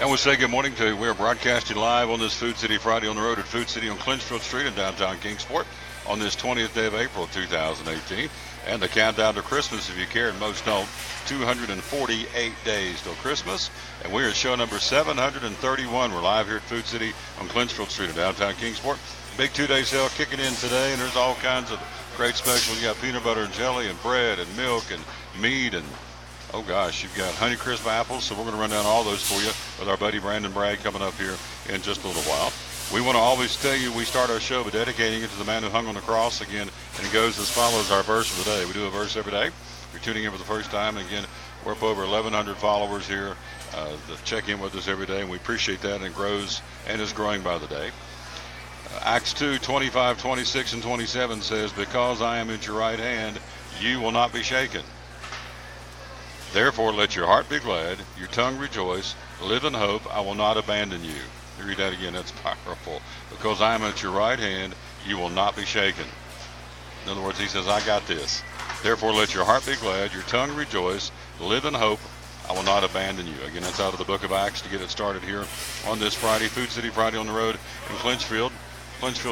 And we'll say good morning to you. We're broadcasting live on this Food City Friday on the road at Food City on Clinchfield Street in downtown Kingsport on this 20th day of April 2018. And the countdown to Christmas, if you care, and most don't, 248 days till Christmas. And we're at show number 731. We're live here at Food City on Clinchfield Street in downtown Kingsport. Big two-day sale kicking in today, and there's all kinds of great specials. You got peanut butter and jelly and bread and milk and meat and oh gosh, you've got Honeycrisp apples, so we're going to run down all those for you with our buddy Brandon Bragg coming up here in just a little while. We want to always tell you we start our show by dedicating it to the man who hung on the cross again, and it goes as follows, our verse of the day. We do a verse every day. If you're tuning in for the first time, again, we're up over 1,100 followers here that check in with us every day, and we appreciate that, and it grows and is growing by the day. Acts 2, 25, 26, and 27 says, because I am at your right hand, you will not be shaken. Therefore, let your heart be glad, your tongue rejoice, live in hope, I will not abandon you. Let me read that again, that's powerful. Because I am at your right hand, you will not be shaken. In other words, he says, I got this. Therefore, let your heart be glad, your tongue rejoice, live in hope, I will not abandon you. Again, that's out of the book of Acts to get it started here on this Friday, Food City Friday on the road in Clinchfield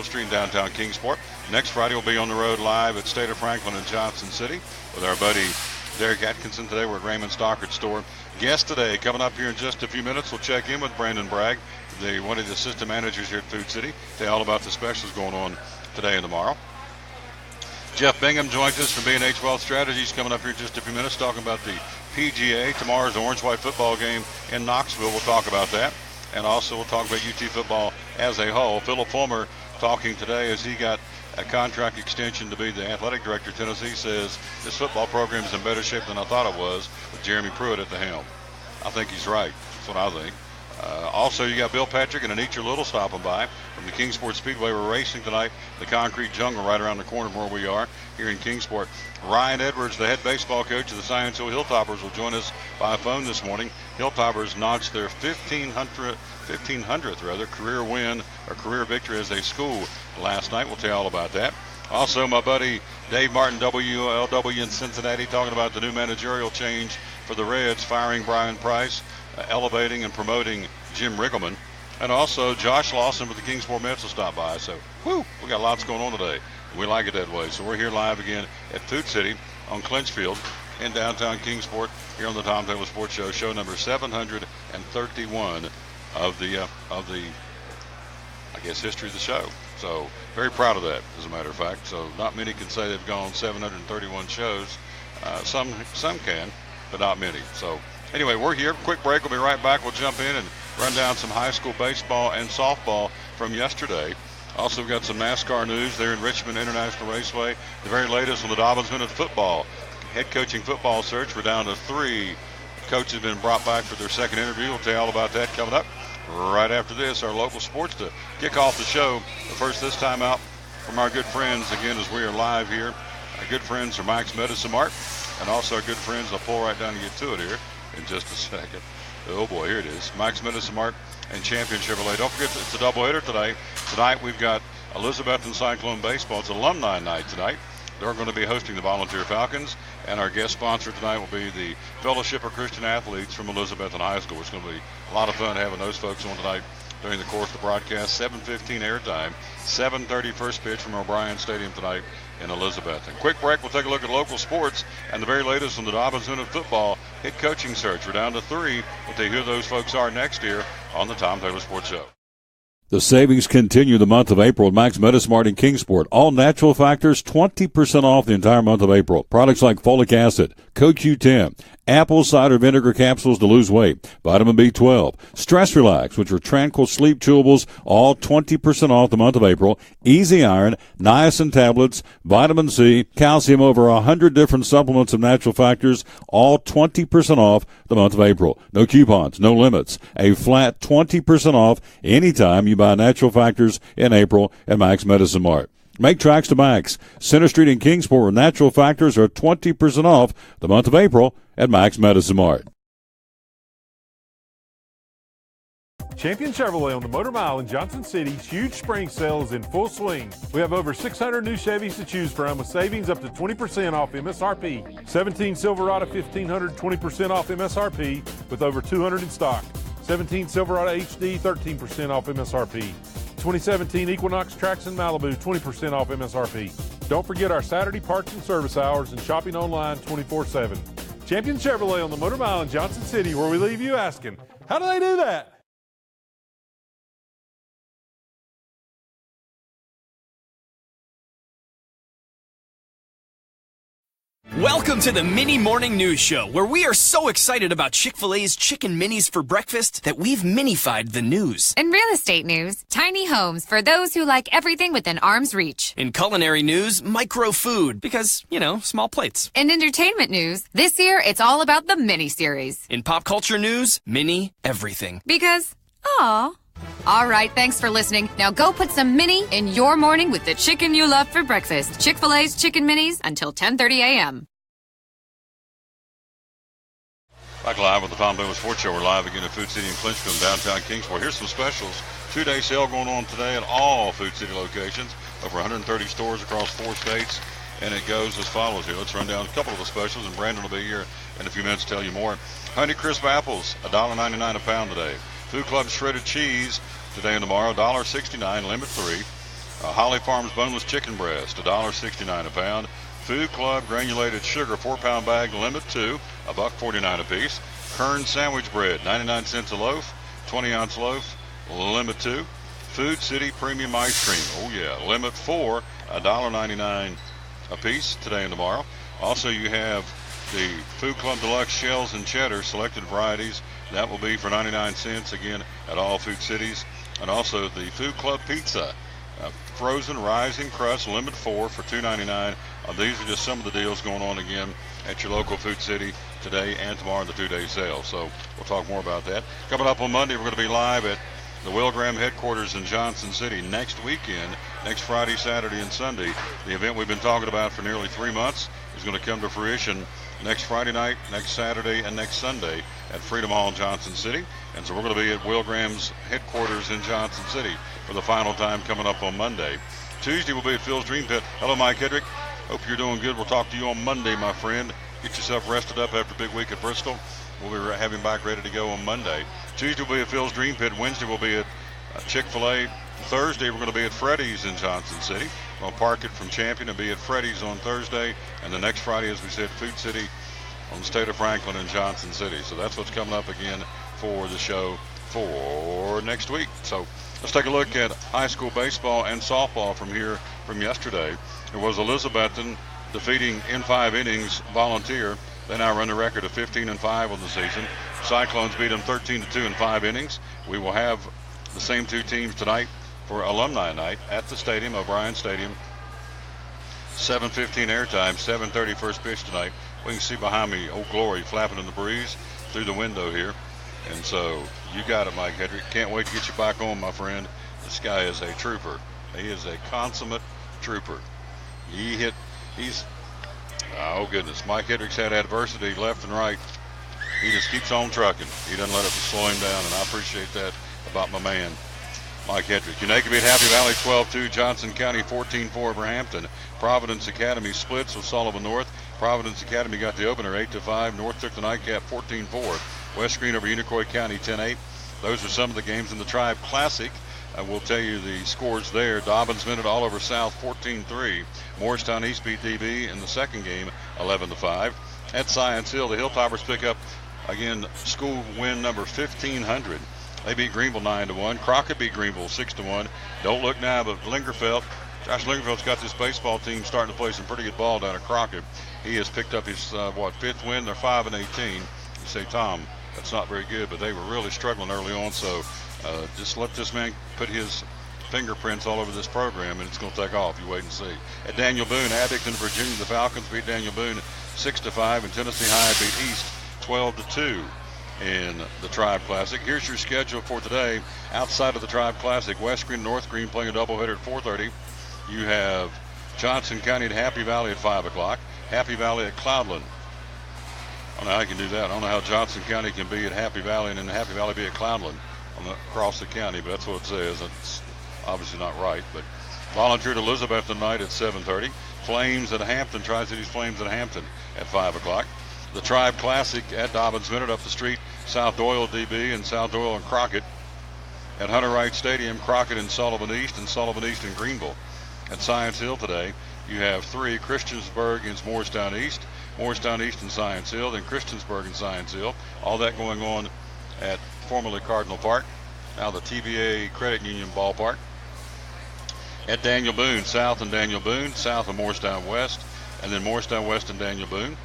Street in downtown Kingsport. Next Friday, we'll be on the road live at State of Franklin in Johnson City with our buddy Derek Atkinson. Today we're at Raymond Stockard's store. Guest today coming up here in just a few minutes. We'll check in with Brandon Bragg, one of the assistant managers here at Food City. Tell you all about the specials going on today and tomorrow. Jeff Bingham joins us from B&H Wealth Strategies coming up here in just a few minutes talking about the PGA. Tomorrow's Orange-White football game in Knoxville. We'll talk about that. And also we'll talk about UT football as a whole. Philip Fulmer talking today as he got a contract extension to be the athletic director. Tennessee says this football program is in better shape than I thought it was with Jeremy Pruitt at the helm. I think he's right. That's what I think. Also, you got Bill Patrick and Anitra Little stopping by from the Kingsport Speedway. We're racing tonight. The concrete jungle right around the corner from where we are here in Kingsport. Ryan Edwards, the head baseball coach of the Science Hill Hilltoppers, will join us by phone this morning. Hilltoppers notched their 1500th career win or career victory as a school last night. We'll tell you all about that. Also, my buddy Dave Martin, WLW in Cincinnati, talking about the new managerial change for the Reds, firing Brian Price, elevating and promoting Jim Riggleman. And also, Josh Lawson with the Kingsport Mets will stop by. So, we got lots going on today. We like it that way. So we're here live again at Food City on Clinchfield in downtown Kingsport here on the Tom Taylor Sports Show, show number 731 of the I guess, history of the show. So very proud of that, as a matter of fact. So not many can say they've gone 731 shows. Some can, but not many. So anyway, we're here. Quick break. We'll be right back. We'll jump in and run down some high school baseball and softball from yesterday. Also, we've got some NASCAR news there in Richmond International Raceway. The very latest on the Dobbins Men of football. Head coaching football search. We're down to 3. Coaches have been brought back for their second interview. We'll tell you all about that coming up right after this. Our local sports to kick off the show. But first, this time out from our good friends, again, as we are live here. Our good friends are Mike's Medicine Mart, and also our good friends, I'll pull right down and get to it here in just a second. Oh boy, here it is. Mike's Medicine Mart and Champion Chevrolet. Don't forget, it's a doubleheader today. Tonight we've got Elizabethton Cyclone Baseball. It's alumni night tonight. They're going to be hosting the Volunteer Falcons, and our guest sponsor tonight will be the Fellowship of Christian Athletes from Elizabethton High School. It's going to be a lot of fun having those folks on tonight during the course of the broadcast. 7:15 airtime, 7:30 first pitch from O'Brien Stadium tonight in Elizabethton. Quick break. We'll take a look at local sports and the very latest on the Dobbins Men of football head coaching search. We're down to 3. We'll tell you who those folks are next year on the Tom Taylor Sports Show. The savings continue the month of April at Mike's Medicine Mart in Kingsport. All natural factors, 20% off the entire month of April. Products like folic acid, CoQ10, apple cider vinegar capsules to lose weight, vitamin B12, Stress Relax, which are tranquil sleep chewables, all 20% off the month of April. Easy Iron, niacin tablets, vitamin C, calcium, over 100 different supplements of natural factors, all 20% off the month of April. No coupons, no limits. A flat 20% off anytime you buy natural factors in April at Mike's Medicine Mart. Make tracks to Max. Center Street in Kingsport, where natural factors are 20% off the month of April at Max Medicine Mart. Champion Chevrolet on the Motor Mile in Johnson City's huge spring sale is in full swing. We have over 600 new Chevys to choose from with savings up to 20% off MSRP. 17 Silverado 1500, 20% off MSRP with over 200 in stock. 17 Silverado HD, 13% off MSRP. 2017 Equinox Trax in Malibu, 20% off MSRP. Don't forget our Saturday parts and service hours and shopping online 24/7. Champion Chevrolet on the Motor Mile in Johnson City, where we leave you asking, how do they do that? Welcome to the Mini Morning News Show, where we are so excited about Chick-fil-A's Chicken Minis for breakfast that we've minified the news. In real estate news, tiny homes for those who like everything within arm's reach. In culinary news, micro food, because, small plates. In entertainment news, this year it's all about the mini series. In pop culture news, mini everything. Because, aw. All right, thanks for listening. Now go put some mini in your morning with the chicken you love for breakfast. Chick-fil-A's Chicken Minis until 10:30 a.m. Back live with the Tom Boomer Sports Show. We're live again at Food City in Clinchfield, downtown Kingsport. Here's some specials. 2-day sale going on today at all Food City locations. Over 130 stores across 4 states. And it goes as follows here. Let's run down a couple of the specials, and Brandon will be here in a few minutes to tell you more. Honey Crisp apples, $1.99 a pound today. Food Club shredded cheese today and tomorrow, $1.69, limit 3. Holly Farms boneless chicken breast, $1.69 a pound. Food Club granulated sugar, 4-pound bag, limit 2, $1.49 a piece. Kern sandwich bread, 99 cents a loaf, 20-ounce loaf, limit 2. Food City premium ice cream, oh yeah, limit 4, $1.99 a piece today and tomorrow. Also, you have the Food Club Deluxe shells and cheddar, selected varieties. That will be for 99 cents, again, at all Food Cities. And also the Food Club Pizza, frozen rising crust, limit 4 for $2.99. These are just some of the deals going on again at your local Food City today and tomorrow in the 2-day sale. So we'll talk more about that. Coming up on Monday, we're going to be live at the Will Graham headquarters in Johnson City next weekend, next Friday, Saturday, and Sunday. The event we've been talking about for nearly 3 months is going to come to fruition next Friday night, next Saturday, and next Sunday at Freedom Hall in Johnson City. And so we're going to be at Will Graham's headquarters in Johnson City for the final time coming up on Monday. Tuesday we'll be at Phil's Dream Pit. Hello, Mike Hedrick. Hope you're doing good. We'll talk to you on Monday, my friend. Get yourself rested up after a big week at Bristol. We'll be having back ready to go on Monday. Tuesday we'll be at Phil's Dream Pit. Wednesday we'll be at Chick-fil-A. Thursday we're going to be at Freddy's in Johnson City. We'll park it from Champion and be at Freddy's on Thursday. And the next Friday, as we said, Food City on the state of Franklin in Johnson City. So that's what's coming up again for the show for next week. So let's take a look at high school baseball and softball from yesterday. It was Elizabethton defeating in 5 innings Volunteer. They now run the record of 15-5 on the season. Cyclones beat them 13-2 in 5 innings. We will have the same 2 teams tonight for Alumni Night at the stadium, O'Brien Stadium. 7:15 airtime, 7:30 first pitch tonight. We can see behind me Old Glory flapping in the breeze through the window here. And so you got it, Mike Hedrick. Can't wait to get you back on, my friend. This guy is a trooper. He is a consummate trooper. Oh goodness, Mike Hedrick's had adversity left and right. He just keeps on trucking. He doesn't let it slow him down, and I appreciate that about my man, Mike Hedrick. Unaka beat Happy Valley 12-2, Johnson County 14-4 over Hampton. Providence Academy splits with Sullivan North. Providence Academy got the opener 8-5. North took the nightcap 14-4. West Green over Unicoi County 10-8. Those are some of the games in the Tribe Classic. I will tell you the scores there. Dobbins Minute all over South 14-3. Morristown East beat DB in the second game 11-5. At Science Hill, the Hilltoppers pick up, again, school win number 1,500. They beat Greenville 9-1. Crockett beat Greenville 6-1. Don't look now, but Lingerfeld, Josh Lingerfeld's got this baseball team starting to play some pretty good ball down at Crockett. He has picked up his, 5th win. They're 5-18. You say, Tom, that's not very good, but they were really struggling early on, so just let this man put his fingerprints all over this program, and it's going to take off. You wait and see. At Daniel Boone, Abington, Virginia, the Falcons beat Daniel Boone 6-5, and Tennessee High beat East 12-2 in the Tribe Classic. Here's your schedule for today. Outside of the Tribe Classic, West Green, North Green playing a doubleheader at 4:30. You have Johnson County at Happy Valley at 5 o'clock. Happy Valley at Cloudland. I don't know how I can do that. I don't know how Johnson County can be at Happy Valley and then Happy Valley be at Cloudland across the county, but that's what it says. It's obviously not right. But Volunteer at Elizabeth tonight at 7:30. Flames at Hampton, Tri-Cities Flames at Hampton at 5 o'clock. the Tribe Classic at Dobbins Minute up the street. South Doyle DB and South Doyle and Crockett. At Hunter Wright Stadium, Crockett and Sullivan East and Greenville. At Science Hill today, you have 3, Christiansburg against Morristown East and Science Hill, then Christiansburg and Science Hill. All that going on at formerly Cardinal Park, now the TVA Credit Union Ballpark. At Daniel Boone, South and Daniel Boone, south of Morristown West, and then Morristown West and Daniel Boone.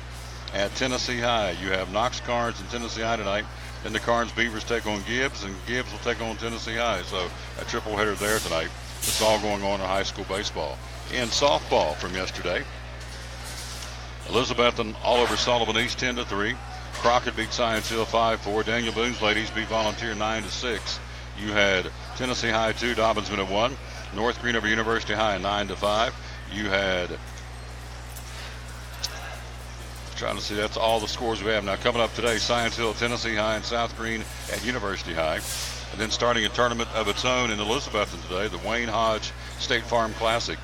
At Tennessee High, you have Knox Carnes and Tennessee High tonight. Then the Carnes Beavers take on Gibbs, and Gibbs will take on Tennessee High. So a triple header there tonight. It's all going on in high school baseball. In softball from yesterday, Elizabethton all over Sullivan East 10-3. Crockett beat Science Hill 5-4. Daniel Boone's ladies beat Volunteer 9-6. You had Tennessee High 2, Dobbins Minute 1. North Green over University High 9-5. You had, trying to see, that's all the scores we have now. Coming up today, Science Hill, Tennessee High, and South Green at University High. And then starting a tournament of its own in Elizabethton today, the Wayne Hodge State Farm Classic.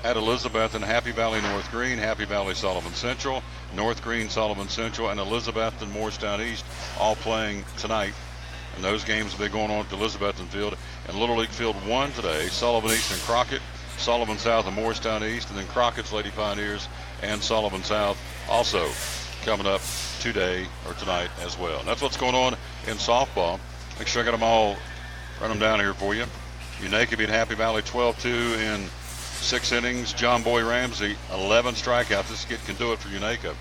At Elizabethton, Happy Valley North Green, Happy Valley Sullivan Central, North Green Sullivan Central, and Elizabethton Morristown East all playing tonight. And those games will be going on at the Elizabethton Field. And Little League Field 1 today, Sullivan East and Crockett, Sullivan South and Morristown East, and then Crockett's Lady Pioneers and Sullivan South also coming up today or tonight as well. And that's what's going on in softball. Make sure I got them all, run them down here for you. Unaka beat Happy Valley 12-2 in 6 innings. John Boy Ramsey, 11 strikeouts. This kid can do it for Unaka.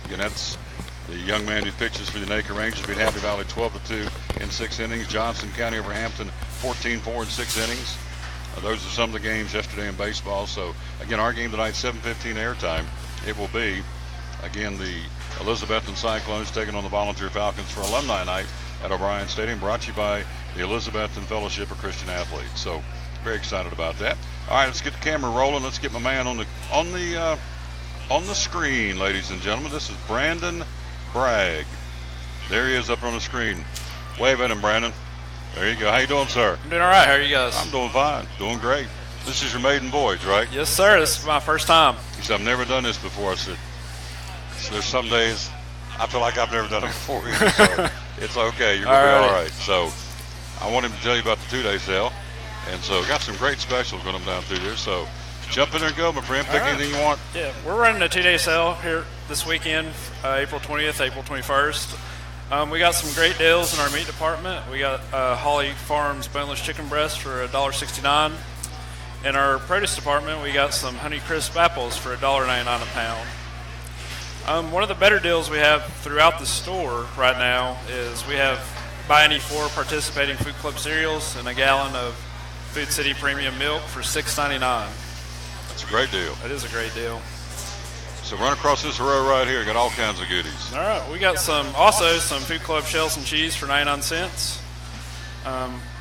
Again, that's the young man who pitches for the Unaka Rangers, beat Happy Valley 12-2 in 6 innings. Johnson County over Hampton 14-4 in 6 innings. Those are some of the games yesterday in baseball. So, again, our game tonight, 7:15 airtime. It will be, again, the Elizabethton Cyclones taking on the Volunteer Falcons for Alumni Night at O'Brien Stadium, brought to you by the Elizabethton Fellowship of Christian Athletes. So, very excited about that. All right, let's get the camera rolling. Let's get my man on the screen, ladies and gentlemen. This is Brandon Bragg. There he is up on the screen. Wave at him, Brandon. There you go. How you doing, sir? I'm doing all right. How are you guys? I'm doing fine. Doing great. This is your maiden voyage, right? Yes, sir. This is my first time. He said, I've never done this before. I said, so there's some days I feel like I've never done it before either, so it's okay. You're going to be all right. So I want him to tell you about the 2-day sale. And so got some great specials going down through there. So jump in there and go, my friend. Pick anything you want. Yeah, we're running a 2-day sale here this weekend, April 20th, April 21st. We got some great deals in our meat department. We got Holly Farms boneless chicken breast for $1.69. In our produce department, we got some Honeycrisp apples for $1.99 a pound. One of the better deals we have throughout the store right now is we have buy any 4 participating Food Club cereals and a gallon of Food City Premium Milk for $6.99. That's a great deal. It is a great deal. So run across this row right here. Got all kinds of goodies. All right. We got some Food Club shells and cheese for 99 cents.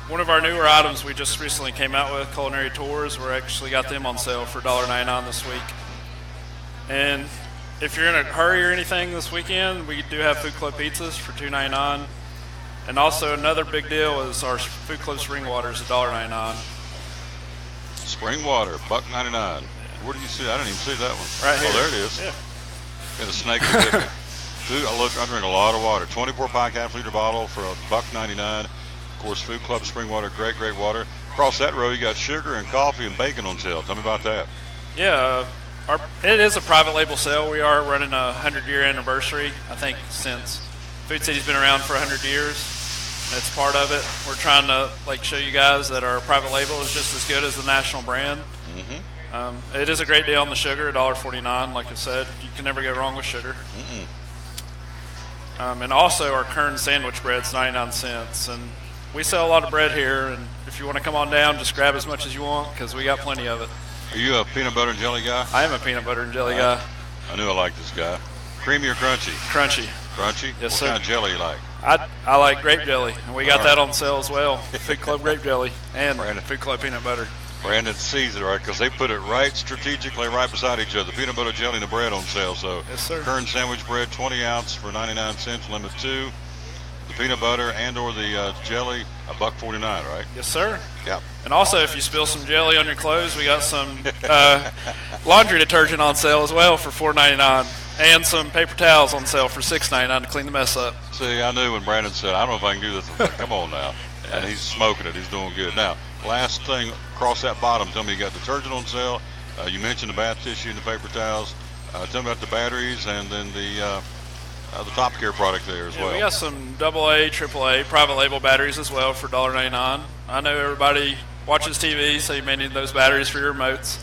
One of our newer items we just recently came out with, Culinary Tours, we actually got them on sale for $1.99 this week. And if you're in a hurry or anything this weekend, we do have Food Club pizzas for $2.99. And also another big deal is our Food Club spring water is $1.99. Spring water, $1.99. Where do you see? I didn't even see that one. Right here. Oh, there it is. Yeah. And a snake. I drink a lot of water. 24-pack half-liter bottle for $1.99. Of course, Food Club spring water, great water. Across that row, you got sugar and coffee and bacon on sale. Tell me about that. Yeah, it is a private label sale. We are running a 100-year anniversary, I think, since Food City's been around for 100 years. That's part of it. We're trying to show you guys that our private label is just as good as the national brand. Mm-hmm. It is a great deal on the sugar, $1.49. Like I said, you can never go wrong with sugar. And also our Kern sandwich bread's 99 cents. And we sell a lot of bread here. And if you want to come on down, just grab as much as you want because we got plenty of it. Are you a peanut butter and jelly guy? I am a peanut butter and jelly guy. I knew I liked this guy. Creamy or crunchy? Crunchy. Crunchy? Yes, what sir. What kind of jelly you like? I like grape jelly, and we got that on sale as well. Food Club grape jelly and Food Club peanut butter. Brandon sees it, right, because they put it right strategically right beside each other. Peanut butter jelly and the bread on sale. So yes, sir. Kern sandwich bread, 20 ounce for 99 cents, limit 2. The peanut butter and or the jelly, $1.49, right? Yes, sir. Yep. And also, if you spill some jelly on your clothes, we got some laundry detergent on sale as well for $4.99. And some paper towels on sale for $6.99 to clean the mess up. See, I knew when Brandon said, I don't know if I can do this. I was like, come on now. And he's smoking it. He's doing good. Now, last thing, across that bottom, tell me you got detergent on sale. You mentioned the bath tissue and the paper towels. Tell me about the batteries and then the Top Care product there as well. We got some AA, AAA, private label batteries as well for $1.99. I know everybody watches TV, so you may need those batteries for your remotes.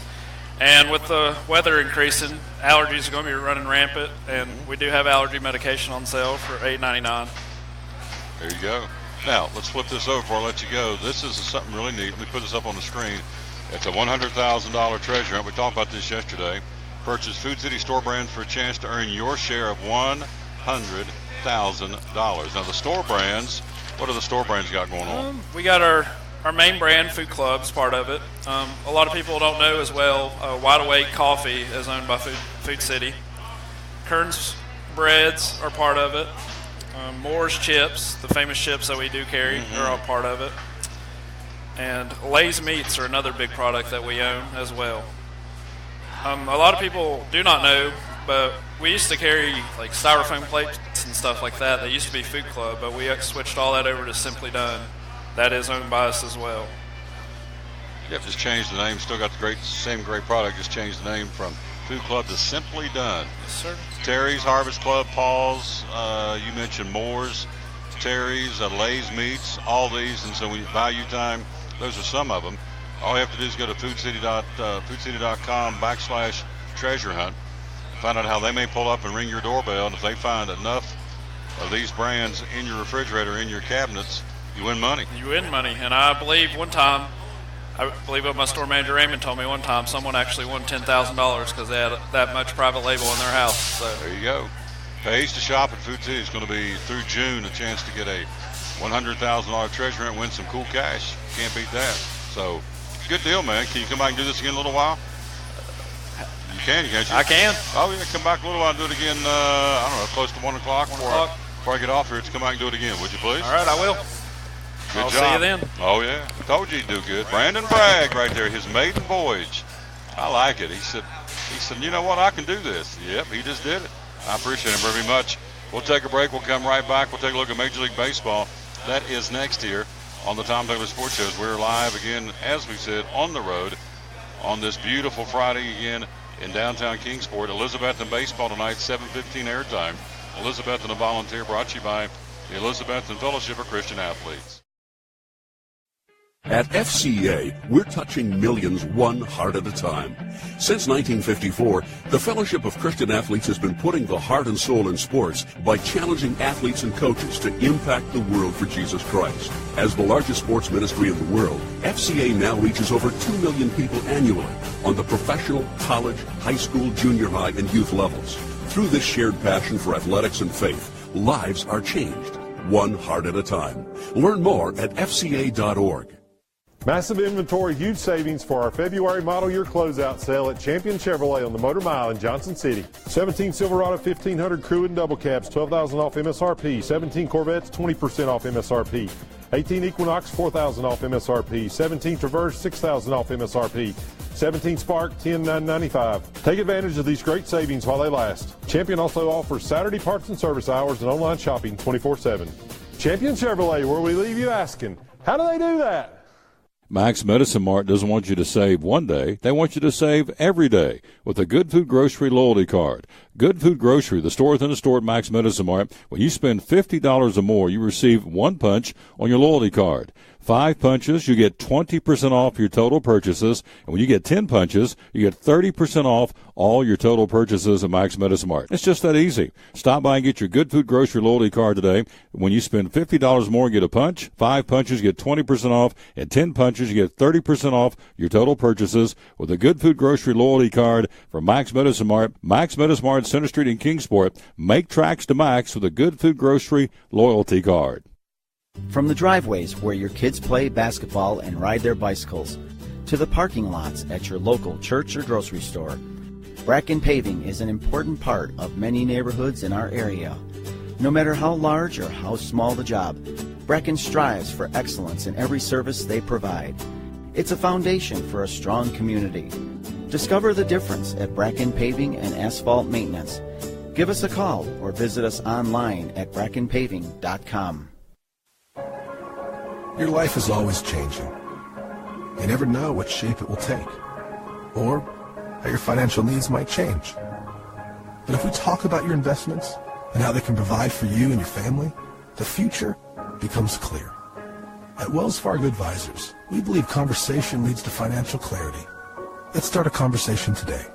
And with the weather increasing, allergies are going to be running rampant, and we do have allergy medication on sale for $8.99. There you go. Now, let's flip this over before I let you go. This is something really neat. Let me put this up on the screen. It's a $100,000 treasure hunt. We talked about this yesterday. Purchase Food City store brands for a chance to earn your share of $100,000. Now, the store brands, what are the store brands got going on? We got our main brand, Food Club, is part of it. A lot of people don't know as well, Wide Awake Coffee is owned by Food City. Kern's Breads are part of it. Moore's Chips, the famous chips that we do carry, are all part of it. And Lay's Meats are another big product that we own as well. A lot of people do not know, but we used to carry like styrofoam plates and stuff like that. That used to be Food Club, but we switched all that over to Simply Done. That is owned by us as well. Yep, just changed the name. Still got the same great product. Just changed the name from Food Club to Simply Done. Yes, sir. Terry's Harvest Club, Paul's. You mentioned Moore's, Terry's, Lay's Meats. All these, and so when you Value Time, those are some of them. All you have to do is go to foodcity.com/treasure hunt. Find out how they may pull up and ring your doorbell, and if they find enough of these brands in your refrigerator, in your cabinets, you win money. You win money, and I believe what my store manager Raymond told me one time, someone actually won $10,000 because they had that much private label in their house. So there you go. Page to shop at Food City is going to be through June, a chance to get a $100,000 treasure hunt, win some cool cash. Can't beat that. So good deal, man. Can you come back and do this again in a little while? You can, can't you? I can. Oh, yeah, come back a little while and do it again, I don't know, close to 1 o'clock before I get off here. To come back and do it again, would you please? All right, I will. Good I'll job. see you then. Oh, yeah. I told you he'd do good. Brandon Bragg right there, his maiden voyage. I like it. He said, you know what, I can do this. Yep, he just did it. I appreciate him very much. We'll take a break. We'll come right back. We'll take a look at Major League Baseball. That is next here on the Tom Taylor Sports Shows. We're live again, as we said, on the road on this beautiful Friday again in downtown Kingsport. Elizabethton baseball tonight, 7:15 airtime. Elizabethton, a volunteer, brought to you by the Elizabethton Fellowship of Christian Athletes. At FCA, we're touching millions one heart at a time. Since 1954, the Fellowship of Christian Athletes has been putting the heart and soul in sports by challenging athletes and coaches to impact the world for Jesus Christ. As the largest sports ministry in the world, FCA now reaches over 2 million people annually on the professional, college, high school, junior high, and youth levels. Through this shared passion for athletics and faith, lives are changed, one heart at a time. Learn more at fca.org. Massive inventory, huge savings for our February model year closeout sale at Champion Chevrolet on the Motor Mile in Johnson City. 17 Silverado 1500 crew and double cabs, $12,000 off MSRP. 17 Corvettes, 20% off MSRP. 18 Equinox, $4,000 off MSRP. 17 Traverse, $6,000 off MSRP. 17 Spark, $10,995. Take advantage of these great savings while they last. Champion also offers Saturday parts and service hours and online shopping 24/7. Champion Chevrolet, where we leave you asking, how do they do that? Max Medicine Mart doesn't want you to save one day. They want you to save every day with a Good Food Grocery loyalty card. Good Food Grocery, the store within a store at Max Medicine Mart. When you spend $50 or more, you receive 1 punch on your loyalty card. 5 punches, you get 20% off your total purchases. And when you get 10 punches, you get 30% off all your total purchases at Max Medicine Mart. It's just that easy. Stop by and get your Good Food Grocery loyalty card today. When you spend $50 more, get a punch. 5 punches, you get 20% off. And 10 punches, you get 30% off your total purchases with a Good Food Grocery loyalty card from Max Medicine Mart. Max Medicine Mart, Center Street in Kingsport. Make tracks to Max with a Good Food Grocery loyalty card. From the driveways where your kids play basketball and ride their bicycles, to the parking lots at your local church or grocery store, Bracken Paving is an important part of many neighborhoods in our area. No matter how large or how small the job, Bracken strives for excellence in every service they provide. It's a foundation for a strong community. Discover the difference at Bracken Paving and Asphalt Maintenance. Give us a call or visit us online at brackenpaving.com. Your life is always changing. You never know what shape it will take, or how your financial needs might change. But if we talk about your investments and how they can provide for you and your family, the future becomes clear. At Wells Fargo Advisors, we believe conversation leads to financial clarity. Let's start a conversation today.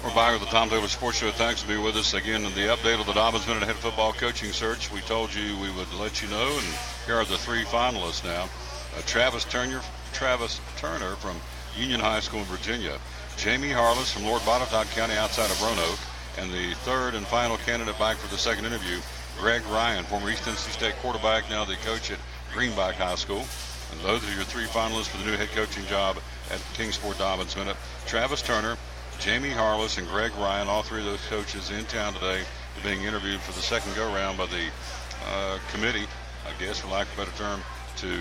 We're back with the Tom Taylor Sports Show. Thanks for being with us again in the update of the Dobbins Minute Head Football Coaching Search. We told you we would let you know, and here are the three finalists now. Travis Turner from Union High School in Virginia. Jamie Harless from Lord Botetourt County outside of Roanoke. And the third and final candidate back for the second interview, Greg Ryan, former East Tennessee State quarterback, now the coach at Greenback High School. And those are your three finalists for the new head coaching job at Kingsport Dobbins Minute. Travis Turner, Jamie Harless, and Greg Ryan, all three of those coaches in town today, being interviewed for the second go-round by the committee, I guess, for lack of a better term, to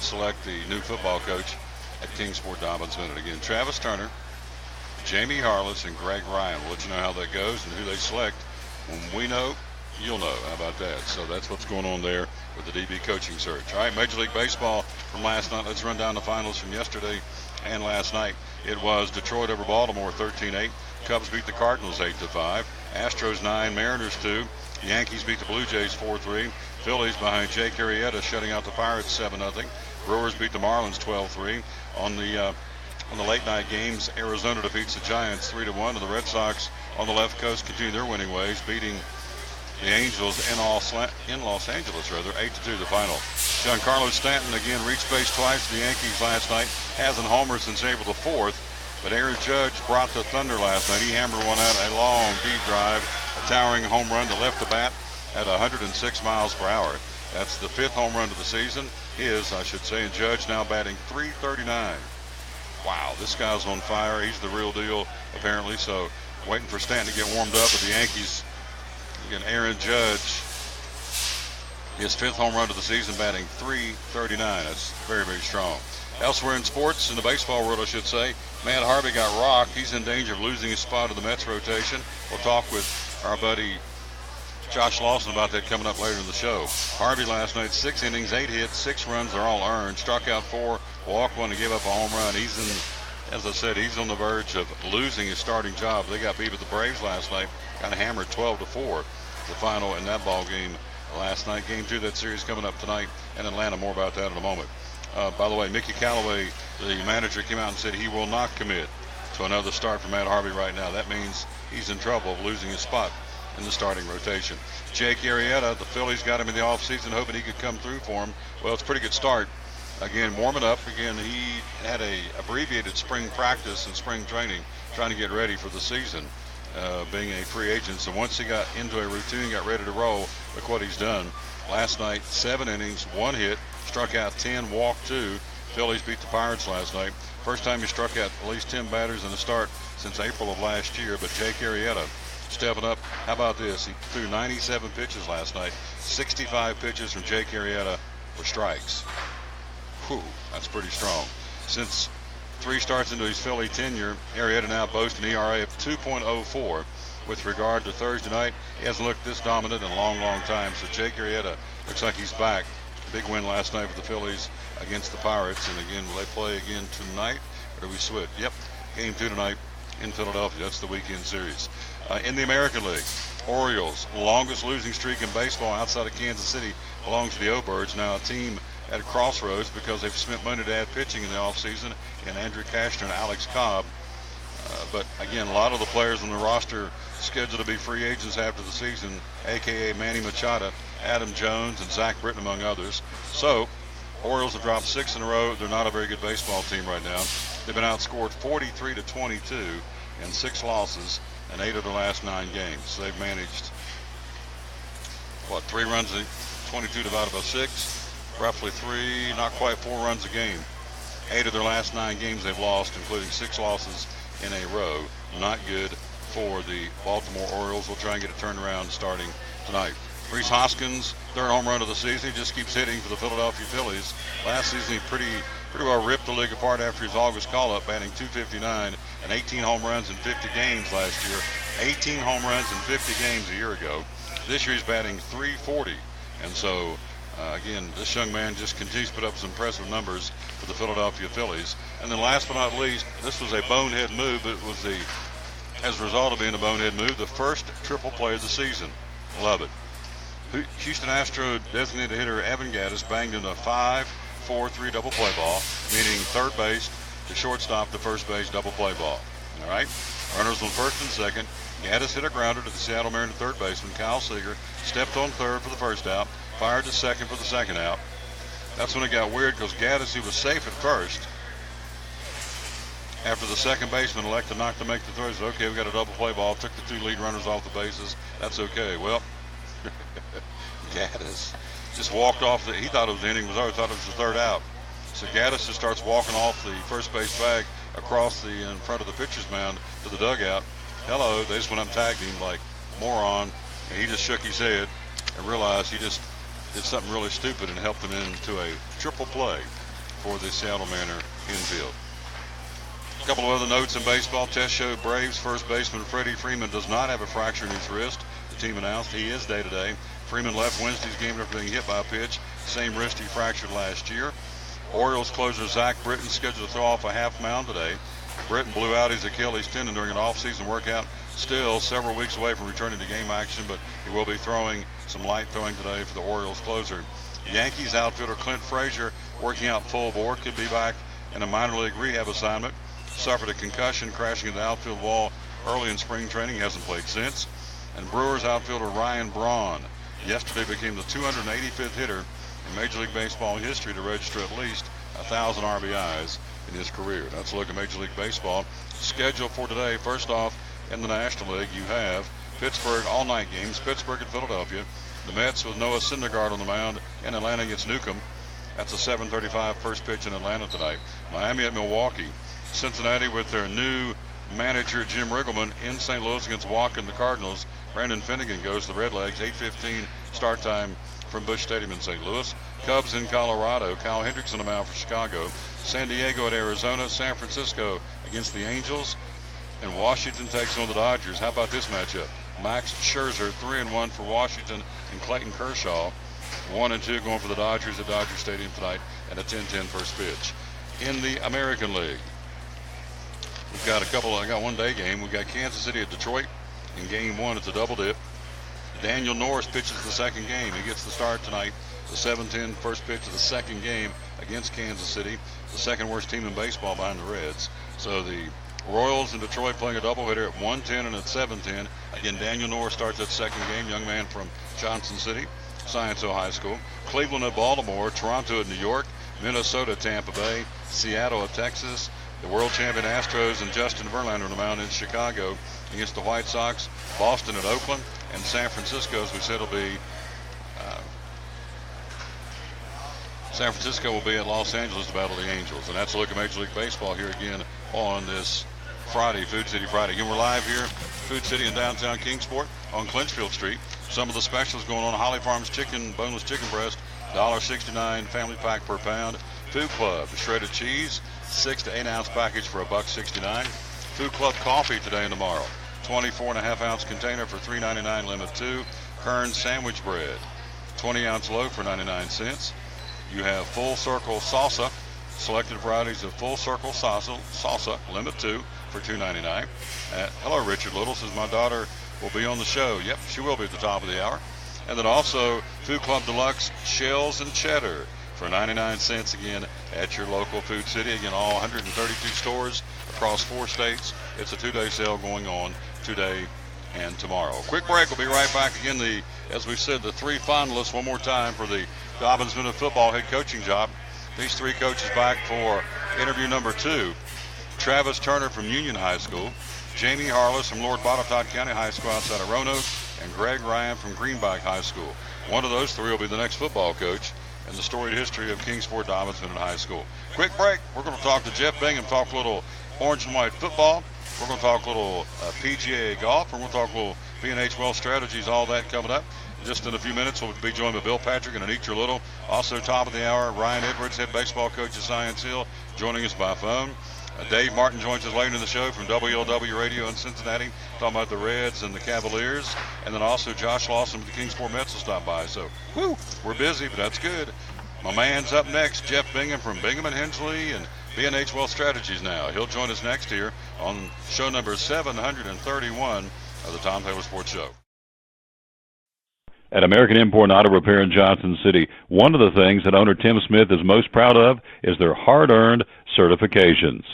select the new football coach at Kingsport Dobbins Minute. Again, Travis Turner, Jamie Harless, and Greg Ryan. We'll let you know how that goes and who they select. When we know, you'll know. How about that? So that's what's going on there with the DB coaching search. All right, Major League Baseball from last night. Let's run down the finals from yesterday and last night. It was Detroit over Baltimore 13-8. Cubs beat the Cardinals 8-5. Astros 9, Mariners 2. Yankees beat the Blue Jays 4-3. Phillies behind Jake Arrieta shutting out the Pirates 7-0. Brewers beat the Marlins 12-3. On the late night games, Arizona defeats the Giants 3-1. And the Red Sox on the left coast continue their winning ways, beating the Angels in Los Angeles, 8-2 the final. Giancarlo Stanton again reached base twice for the Yankees last night. Hasn't homered since April the 4th. But Aaron Judge brought the thunder last night. He hammered one out, a long, deep drive, a towering home run to left the bat at 106 miles per hour. That's the fifth home run of the season. I should say, and Judge now batting .339. Wow, this guy's on fire. He's the real deal, apparently. So waiting for Stanton to get warmed up with the Yankees. Again, Aaron Judge, his fifth home run of the season, batting .339. That's very, very strong. Elsewhere in sports, in the baseball world, I should say, Matt Harvey got rocked. He's in danger of losing his spot in the Mets rotation. We'll talk with our buddy Josh Lawson about that coming up later in the show. Harvey last night, 6 innings, 8 hits, 6 runs. They're all earned. Struck out 4, walked 1 to give up a home run. As I said, he's on the verge of losing his starting job. They got beat with the Braves last night. Got hammered 12-4. The final in that ball game last night. Game 2 of that series coming up tonight in Atlanta. More about that in a moment. By the way, Mickey Callaway, the manager, came out and said he will not commit to another start for Matt Harvey right now. That means he's in trouble of losing his spot in the starting rotation. Jake Arrieta, the Phillies got him in the offseason, hoping he could come through for him. Well, it's a pretty good start. Again, warming up. Again, he had a abbreviated spring practice and spring training, trying to get ready for the season, being a free agent. So once he got into a routine, got ready to roll, look what he's done. Last night, 7 innings, 1 hit, struck out 10, walked 2. Phillies beat the Pirates last night. First time he struck out at least 10 batters in a start since April of last year. But Jake Arrieta stepping up. How about this? He threw 97 pitches last night. 65 pitches from Jake Arrieta were strikes. Whew, that's pretty strong. Since 3 starts into his Philly tenure, Arrieta now boasts an ERA of 2.04. With regard to Thursday night, he hasn't looked this dominant in a long, long time. So Jake Arrieta looks like he's back. Big win last night for the Phillies against the Pirates. And again, will they play again tonight? Or do we switch? Yep, game 2 tonight in Philadelphia. That's the weekend series. In the American League, Orioles, longest losing streak in baseball outside of Kansas City, belongs to the O-Birds. Now a team at a crossroads because they've spent money to add pitching in the offseason, and Andrew Cashner and Alex Cobb. But again, a lot of the players on the roster scheduled to be free agents after the season, a.k.a. Manny Machado, Adam Jones, and Zach Britton, among others. So, Orioles have dropped 6 in a row. They're not a very good baseball team right now. They've been outscored 43-22 and 6 losses in 8 of their last 9 games. They've managed, 3 runs, 22 divided by 6, roughly 3, not quite 4 runs a game. 8 of their last 9 games they've lost, including 6 losses in a row. Not good for the Baltimore Orioles. We'll try and get a turnaround starting tonight. Rhys Hoskins, third home run of the season. He just keeps hitting for the Philadelphia Phillies. Last season he pretty well ripped the league apart after his August call-up, batting .259 and 18 home runs in 50 games last year. 18 home runs in 50 games a year ago. This year he's batting .340. And so, again, this young man just continues to put up some impressive numbers for the Philadelphia Phillies. And then last but not least, this was a bonehead move, but it was as a result of being a bonehead move, the first triple play of the season. Love it. Houston Astro designated hitter Evan Gattis banged in a 5-4-3 double play ball, meaning third base to shortstop to first base double play ball. All right? Runners on first and second. Gattis hit a grounder to the Seattle Mariners third baseman Kyle Seager, stepped on third for the first out, fired to second for the second out. That's when it got weird because Gattis, who was safe at first, after the second baseman elected not to make the throw, said, okay, we got a double play ball, took the 2 lead runners off the bases. That's okay. Well, Gattis just walked off. He thought it was the inning was over. Thought it was the third out. So Gattis just starts walking off the first base bag across in front of the pitcher's mound to the dugout. Hello. They just went up and tagged him like moron, and he just shook his head and realized he just did something really stupid and helped them into a triple play for the Seattle Mariners infield. A couple of other notes in baseball. Test showed Braves first baseman Freddie Freeman does not have a fracture in his wrist. The team announced he is day-to-day. Freeman left Wednesday's game after being hit by a pitch. Same wrist he fractured last year. Orioles closer Zach Britton scheduled to throw off a half mound today. Britton blew out his Achilles tendon during an off-season workout. Still several weeks away from returning to game action, but he will be throwing some light throwing today for the Orioles closer. Yankees outfielder Clint Frazier working out full bore, could be back in a minor league rehab assignment. Suffered a concussion crashing into the outfield wall early in spring training, hasn't played since. And Brewers outfielder Ryan Braun yesterday became the 285th hitter in Major League Baseball history to register at least 1,000 RBIs in his career. That's a look at Major League Baseball. Schedule for today, first off, in the National League, you have Pittsburgh all-night games, Pittsburgh and Philadelphia. The Mets with Noah Syndergaard on the mound, and Atlanta against Newcomb. That's a 7:35 first pitch in Atlanta tonight. Miami at Milwaukee. Cincinnati with their new manager Jim Riggleman in St. Louis against Walker and the Cardinals. Brandon Finnegan goes to the Redlegs. 8:15 start time from Busch Stadium in St. Louis. Cubs in Colorado. Kyle Hendricks on the mound for Chicago. San Diego at Arizona. San Francisco against the Angels. And Washington takes on the Dodgers. How about this matchup? Max Scherzer 3-1 for Washington, and Clayton Kershaw 1-2 going for the Dodgers at Dodger Stadium tonight at a 10:10 first pitch. In the American League, we've got I got one day game. We've got Kansas City at Detroit in game 1. It's a double dip. Daniel Norris pitches the second game. He gets the start tonight, the 7:10 first pitch of the second game against Kansas City, the second worst team in baseball behind the Reds. So the Royals in Detroit playing a doubleheader at 1:10 and at 7:10. Again, Daniel Norris starts that second game, young man from Johnson City, Scienceau High School. Cleveland at Baltimore, Toronto at New York, Minnesota at Tampa Bay, Seattle at Texas. The world champion Astros and Justin Verlander on the mound in Chicago against the White Sox, Boston at Oakland, and San Francisco, as we said, will be San Francisco will be at Los Angeles to battle the Angels. And that's a look at Major League Baseball here again on this Friday, Food City Friday. Again, we're live here, Food City in downtown Kingsport on Clinchfield Street. Some of the specials going on: Holly Farms chicken, boneless chicken breast, $1.69 family pack per pound. Food Club, shredded cheese, 6 to 8 ounce package for $1.69. Food Club coffee today and tomorrow, 24.5 ounce container for $3.99 limit 2. Kern's sandwich bread, 20 ounce loaf for 99 cents. You have Full Circle salsa, selected varieties of Full Circle salsa limit 2, for $2.99. Hello, Richard Little says my daughter will be on the show. Yep, she will be at the top of the hour. And then also Food Club Deluxe shells and cheddar for 99 cents again at your local Food City. Again, all 132 stores across 4 states. It's a 2-day sale going on today and tomorrow. Quick break. We'll be right back again. As we said, the 3 finalists one more time for the Dobbins Minute football head coaching job. These 3 coaches back for interview number 2. Travis Turner from Union High School, Jamie Harless from Lord Botetourt County High School outside of Roanoke, and Greg Ryan from Greenback High School. One of those 3 will be the next football coach in the storied history of Kingsport Dobbins Minute High School. Quick break. We're going to talk to Jeff Bingham, talk a little orange and white football. We're going to talk a little PGA golf, and we'll talk a little B&H Wealth strategies, all that coming up. Just in a few minutes, we'll be joined by Bill Patrick and Anik Your Little. Also, top of the hour, Ryan Edwards, head baseball coach at Science Hill, joining us by phone. Dave Martin joins us later in the show from WLW Radio in Cincinnati, talking about the Reds and the Cavaliers. And then also Josh Lawson with the Kingsport Mets will stop by. So, we're busy, but that's good. My man's up next, Jeff Bingham from Bingham & Hensley and B&H Wealth Strategies now. He'll join us next here on show number 731 of the Tom Taylor Sports Show. At American Import Auto Repair in Johnson City, one of the things that owner Tim Smith is most proud of is their hard-earned certifications.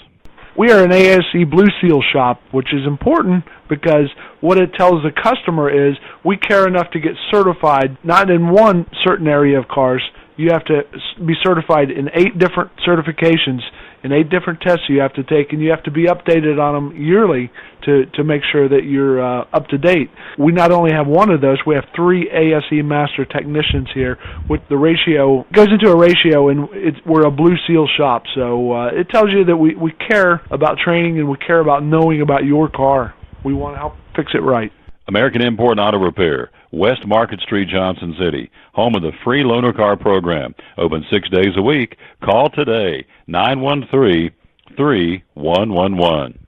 We are an ASE Blue Seal shop, which is important because what it tells the customer is we care enough to get certified, not in one certain area of cars. You have to be certified in 8 different certifications, in 8 different tests you have to take, and you have to be updated on them yearly to make sure that you're up to date. We not only have one of those, we have 3 ASE Master Technicians here. With the ratio, goes into a ratio, and we're a Blue Seal shop. So it tells you that we care about training and we care about knowing about your car. We want to help fix it right. American Import Auto Repair, West Market Street, Johnson City, home of the free loaner car program. Open 6 days a week. Call today, 913-3111.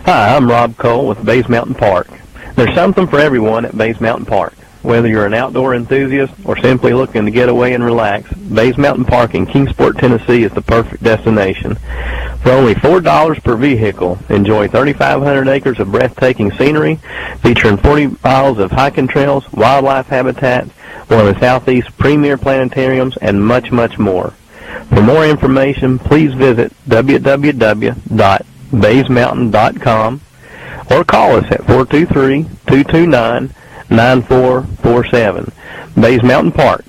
Hi, I'm Rob Cole with Bays Mountain Park. There's something for everyone at Bays Mountain Park. Whether you're an outdoor enthusiast or simply looking to get away and relax, Bays Mountain Park in Kingsport, Tennessee is the perfect destination. For only $4 per vehicle, enjoy 3,500 acres of breathtaking scenery, featuring 40 miles of hiking trails, wildlife habitats, one of the Southeast's premier planetariums, and much, much more. For more information, please visit www.baysmountain.com or call us at 423-229-9447. Bays Mountain Park,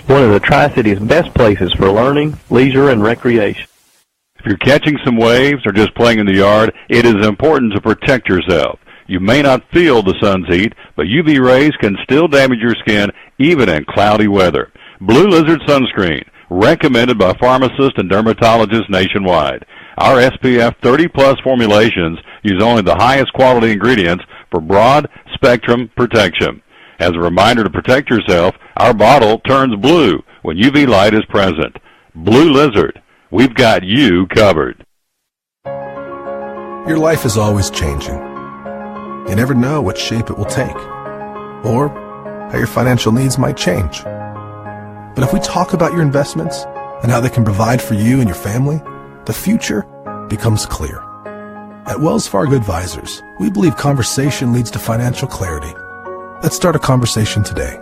one of the Tri-City's best places for learning, leisure, and recreation. If you're catching some waves or just playing in the yard, it is important to protect yourself. You may not feel the sun's heat, but UV rays can still damage your skin even in cloudy weather. Blue Lizard Sunscreen, recommended by pharmacists and dermatologists nationwide. Our SPF 30-plus formulations use only the highest quality ingredients for broad spectrum protection. As a reminder to protect yourself, our bottle turns blue when UV light is present. Blue Lizard, we've got you covered. Your life is always changing. You never know what shape it will take, or how your financial needs might change. But if we talk about your investments and how they can provide for you and your family, the future becomes clear. At Wells Fargo Advisors, we believe conversation leads to financial clarity. Let's start a conversation today.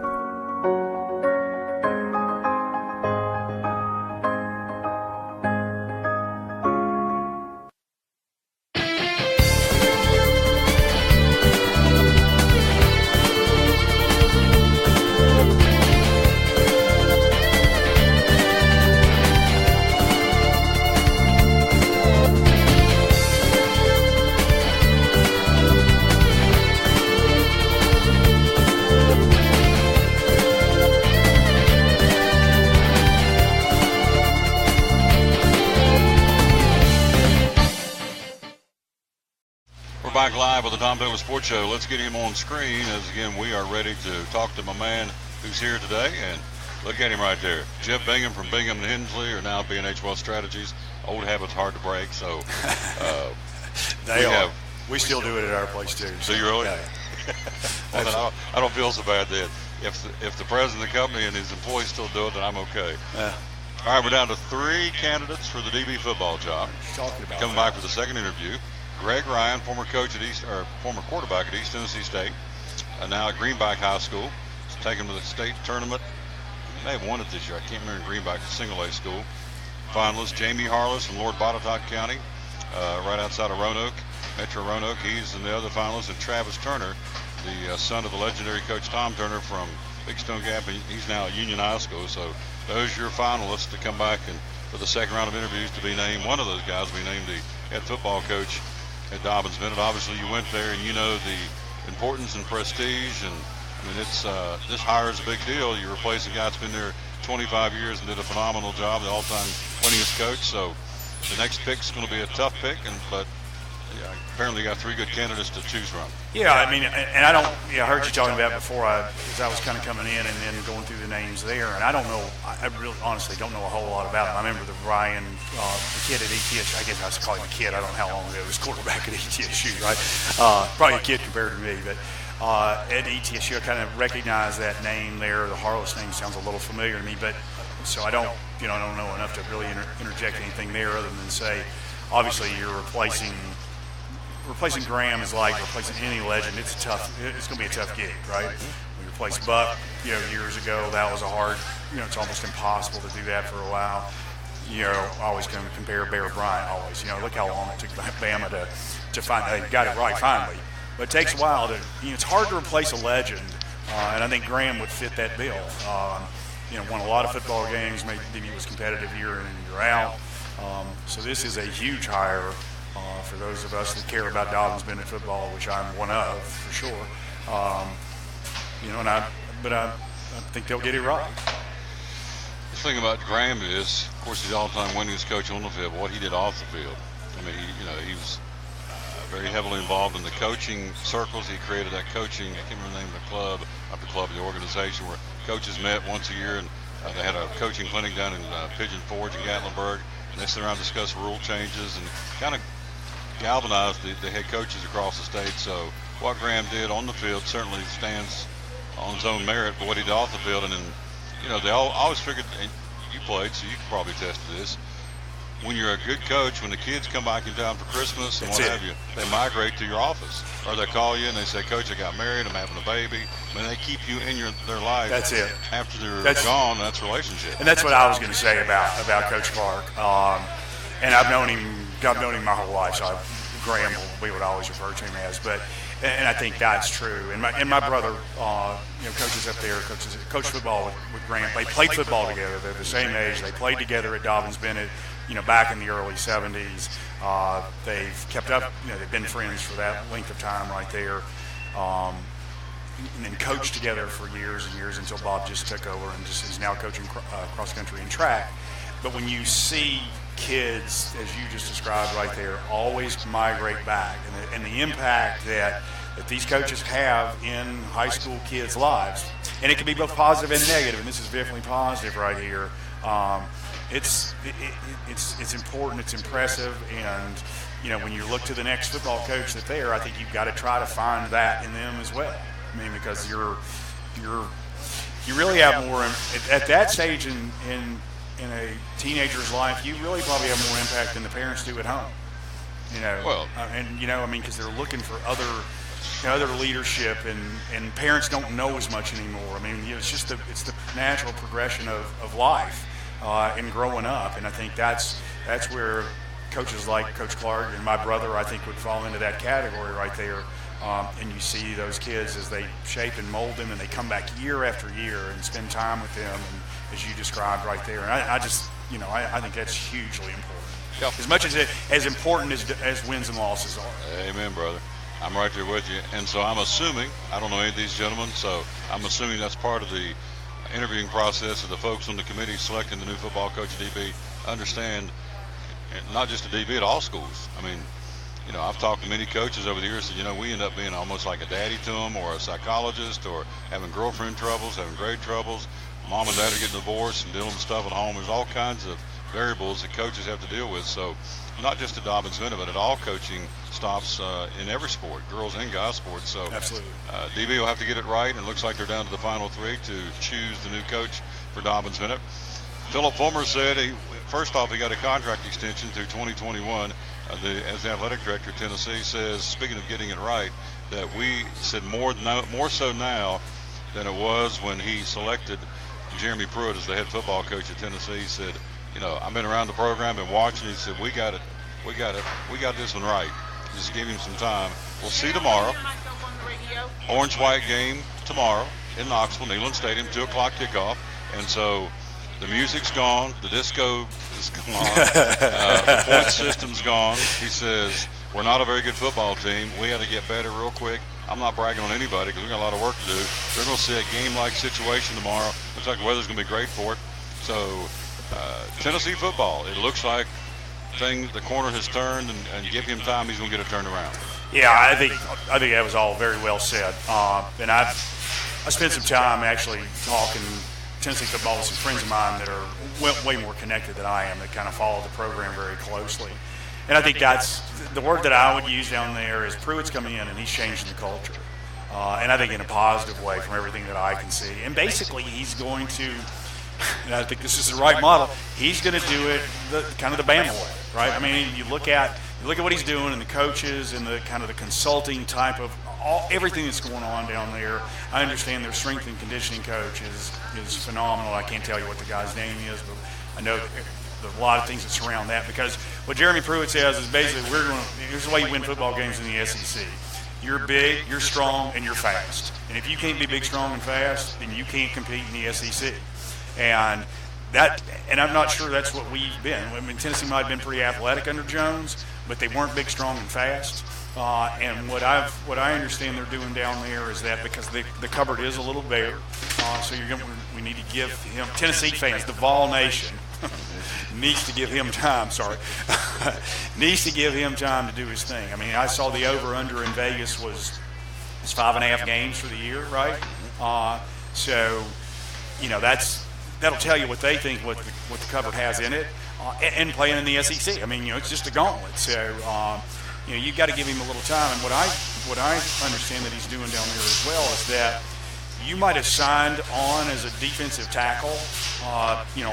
Live with the Tom Taylor Sports Show. Let's get him on screen as, again, we are ready to talk to my man who's here today. And look at him right there. Jeff Bingham from Bingham & Hensley, or now B&H Wealth Strategies. Old habits hard to break, so we still do it at our place, too. So you really? Yeah. Well, I don't feel so bad then. If the president of the company and his employees still do it, then I'm okay. All right, we're down to 3 candidates for the DB football job. Coming back for the second interview, Greg Ryan, former quarterback at East Tennessee State, now at Greenback High School. He's taken to the state tournament. He may have won it this year. I can't remember. Greenback, single A school. Finalist Jamie Harless from Lord Botetourt County, right outside of Roanoke, Metro Roanoke. He's in the other finalist, and Travis Turner, the son of the legendary coach Tom Turner from Big Stone Gap, and he's now at Union High School. So those are your finalists to come back and for the second round of interviews to be named. One of those guys will be named the head football coach at Dobbins Bennett. Obviously, you went there and you know the importance and prestige, and I mean it's this hire is a big deal. You're replacing a guy that's been there 25 years and did a phenomenal job, the all-time winningest coach. So the next pick is going to be a tough pick, but yeah, apparently you got 3 good candidates to choose from. Yeah, I mean, and I heard you talking about it before as I was kind of coming in and then going through the names there, and I don't know, I really honestly don't know a whole lot about it. I remember the Ryan, the kid at ETSU, I guess I was calling him a kid, I don't know how long ago, he was quarterback at ETSU, right? Probably a kid compared to me, but at ETSU I kind of recognize that name there. The Harless name sounds a little familiar to me, but so I don't know enough to really interject anything there other than say, obviously you're replacing Graham is like replacing any legend. It's going to be a tough gig, right? We replaced Buck, years ago. That was a hard, it's almost impossible to do that for a while. Always going to compare Bear Bryant. Always, look how long it took Bama to find. They got it right finally, but it takes a while to. It's hard to replace a legend, and I think Graham would fit that bill. Won a lot of football games. Maybe he was competitive year in and year out. So this is a huge hire. For those of us that care about Dobbins Bennett football, which I'm one of for sure, but I think they'll get it right. The thing about Graham is, of course, he's all-time winningest coach on the field. What he did off the field, I mean, he was very heavily involved in the coaching circles. He created that coaching. I can't remember the name of the club, the organization where coaches met once a year, and they had a coaching clinic down in Pigeon Forge in Gatlinburg. And they sit around and discuss rule changes and kind of galvanized the head coaches across the state. So what Graham did on the field certainly stands on his own merit, but what he did off the field, and then, they always figured, and you played, so you can probably attest to this, when you're a good coach, when the kids come back in town for Christmas and have you, they migrate to your office, or they call you and they say, Coach, I got married, I'm having a baby. I mean, they keep you in their life. That's it. After they're gone, that's relationship. And that's what I was going to say about Coach Clark. And I've known him my whole life, so Graham we would always refer to him as. And I think that's true. And my brother, coaches up there, coach football with Graham. They played football together. They're the same age. They played together at Dobbins Bennett. Back in the early 70s, they've kept up. They've been friends for that length of time right there, and then coached together for years and years until Bob just took over and just is now coaching cross country and track. But when you see kids, as you just described right there, always migrate back, and the impact that these coaches have in high school kids' lives, and it can be both positive and negative, and this is definitely positive right here. It's important, it's impressive, and when you look to the next football coach that's there, I think you've got to try to find that in them as well. I mean, because you really have more at that stage in a teenager's life. You really probably have more impact than the parents do at home. Because they're looking for other leadership, and parents don't know as much anymore. I mean, it's the natural progression of life. And growing up, and I think that's where coaches like Coach Clark and my brother, I think, would fall into that category right there. And you see those kids as they shape and mold them, and they come back year after year and spend time with them, and as you described right there. And I think that's hugely important. Yep. As much as important as wins and losses are. Amen, brother. I'm right there with you. And so I'm assuming, I don't know any of these gentlemen, so I'm assuming that's part of the interviewing process of the folks on the committee selecting the new football coach at DB understand, not just at DB, at all schools. I mean, I've talked to many coaches over the years that, we end up being almost like a daddy to them, or a psychologist, or having girlfriend troubles, having grade troubles. Mom and dad are getting divorced and dealing with stuff at home. There's all kinds of variables that coaches have to deal with. So not just at Dobbins Bennett, but at all coaching stops in every sport, girls and guys sports. So absolutely, DB will have to get it right, and it looks like they're down to the final 3 to choose the new coach for Dobbins Bennett. Philip Fulmer said, first off, he got a contract extension through 2021. As the athletic director of Tennessee says, speaking of getting it right, that we said more so now than it was when he selected Jeremy Pruitt as the head football coach at Tennessee. He said, I've been around the program and watching. He said, we got this one right. Just give him some time. We'll see tomorrow. Orange-white game tomorrow in Knoxville, Neyland Stadium, 2 o'clock kickoff. And so the music's gone, the disco is gone, the point system's gone. He says, we're not a very good football team. We had to get better real quick. I'm not bragging on anybody because we got a lot of work to do. They're going to see a game-like situation tomorrow. Looks like the weather's going to be great for it. So Tennessee football, it looks like the corner has turned, and give him time, he's going to get it turned around. Yeah, I think that was all very well said. And I spent some time actually talking Tennessee football with some friends of mine that are way more connected than I am, that kind of follow the program very closely. And I think that's the word that I would use down there is Pruitt's coming in and he's changing the culture. And I think in a positive way from everything that I can see. And basically he's going to, and I think this is the right model, he's going to do it kind of the Bama way, right? I mean, you look at what he's doing and the coaches and the kind of the consulting type of everything that's going on down there. I understand their strength and conditioning coach is phenomenal. I can't tell you what the guy's name is, but I know that there's a lot of things that surround that, because what Jeremy Pruitt says is basically here's the way you win football games in the SEC. You're big, you're strong, and you're fast. And if you can't be big, strong, and fast, then you can't compete in the SEC. And I'm not sure that's what we've been. I mean, Tennessee might have been pretty athletic under Jones, but they weren't big, strong, and fast. And what I understand they're doing down there is that because the cupboard is a little bare, so we need to give him, Tennessee fans, the Vol Nation, needs to give him time. Needs to give him time to do his thing. I mean, I saw the over/under in Vegas was 5.5 games for the year, right? So, that'll tell you what they think, what the cupboard has in it, and playing in the SEC. I mean, it's just a gauntlet. So, you've got to give him a little time. And what I understand that he's doing down there as well is that you might have signed on as a defensive tackle,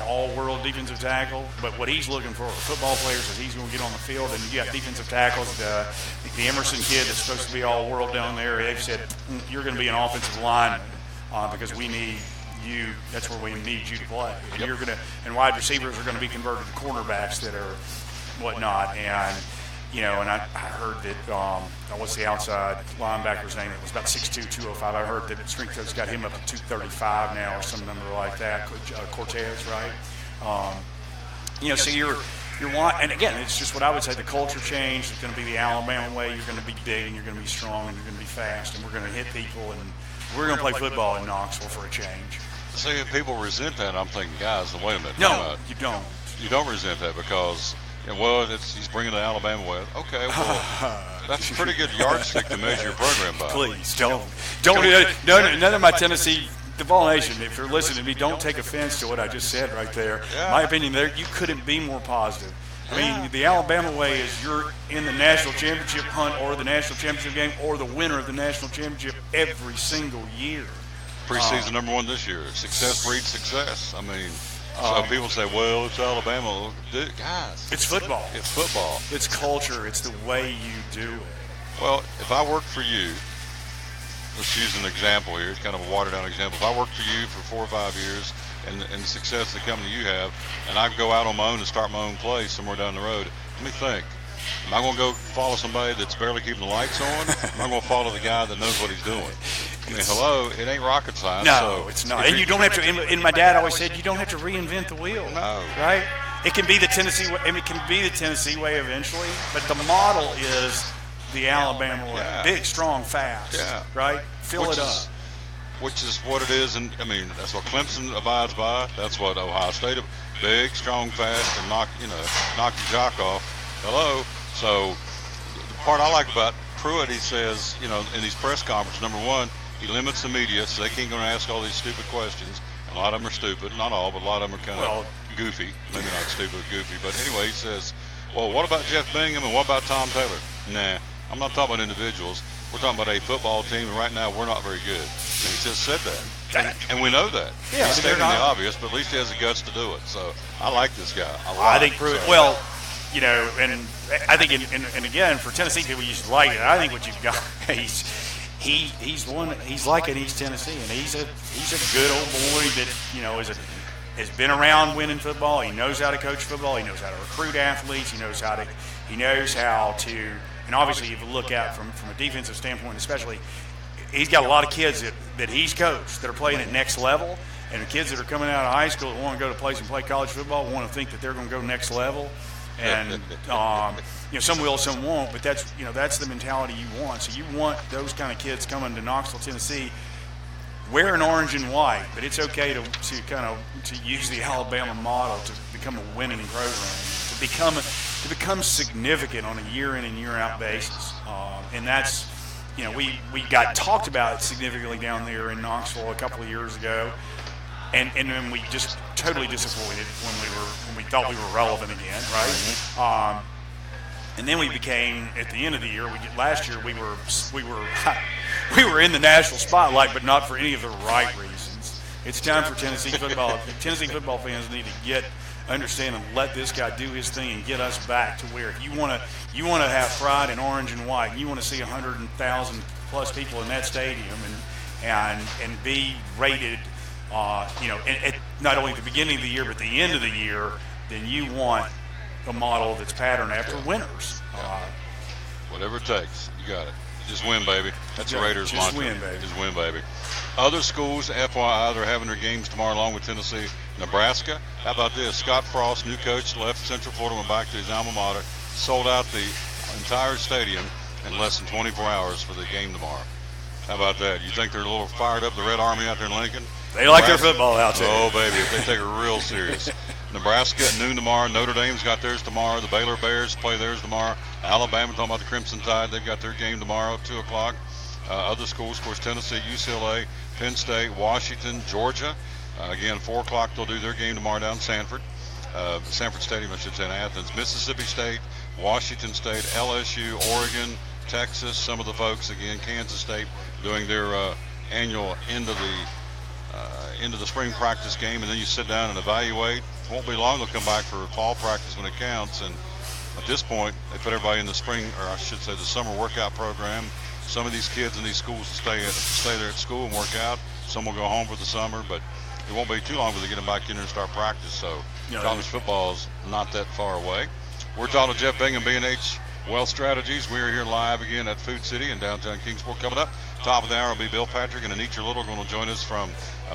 all-world defensive tackle, but what he's looking for football players is he's going to get on the field, and you got defensive tackles. The Emerson kid that's supposed to be all-world down there, they've said, you're going to be an offensive lineman because we need you. That's where we need you to play. And and wide receivers are going to be converted to cornerbacks that are whatnot. And and I heard that, what's the outside linebacker's name? It was about 6'2", 205. I heard that strength coach got him up to 235 now or some number like that. Cortez, right? So you're and again, it's just what I would say, the culture change. It's going to be the Alabama way. You're going to be big and you're going to be strong and you're going to be fast and we're going to hit people and we're going to play football in Knoxville for a change. See, if people resent that, I'm thinking, guys, wait a minute. No, you don't. You don't resent that because he's bringing the Alabama way. Okay, well, that's a pretty good yardstick to measure your program by. Please don't. None of my Tennessee, the Vol Nation, if you're listening to me, don't take offense to what I just said right there. Yeah. My opinion, you couldn't be more positive. I mean, the Alabama way is you're in the national championship hunt or the national championship game or the winner of the national championship every single year. Preseason number one this year. Success breeds success. I mean, so people say, well, it's Alabama. Guys. It's football. It's football. It's culture. It's the way you do it. Well, if I work for you, let's use an example here. It's kind of a watered-down example. If I work for you for 4 or 5 years and the success the company you have, and I go out on my own and start my own place somewhere down the road, let me think. Am I going to go follow somebody that's barely keeping the lights on? Am I going to follow the guy that knows what he's doing? I mean, hello, it ain't rocket science. No, it's not. And you don't have to, and my dad always said, you don't have to reinvent the wheel. No. Right? It can be the Tennessee way, it can be the Tennessee way eventually, but the model is the Alabama way. Yeah. Big, strong, fast. Yeah. Right? Fill it up. Which is what it is, and I mean, that's what Clemson abides by. That's what Ohio State, big, strong, fast, and knock your jock off. Hello. So the part I like about Pruitt, he says, in these press conferences, number one, he limits the media, so they can't go and ask all these stupid questions. A lot of them are stupid, not all, but a lot of them are kind of goofy. Maybe not stupid, goofy. But anyway, he says, well, what about Jeff Bingham and what about Tom Taylor? Nah, I'm not talking about individuals. We're talking about a football team, and right now we're not very good. And he just said that. And we know that. Yeah, he's stating the obvious, but at least he has the guts to do it. So I like this guy a lot. I think well, you know, and I think and again for Tennessee people used to like it. I think what you've got he's like an East Tennessee, and he's a good old boy that, you know, has been around winning football. He knows how to coach football. He knows how to recruit athletes. He knows how to, and obviously if you look at from a defensive standpoint especially, he's got a lot of kids that he's coached that are playing at next level, and the kids that are coming out of high school that want to go to place and play college football want to think that they're going to go next level. And you know, some will, some won't, but that's the mentality you want. So you want those kind of kids coming to Knoxville, Tennessee, wearing orange and white, but it's okay to use the Alabama model to become a winning program, to become significant on a year in and year out basis, and that's, you know, we got talked about significantly down there in Knoxville a couple of years ago. And then we just totally disappointed when we thought we were relevant again, right? Mm-hmm. And then we became, at the end of the year, last year we were in the national spotlight, but not for any of the right reasons. It's time for Tennessee football. Tennessee football fans need to understand and let this guy do his thing and get us back to where if you want to have pride in orange and white, and you want to see 100,000 plus people in that stadium and be rated. You know, not only at the beginning of the year, but at the end of the year, then you want a model that's patterned after winners. Whatever it takes, you got it. Just win, baby. That's the Raiders' mantra. Just win, baby. Just win, baby. Other schools, FYI, they're having their games tomorrow along with Tennessee, Nebraska. How about this? Scott Frost, new coach, left Central Florida, went back to his alma mater, sold out the entire stadium in less than 24 hours for the game tomorrow. How about that? You think they're a little fired up, the Red Army out there in Lincoln? They like their football out there. Oh, baby, they take it real serious. Nebraska at noon tomorrow. Notre Dame's got theirs tomorrow. The Baylor Bears play theirs tomorrow. Alabama, talking about the Crimson Tide, they've got their game tomorrow at 2 o'clock. Other schools, of course, Tennessee, UCLA, Penn State, Washington, Georgia. Again, 4 o'clock, they'll do their game tomorrow down in Sanford. Sanford Stadium, I should say, in Athens. Mississippi State, Washington State, LSU, Oregon, Texas, some of the folks, again, Kansas State, doing their annual end of the spring practice game, and then you sit down and evaluate. It won't be long, they'll come back for fall practice when it counts, and at this point, they put everybody in the spring, or I should say the summer workout program. Some of these kids in these schools stay there at school and work out. Some will go home for the summer, but it won't be too long before they get them back in there and start practice, so college football is not that far away. We're talking to Jeff Bingham, B&H Wealth Strategies. We are here live again at Food City in downtown Kingsport. Coming up, top of the hour will be Bill Patrick and Anitra Little going to join us from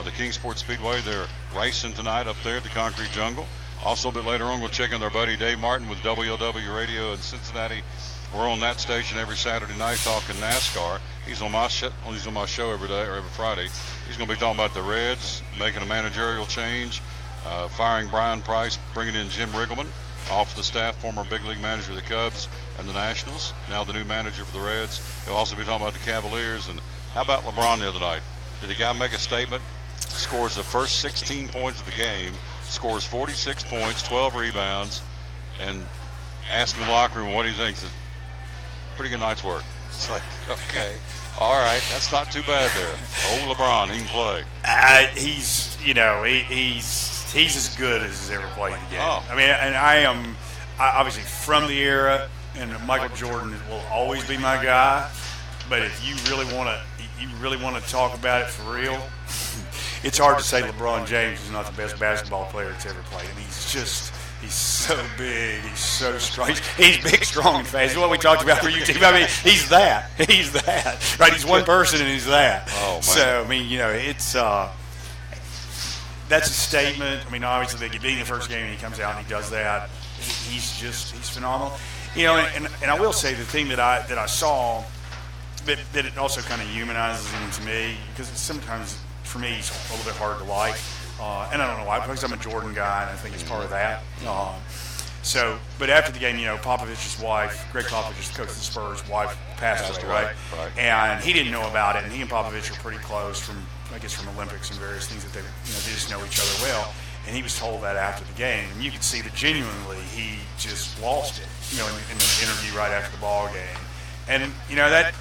the Kingsport Speedway. They're racing tonight up there at the Concrete Jungle. Also a bit later on, we'll check in with our buddy Dave Martin with WLW Radio in Cincinnati. We're on that station every Saturday night talking NASCAR. He's on my show every day or every Friday. He's going to be talking about the Reds making a managerial change, firing Brian Price, bringing in Jim Riggleman off the staff, former big league manager of the Cubs and the Nationals, now the new manager for the Reds. He'll also be talking about the Cavaliers. And how about LeBron the other night? Did the guy make a statement? Scores the first 16 points of the game, scores 46 points, 12 rebounds, and asked him in the locker room what he thinks. Pretty good night's work. It's like, okay, all right, that's not too bad there. Old LeBron, he can play. He's as good as he's ever played the game. Oh. I mean, and I am obviously from the era, and Michael Jordan will always be my guy. But if you really want to talk about it for real, it's hard to say LeBron James is not the best basketball player that's ever played. I mean, he's so big, he's so strong. He's big, strong, and fast. What we talked about for you, team. I mean, he's that. Right? He's one person, and he's that. Oh, man. So I mean, it's. That's a statement. I mean, obviously, they get beat in the first game, and he comes out and he does that. He's phenomenal. And I will say the thing that I saw that it also kind of humanizes him to me, because sometimes for me he's a little bit hard to like, and I don't know why, because I'm a Jordan guy and I think it's part of that. But after the game, Popovich's wife, Greg Popovich, the coach of the Spurs, wife passed away, right? And he didn't know about it, and he and Popovich are pretty close from Olympics and various things that they just know each other well. And he was told that after the game, and you could see that genuinely he just lost it, in the interview right after the ball game. And that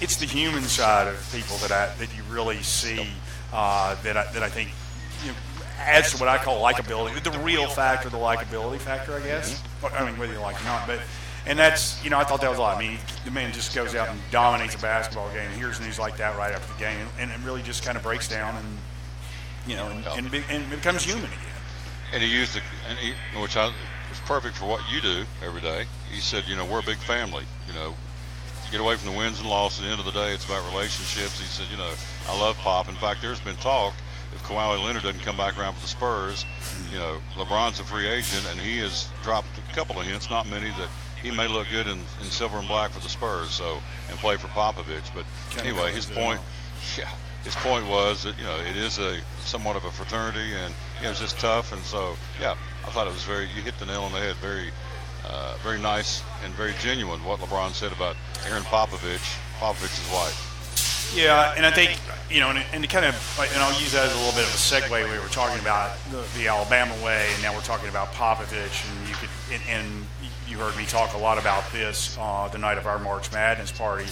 it's the human side of people that you really see that I think adds to what I call likability, the real factor, the likability factor, I guess. I mean, whether you like it or not, but. And that's, I thought that was a lot. I mean, the man just goes out and dominates a basketball game. Here's news like that right after the game, and it really just kind of breaks down and becomes human again. And he used which was perfect for what you do every day. He said, we're a big family. You get away from the wins and losses. At the end of the day, it's about relationships. He said, I love Pop. In fact, there's been talk if Kawhi Leonard doesn't come back around for the Spurs, LeBron's a free agent, and he has dropped a couple of hints, not many, that he may look good in silver and black for the Spurs, and play for Popovich. But anyway, his point was that it is somewhat of a fraternity, and it was just tough. And so I thought it was you hit the nail on the head, very nice and very genuine what LeBron said about Aaron Popovich's wife. Yeah, and I think and to kind of, and I'll use that as a little bit of a segue. We were talking about the Alabama way, and now we're talking about Popovich, and you heard me talk a lot about this the night of our March Madness party.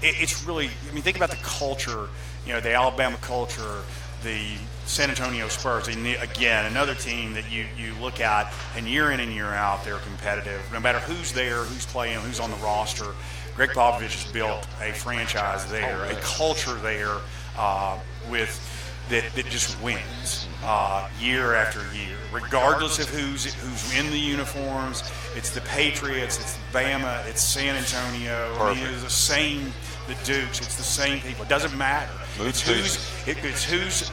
It's really, think about the culture, the Alabama culture, the San Antonio Spurs. And again, another team that you look at, and year in and year out, they're competitive. No matter who's there, who's playing, who's on the roster, Greg Popovich has built a franchise there, a culture there that just wins year after year, regardless of who's in the uniforms. It's the Patriots, it's Bama, it's San Antonio. Perfect. It's the same, the Dukes. It's the same people. It doesn't matter. It's who's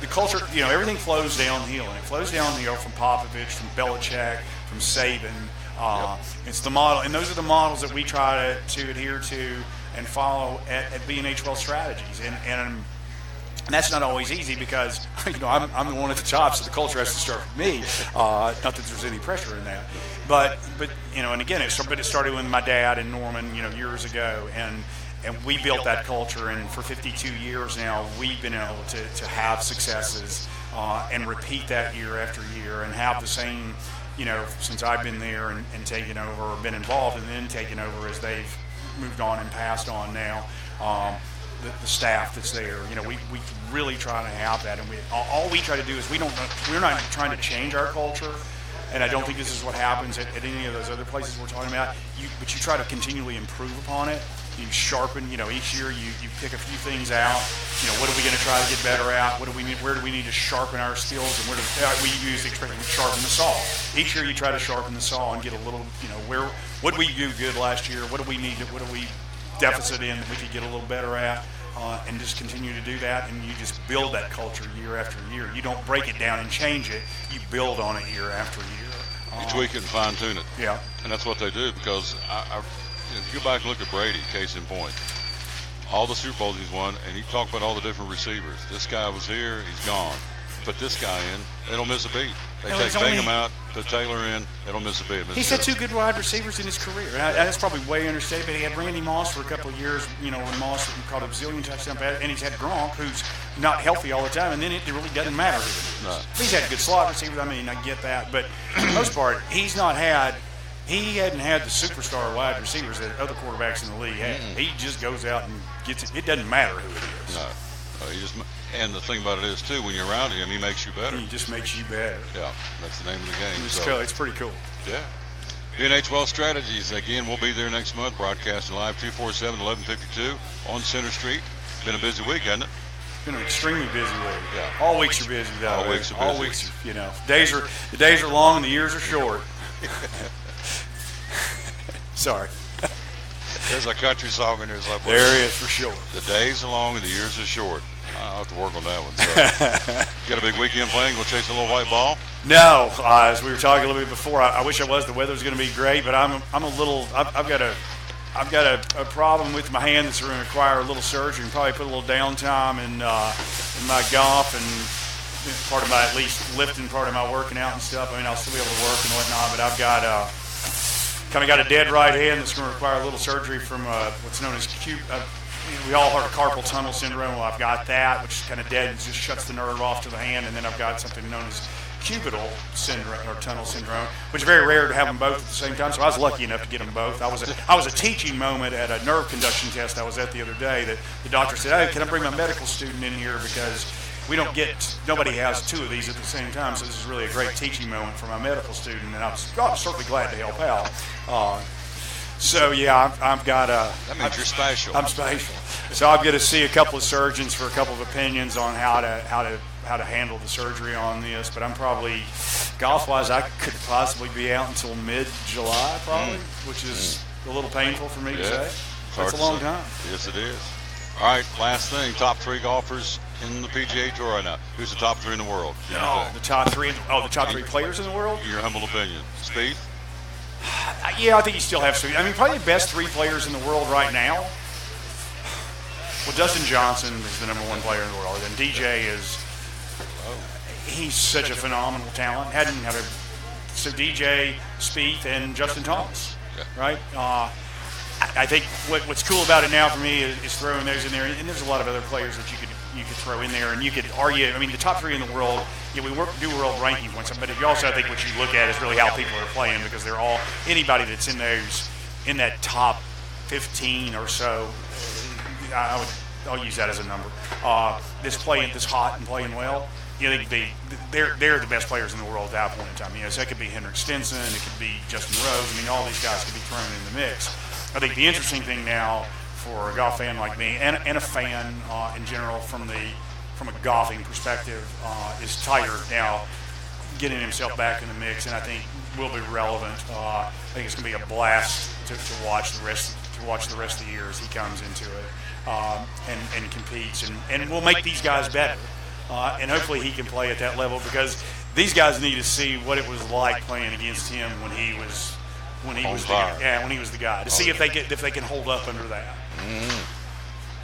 the culture. Everything flows downhill, and it flows downhill from Popovich, from Belichick, from Saban. It's the model, and those are the models that we try to adhere to and follow at B&H Wealth Strategies. And that's not always easy because I'm the one at the top, so the culture has to start with me. Not that there's any pressure in that, but and again, it started with my dad and Norman, years ago, and we built that culture. And for 52 years now, we've been able to have successes and repeat that year after year, and have the same. Since I've been there and taken over, or been involved and then taken over as they've moved on and passed on now, the staff that's there, we really try to have that, and all we try to do is we're not trying to change our culture, and I don't think this is what happens at any of those other places we're talking about. But you try to continually improve upon it. You sharpen, each year you pick a few things out. What are we going to try to get better at? Where do we need to sharpen our skills? And we use the expression, sharpen the saw. Each year you try to sharpen the saw and get a little, what did we do good last year? What do we deficit in that we could get a little better at? And just continue to do that, and you just build that culture year after year. You don't break it down and change it. You build on it year after year. You tweak it and fine-tune it. Yeah. And that's what they do, because if you go back and look at Brady, case in point, all the Super Bowls he's won, and you talk about all the different receivers. This guy was here, he's gone. Put this guy in, they don't miss a beat. They take Bingham out, put Taylor in, they don't miss a beat. He's had 2 good wide receivers in his career. That's probably way understated, but he had Randy Moss for a couple of years, when Moss caught a zillion touchdowns, and he's had Gronk, who's not healthy all the time, and then it really doesn't matter who it is. No. He's had good slot receivers, I get that, but for the most part, he hadn't had the superstar wide receivers that other quarterbacks in the league had. He just goes out and gets it. It doesn't matter who it is. No. And the thing about it is, too, when you're around him, he makes you better. He just makes you better. Yeah, that's the name of the game. It's pretty cool. Yeah. B&H Wealth Strategies, again, we'll be there next month, broadcasting live 247-1152 on Center Street. Been a busy week, hasn't it? Been an extremely busy week. Yeah. All weeks are busy, though. All weeks are busy. All weeks, the days are long and the years are short. Sorry. There's a country song in there. There is, for sure. The days are long and the years are short. I'll have to work on that one. So. Got a big weekend playing? Go chase a little white ball? No. As we were talking a little bit before, I wish I was. The weather's going to be great, but I'm a little. I've got a problem with my hand that's going to require a little surgery, and probably put a little downtime in my golf and part of my, at least lifting part of my working out and stuff. I'll still be able to work and whatnot, but I've got kind of got a dead right hand that's going to require a little surgery from what's known as we all heard of carpal tunnel syndrome. Well, I've got that, which is kind of dead and just shuts the nerve off to the hand, and then I've got something known as cubital syndrome or tunnel syndrome, which is very rare to have them both at the same time. So I was lucky enough to get them both. I was a teaching moment at a nerve conduction test I was at the other day that the doctor said, "Hey, can I bring my medical student in here because nobody has two of these at the same time, so this is really a great teaching moment for my medical student," and I was certainly glad to help out. So yeah, I've got a. That means you're special. I'm special. So I'm going to see a couple of surgeons for a couple of opinions on how to handle the surgery on this. But I'm probably golf-wise, I could possibly be out until mid-July, probably, which is a little painful for me to say. That's a long time. Yes, it is. All right, last thing, top 3 golfers in the PGA Tour right now. Who's the top 3 in the world? The top 3. The top 3 players in the world. Your humble opinion, Spieth. Yeah, I think you still have to. I mean, probably the best 3 players in the world right now. Well, Dustin Johnson is the number 1 player in the world, and DJ he's such a phenomenal talent. So DJ, Spieth, and Justin Thomas, right? I think what's cool about it now for me is throwing those in there, and there's a lot of other players that you could throw in there, and you could argue. I mean, the top 3 in the world. We do world ranking points, but you also, I think, what you look at is really how people are playing, because they're all anybody that's in that top 15 or so. I'll use that as a number. This hot and playing well. They're the best players in the world at that point in time. So that could be Henrik Stenson, it could be Justin Rose. I mean, all these guys could be thrown in the mix. I think the interesting thing now for a golf fan like me and a fan in general from a golfing perspective is Tiger now getting himself back in the mix, and I think will be relevant. I think it's going to be a blast to watch the rest of the year as he comes into it and competes, and we'll make these guys better. And hopefully he can play at that level, because these guys need to see what it was like playing against him when he was the guy, to see if they can hold up under that.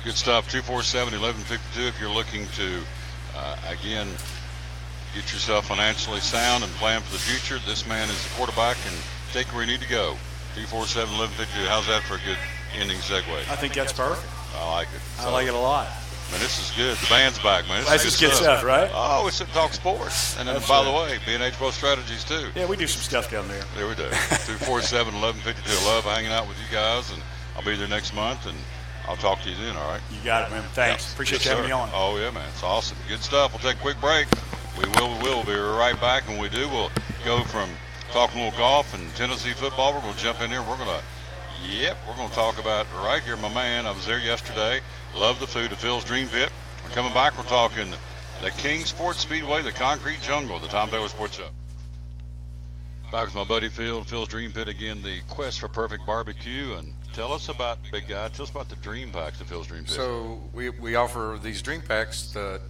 Good stuff. 247-1152. If you're looking to again get yourself financially sound and plan for the future, this man is the quarterback, and take where you need to go. 247-1152. How's that for a good ending segue? I think that's perfect. I like it. I like it a lot. Man, this is good. The band's back, man. That's just good stuff, right? Oh, we sit and talk sports. And then, by the way, B&H Pro Strategies, too. Yeah, we do some stuff down there. There we do. 247-1152. Love hanging out with you guys, and I'll be there next month, and I'll talk to you then, all right? You got it, man. Thanks. Yeah. Appreciate you having me on. Oh, yeah, man. It's awesome. Good stuff. We'll take a quick break. We will be right back. When we do, we'll go from talking a little golf and Tennessee football. We're going to jump in here. We're going to talk about right here, my man. I was there yesterday. Love the food at Phil's Dream Pit. We're coming back. We're talking the Kingsport Speedway, the Concrete Jungle, the Tom Taylor Sports Show. Back with my buddy Phil, Phil's Dream Pit again, the quest for perfect barbecue. And tell us about, big guy, tell us about the Dream Packs at Phil's Dream Pit. So we offer these Dream Packs that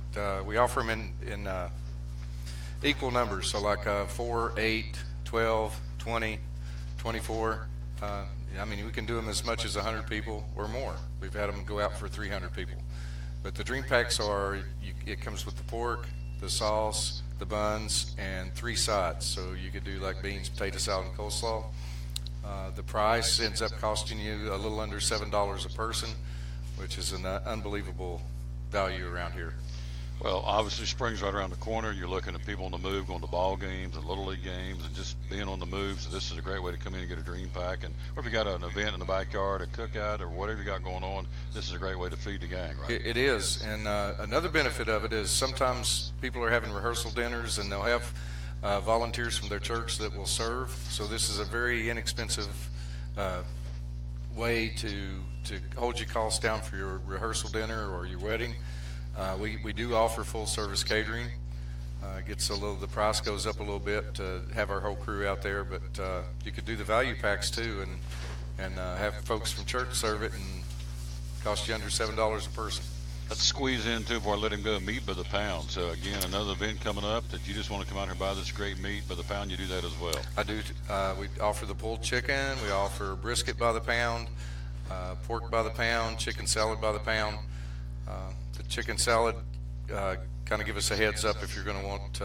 we offer them in equal numbers. So like 4, 8, 12, 20, 24. I mean, we can do them as much as 100 people or more. We've had them go out for 300 people. But the Dream Packs it comes with the pork, the sauce, the buns, and 3 sides. So you could do like beans, potato salad, and coleslaw. The price ends up costing you a little under $7 a person, which is an unbelievable value around here. Well, obviously, spring's right around the corner. You're looking at people on the move, going to ball games and Little League games and just being on the move. So this is a great way to come in and get a Dream Pack. And or if you got an event in the backyard, a cookout, or whatever you got going on, this is a great way to feed the gang, right? It is. And another benefit of it is sometimes people are having rehearsal dinners, and they'll have volunteers from their church that will serve. So this is a very inexpensive way to hold your costs down for your rehearsal dinner or your wedding. We do offer full service catering. The price goes up a little bit to have our whole crew out there, but you could do the value packs too, and have folks from church serve it, and cost you under $7 a person. Let's squeeze in too before I let him go. Meat by the pound. So again, another event coming up that you just want to come out here and buy this great meat by the pound. You do that as well. I do. We offer the pulled chicken. We offer brisket by the pound, pork by the pound, chicken salad by the pound. The chicken salad, kind of give us a heads up if you're going to want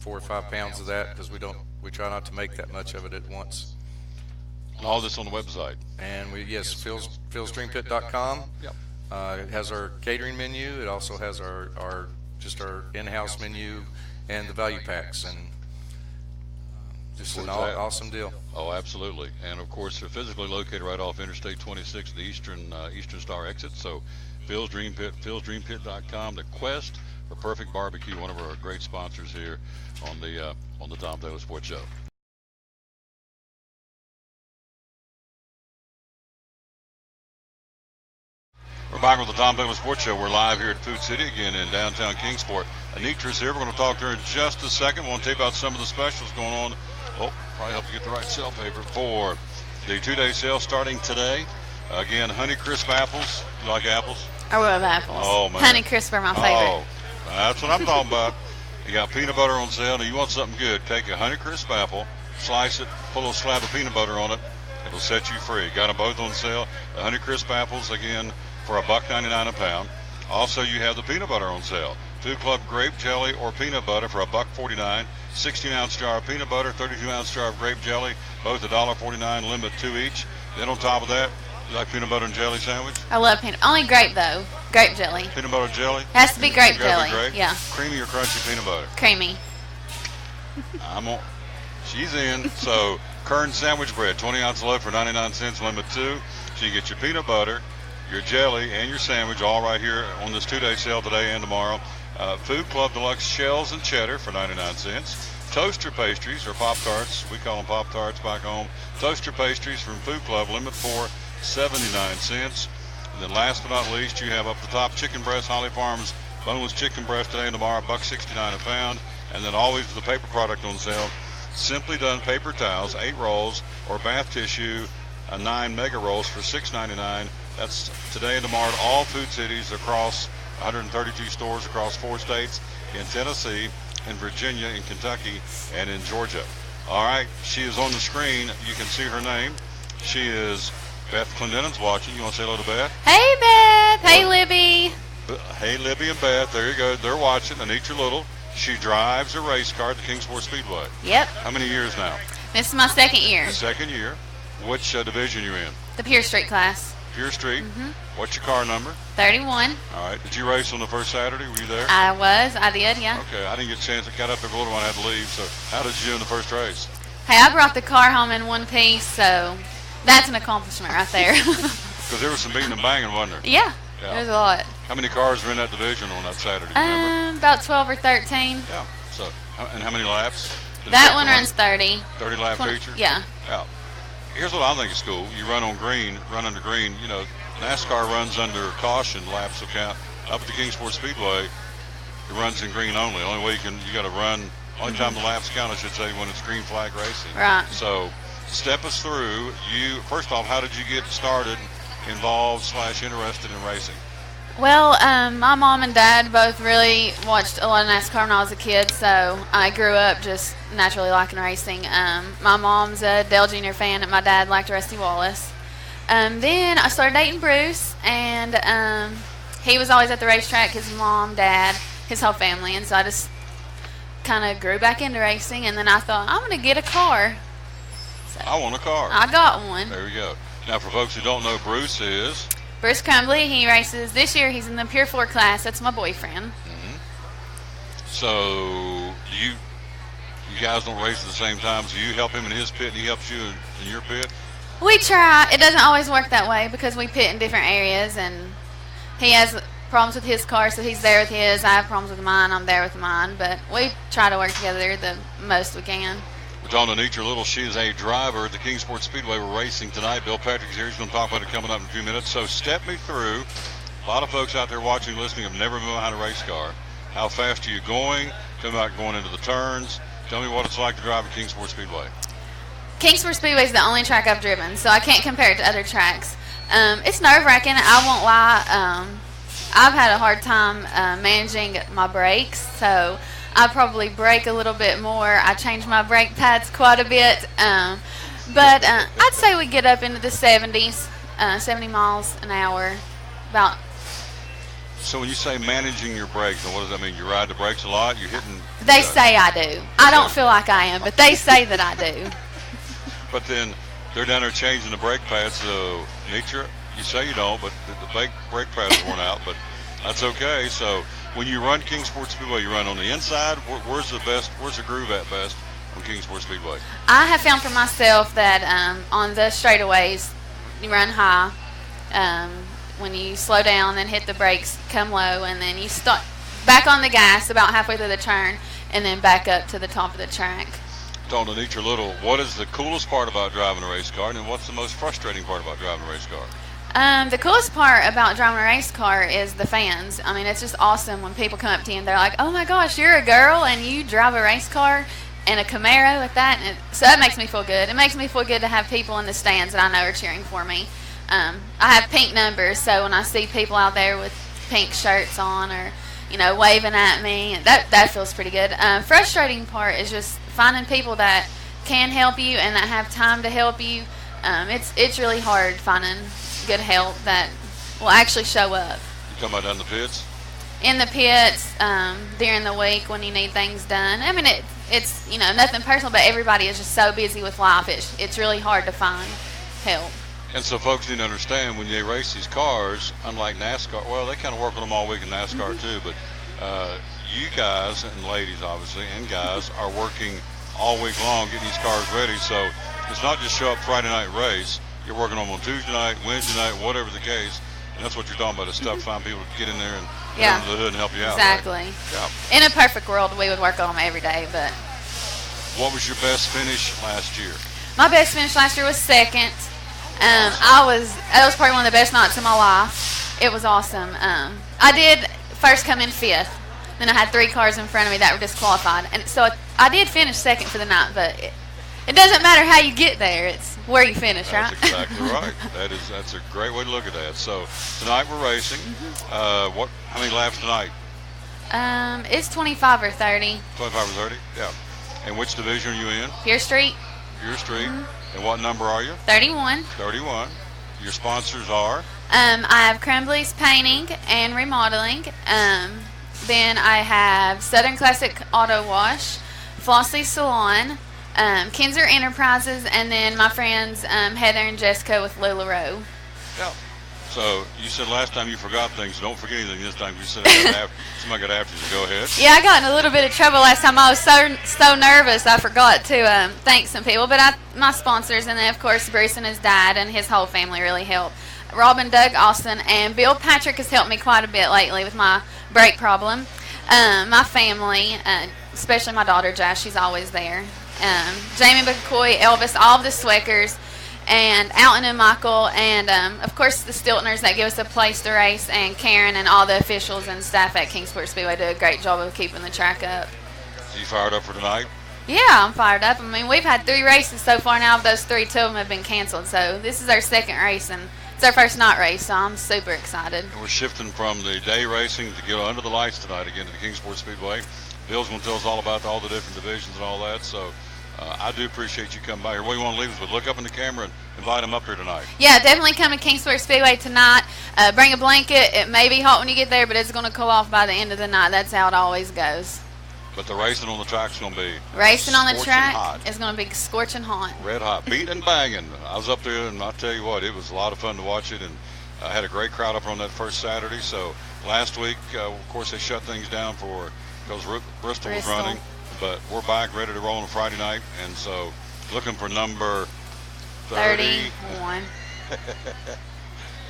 4 or 5 pounds of that, because we try not to make that much of it at once. And all this on the website. And philsdreampit.com. Yep. It has our catering menu. It also has our just our in-house menu and the value packs, and just an awesome deal. Oh, absolutely. And of course, they're physically located right off Interstate 26, the Eastern Star exit. So Phil's Dream Pit, philsdreampit.com. The quest for perfect barbecue, one of our great sponsors here on the Tom Taylor Sports Show. We're back with the Tom Taylor Sports Show. We're live here at Food City again in downtown Kingsport. Anitra's here. We're going to talk to her in just a second. We'll tell you about some of the specials going on. Oh, probably help you get the right cell paper for the 2-day sale starting today. Again, Honey Crisp apples. You like apples? I love apples. Oh, man. Honey Crisp are my favorite. Oh, that's what I'm talking about. You got peanut butter on sale. Now, you want something good, take a Honey Crisp apple, slice it, put a little slab of peanut butter on it. It'll set you free. Got them both on sale. The Honey Crisp apples, again, for $1.99 a pound. Also, you have the peanut butter on sale. Food Club grape jelly or peanut butter for $1.49. 16-ounce jar of peanut butter, 32-ounce jar of grape jelly, both $1.49, limit 2 each. Then on top of that, you like peanut butter and jelly sandwich? I love peanut. Only grape though. Grape jelly. Peanut butter jelly? Has to be grape jelly. Grape? Yeah. Creamy or crunchy peanut butter? Creamy. She's in. So Kern sandwich bread, 20-ounce loaf for 99 cents, limit 2. So you get your peanut butter, your jelly, and your sandwich all right here on this 2-day sale today and tomorrow. Food Club Deluxe shells and cheddar for 99 cents. Toaster pastries or Pop-Tarts. We call them Pop-Tarts back home. Toaster pastries from Food Club, limit 4, 79 cents. And then last but not least, you have up the top chicken breast, Holly Farms boneless chicken breast today and tomorrow, $1.69 a pound. And then always the paper product on sale. Simply Done paper towels, 8 rolls, or bath tissue, 9 mega rolls for $6.99. That's today and tomorrow at all Food Cities across 132 stores across 4 states, in Tennessee, in Virginia, in Kentucky, and in Georgia. All right, she is on the screen. You can see her name. She is Beth Clendenin's watching. You want to say hello to Beth? Hey, Beth. Hey, Libby. Hey, Libby and Beth. There you go. They're watching. Anitra Little. She drives a race car at the Kingsport Speedway. Yep. How many years now? This is my second year. Second year. Which division you in? The Pure Street class. Pure Street. What's your car number? 31. All right. Did you race on the first Saturday? Were you there? I did, yeah. Okay. I didn't get a chance. I got up there a little when I had to leave. So how did you do in the first race? Hey, I brought the car home in one piece, so that's an accomplishment right there. Because there was some beating and banging, wasn't there? Yeah, there's a lot. How many cars were in that division on that Saturday? Remember? About 12 or 13. Yeah. So, and how many laps? That one runs 30. 30 lap feature? Yeah. Yeah. Here's what I think is cool. You run on green, run under green. You know, NASCAR runs under caution. Laps will count. Up at the Kingsport Speedway, it runs in green only. Only way you got to run. Only time the laps count, I should say, when it's green flag racing. Right. So, step us through. First off, how did you get started, involved / interested in racing? Well, my mom and dad both really watched a lot of NASCAR when I was a kid, so I grew up just naturally liking racing. My mom's a Dale Jr. fan, and my dad liked Rusty Wallace. Then I started dating Bruce, and he was always at the racetrack, his mom, dad, his whole family, and so I just kind of grew back into racing, and then I thought, I'm going to get a car. So I want a car. I got one. There we go. Now, for folks who don't know, Bruce is? Bruce Crumbly. He races this year. He's in the Pure 4 class. That's my boyfriend. So, you guys don't race at the same time, so you help him in his pit and he helps you in your pit? We try. It doesn't always work that way because we pit in different areas, and he has problems with his car, so he's there with his. I have problems with mine. I'm there with mine, but we try to work together the most we can. We're talking to Anitra Little. She is a driver at the Kingsport Speedway. We're racing tonight. Bill Patrick's here. He's going to talk about it coming up in a few minutes. So step me through. A lot of folks out there watching, listening, have never been behind a race car. How fast are you going? Tell me about going into the turns. Tell me what it's like to drive at Kingsport Speedway. Kingsport Speedway is the only track I've driven, so I can't compare it to other tracks. It's nerve-wracking. I won't lie. I've had a hard time managing my brakes, so I probably brake a little bit more. I change my brake pads quite a bit. But I'd say we get up into the 70s, 70 miles an hour, about. So when you say managing your brakes, what does that mean? You ride the brakes a lot? You're hitting? They say I do. I don't feel like I am, but they say that I do. But then they're down there changing the brake pads. So, Nietzsche, you say you don't, but the brake pads are worn out, but that's okay. So when you run Kingsport Speedway, you run on the inside. Where's the best? Where's the groove at best on Kingsport Speedway? I have found for myself that on the straightaways, you run high. When you slow down and hit the brakes, come low, and then you start back on the gas about halfway through the turn, and then back up to the top of the track. Talking to Nietzsche Little, what is the coolest part about driving a race car, and then what's the most frustrating part about driving a race car? The coolest part about driving a race car is the fans. I mean, it's just awesome when people come up to you and they're like, "Oh my gosh, you're a girl and you drive a race car and a Camaro like that." And so that makes me feel good. It makes me feel good to have people in the stands that I know are cheering for me. I have pink numbers, so when I see people out there with pink shirts on or, waving at me, that feels pretty good. Frustrating part is just finding people that can help you and that have time to help you. It's really hard finding good help that will actually show up. You talking about down the pits? In the pits, during the week when you need things done. I mean, it's nothing personal, but everybody is just so busy with life. It's really hard to find help. And so folks need to understand when they race these cars, unlike NASCAR, well, they kind of work on them all week in NASCAR too, but you guys and ladies, obviously, and guys are working all week long getting these cars ready. So it's not just show up Friday night race. You're working on them on Tuesday night, Wednesday night, whatever the case. And that's what you're talking about, is stuff, find people to get in there and get under the hood and help you out. Exactly. Right? Yeah. In a perfect world, we would work on them every day, but. What was your best finish last year? My best finish last year was second. That was probably one of the best nights of my life. It was awesome. I did first come in fifth. Then I had 3 cars in front of me that were disqualified. And so I did finish second for the night, but it doesn't matter how you get there. It's where you finish, right? That's exactly right. That's a great way to look at that. So tonight we're racing. How many laps tonight? It's 25 or 30. 25 or 30? Yeah. And which division are you in? Pure Street. Pure Street. And what number are you? 31. 31. Your sponsors are? I have Crumbly's Painting and Remodeling. Then I have Southern Classic Auto Wash, Flossie Salon, Kinzer Enterprises, and then my friends Heather and Jessica with LuLaRoe. Yeah. So you said last time you forgot things. Don't forget anything this time. You said somebody got after you. So go ahead. Yeah, I got in a little bit of trouble last time. I was so nervous I forgot to thank some people. But my sponsors, and then of course Bruce and his dad and his whole family really helped. Rob and Doug Austin and Bill Patrick has helped me quite a bit lately with my brake problem. My family, especially my daughter Josh, she's always there. Jamie McCoy, Elvis, all of the Sweckers, and Alton and Michael, and of course the Stiltners that give us a place to race, and Karen and all the officials and staff at Kingsport Speedway do a great job of keeping the track up. So you fired up for tonight? Yeah, I'm fired up. I mean, we've had 3 races so far now. Of those 3, 2 of them have been canceled. So this is our second race, and it's our first night race, so I'm super excited. And we're shifting from the day racing to get under the lights tonight again to the Kingsport Speedway. Bill's going to tell us all about all the different divisions and all that. So I do appreciate you coming by here. What do you want to leave us with? Look up in the camera and invite them up here tonight. Yeah, definitely come to Kingsport Speedway tonight. Bring a blanket. It may be hot when you get there, but it's going to cool off by the end of the night. That's how it always goes. But the racing on the track's going to be racing on the track hot. Is going to be scorching hot. Red hot, beating and banging. I was up there, and I'll tell you what, it was a lot of fun to watch it, and I had a great crowd up on that first Saturday. So last week, of course, they shut things down because Bristol was running. But we're back ready to roll on Friday night, and so looking for number 31.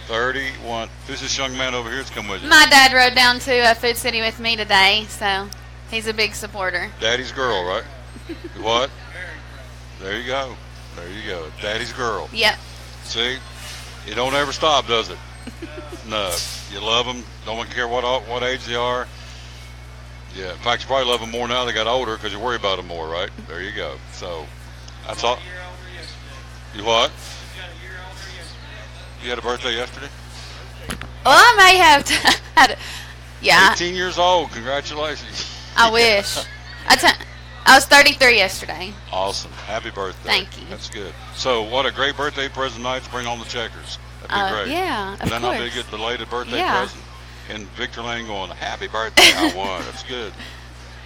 31. Who's this young man over here that's come with you? My dad rode down to Food City with me today, so he's a big supporter. Daddy's girl, right? What? There you go. There you go. Daddy's girl. Yep. See, it don't ever stop, does it? No. You love them. Don't care what age they are. Yeah, in fact, you probably love them more now they got older because you worry about them more, right? There you go. So, that's all. You what? You had a birthday yesterday? Well, I may have had it. Yeah. 18 years old. Congratulations. I wish. I was 33 yesterday. Awesome. Happy birthday. Thank you. That's good. So, what a great birthday present night to bring on the checkers. That'd be great. Yeah, of course. That not be a good belated birthday present? And Victor Lane going, happy birthday, I won. That's good.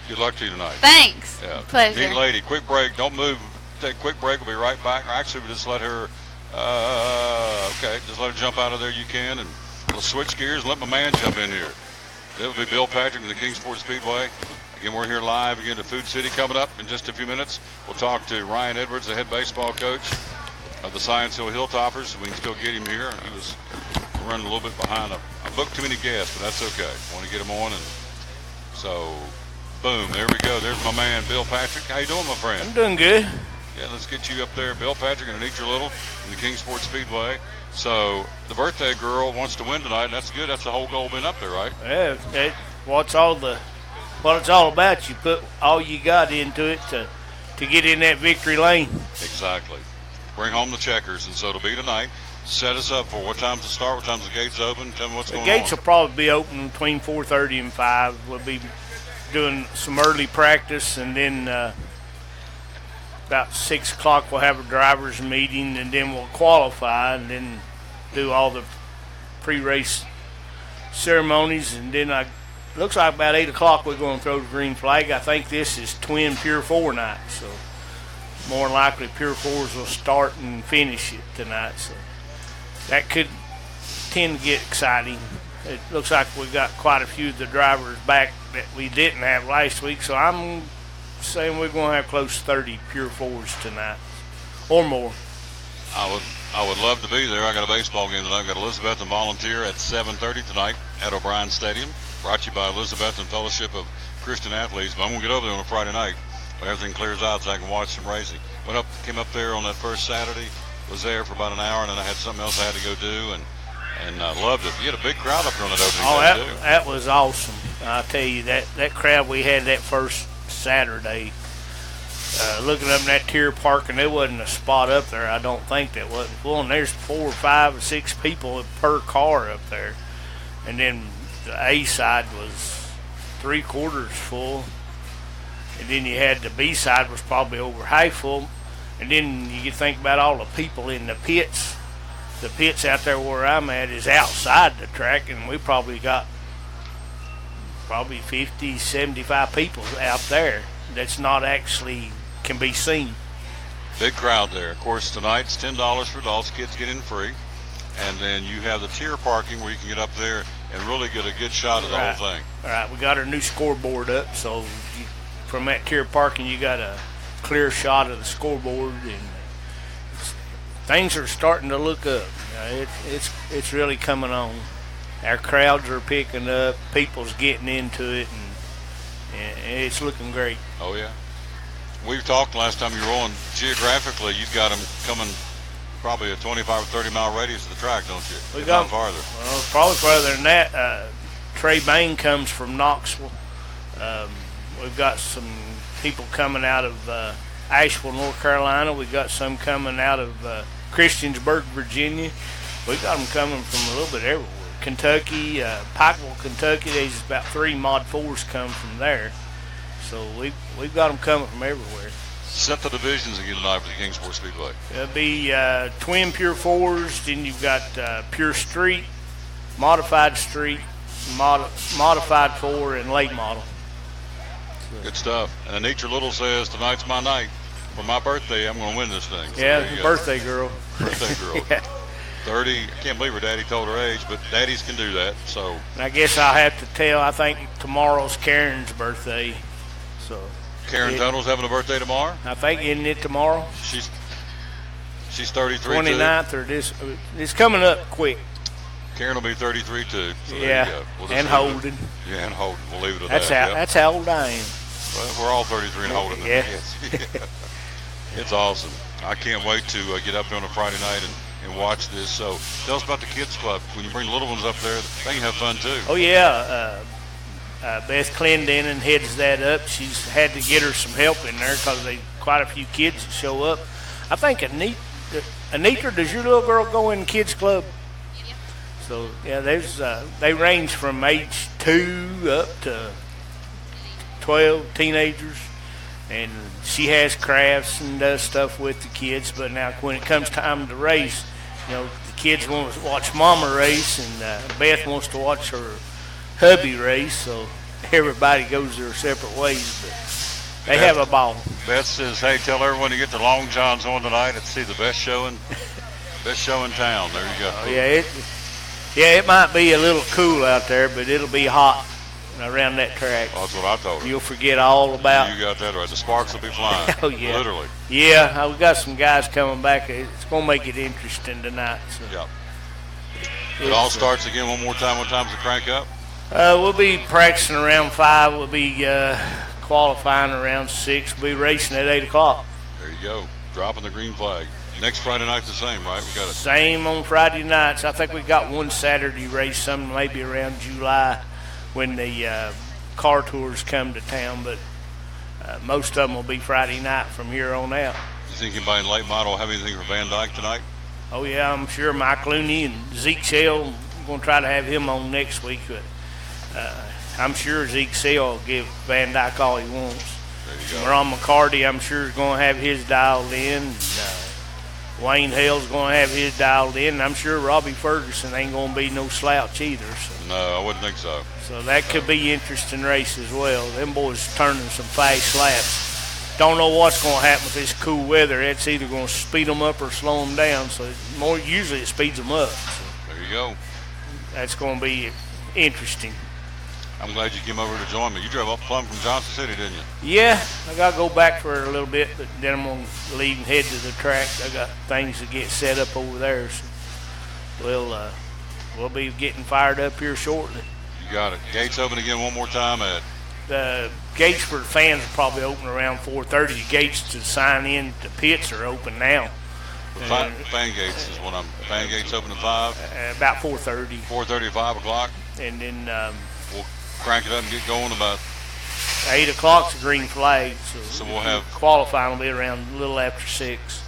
Good luck to you tonight. Thanks. Yeah. Pleasure. Neat lady. Quick break. Don't move. Take a quick break. We'll be right back. Actually, we just let her, just let her jump out of there. You can. And we'll switch gears and let my man jump in here. It'll be Bill Patrick from the Kingsport Speedway. Again, we're here live again to Food City. Coming up in just a few minutes, we'll talk to Ryan Edwards, the head baseball coach of the Science Hill Hilltoppers. We can still get him here. He was running a little bit behind. I booked too many guests, but that's okay. Want to get him on, and so boom, there we go. There's my man, Bill Patrick. How you doing, my friend? I'm doing good. Yeah, let's get you up there, Bill Patrick and Anitra Little in the Kingsport Speedway. So the birthday girl wants to win tonight, and that's good. That's the whole goal being up there, right? Yeah, what it's all about. You put all you got into it to get in that victory lane. Exactly. Bring home the checkers, and so it'll be tonight. Set us up for what time's the start, what time's the gates open. Tell me what's going on. The gates will probably be open between 4:30 and 5. We'll be doing some early practice, and then about 6 o'clock we'll have a driver's meeting, and then we'll qualify, and then do all the pre-race ceremonies, and then looks like about 8 o'clock we're going to throw the green flag. I think this is twin Pure 4 night, so more than likely Pure 4s will start and finish it tonight, so that could tend to get exciting. It looks like we've got quite a few of the drivers back that we didn't have last week, so I'm saying we're going to have close to 30 Pure 4s tonight or more. I would love to be there. I got a baseball game tonight. I've got Elizabeth and Volunteer at 7:30 tonight at O'Brien Stadium. Brought to you by Elizabeth and Fellowship of Christian Athletes. But I'm going to get over there on a Friday night when everything clears out so I can watch some racing. Came up there on that first Saturday, was there for about an hour, and then I had something else I had to go do, and I loved it. You had a big crowd up there on that opening day, too. That was awesome. I tell you, that crowd we had that first Saturday, looking up in that tier park, and there wasn't a spot up there, I don't think, that wasn't full. And there's 4 or 5 or 6 people per car up there. And then the A side was 3/4 full. And then you had the B side was probably over half full. And then you think about all the people in the pits. The pits out there where I'm at is outside the track, and we probably got 50, 75 people out there that's not actually can be seen. Big crowd there. Of course, tonight's $10 for adults. Kids get in free. And then you have the tier parking where you can get up there and really get a good shot of the whole thing. All right, we got our new scoreboard up, so from that tier parking you got a clear shot of the scoreboard, and things are starting to look up. It's really coming on. Our crowds are picking up, people's getting into it, and it's looking great. Oh, yeah. We've talked last time you were on, geographically, you've got them coming probably a 25 or 30 mile radius of the track, don't you? We got farther. Well, probably farther than that. Trey Bain comes from Knoxville. We've got some people coming out of Asheville, North Carolina. We've got some coming out of Christiansburg, Virginia. We've got them coming from a little bit everywhere. Kentucky, Pikeville, Kentucky. There's about 3 Mod 4s come from there. So we've got them coming from everywhere. Set the divisions again tonight for the Kingsport Speedway. It'll be twin Pure 4s. Then you've got Pure Street, Modified Street, Modified 4, and Late Model. Good stuff. And Anitra Little says, tonight's my night. For my birthday, I'm going to win this thing. So yeah, birthday girl. Birthday girl. Yeah. 30. I can't believe her daddy told her age, but daddies can do that. So. And I guess I'll have to tell, I think tomorrow's Karen's birthday. So. Karen Tunnel's having a birthday tomorrow? I think, isn't it tomorrow? She's 33 29th too. or this. It's coming up quick. Karen will be 33 too. So yeah, and Holden. Yeah, and Holden. We'll leave it at that. That's how old I am. Well, we're all 33 and Holden. Yeah. It's awesome. I can't wait to get up there on a Friday night and watch this. So tell us about the Kids Club. When you bring the little ones up there, they can have fun too. Oh, yeah. Beth Clendenin heads that up. She's had to get her some help in there because quite a few kids that show up. I think Anitra, does your little girl go in Kids Club? So yeah, they range from age 2 up to 12 teenagers, and she has crafts and does stuff with the kids. But now when it comes time to race, the kids want to watch Mama race, and Beth wants to watch her hubby race, so everybody goes their separate ways, but they have a ball. Beth says, hey, tell everyone to get the Long Johns on tonight and see the best show in town. There you go. Oh, yeah, it might be a little cool out there, but it'll be hot. around that track. That's what I told her. You'll forget all about. You got that right. The sparks will be flying. Oh, yeah. Literally. Yeah, we got some guys coming back. It's going to make it interesting tonight. So. Yep. It all starts again one more time. What time's the crank up? We'll be practicing around 5. We'll be qualifying around 6. We'll be racing at 8 o'clock. There you go. Dropping the green flag. Next Friday night's the same, right? We got it. Same on Friday nights. I think we got one Saturday race, some maybe around July when the car tours come to town, but most of them will be Friday night from here on out. You think anybody in late model will have anything for Van Dyke tonight? Oh, yeah, I'm sure Mike Looney and Zeke Shell, I'm going to try to have him on next week, but I'm sure Zeke Shell will give Van Dyke all he wants. There you go. Ron McCarty, I'm sure, is going to have his dialed in. Wayne Hale's going to have his dialed in, and I'm sure Robbie Ferguson ain't going to be no slouch either. So. No, I wouldn't think so. So that could be interesting race as well. Them boys turning some fast laps. Don't know what's going to happen with this cool weather. It's either going to speed them up or slow them down. So usually it speeds them up. So there you go. That's going to be interesting. I'm glad you came over to join me. You drove up plumb from Johnson City, didn't you? Yeah, I got to go back for a little bit, but then I'm going to leave and head to the track. I got things to get set up over there. So we'll be getting fired up here shortly. You got it. Gates open again one more time at? The gates for the fans are probably open around 4:30. The gates to sign in to pits are open now. Fan gates is what fan gates open at 5? About 4:30. 4:30, 5 o'clock? And then we'll crank it up and get going about 8 o'clock's a green flag. So we'll have qualifying will be around a little after 6.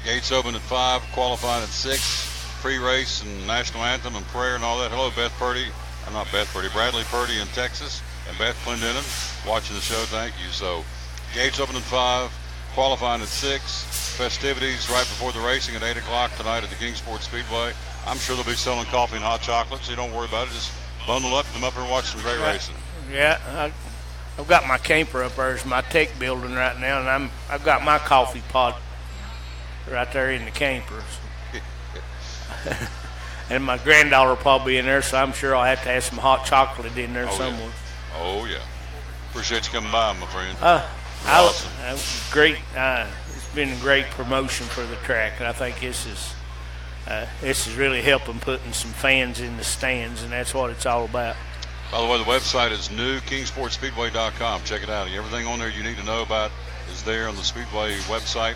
Gates open at 5, qualifying at 6. Pre-race and national anthem and prayer and all that. Hello, Beth Purdy. I'm not Beth Purdy. Bradley Purdy in Texas and Beth Clendenin watching the show. Thank you. So gates open at 5, qualifying at 6. Festivities right before the racing at 8 o'clock tonight at the Kingsport Speedway. I'm sure they'll be selling coffee and hot chocolate, so you don't worry about it. Just bundle up, come up here and watch some great racing. Yeah, I've got my camper up there. It's my tech building right now, and I've got my coffee pot right there in the camper. And my granddaughter will probably be in there, so I'm sure I'll have to have some hot chocolate in there somewhere. Yeah. Oh, yeah. Appreciate you coming by, my friend. Awesome. Great. It's been a great promotion for the track, and I think this is really helping putting some fans in the stands, and that's what it's all about. By the way, the website is new, kingsportspeedway.com. Check it out. Everything on there you need to know about is there on the Speedway website.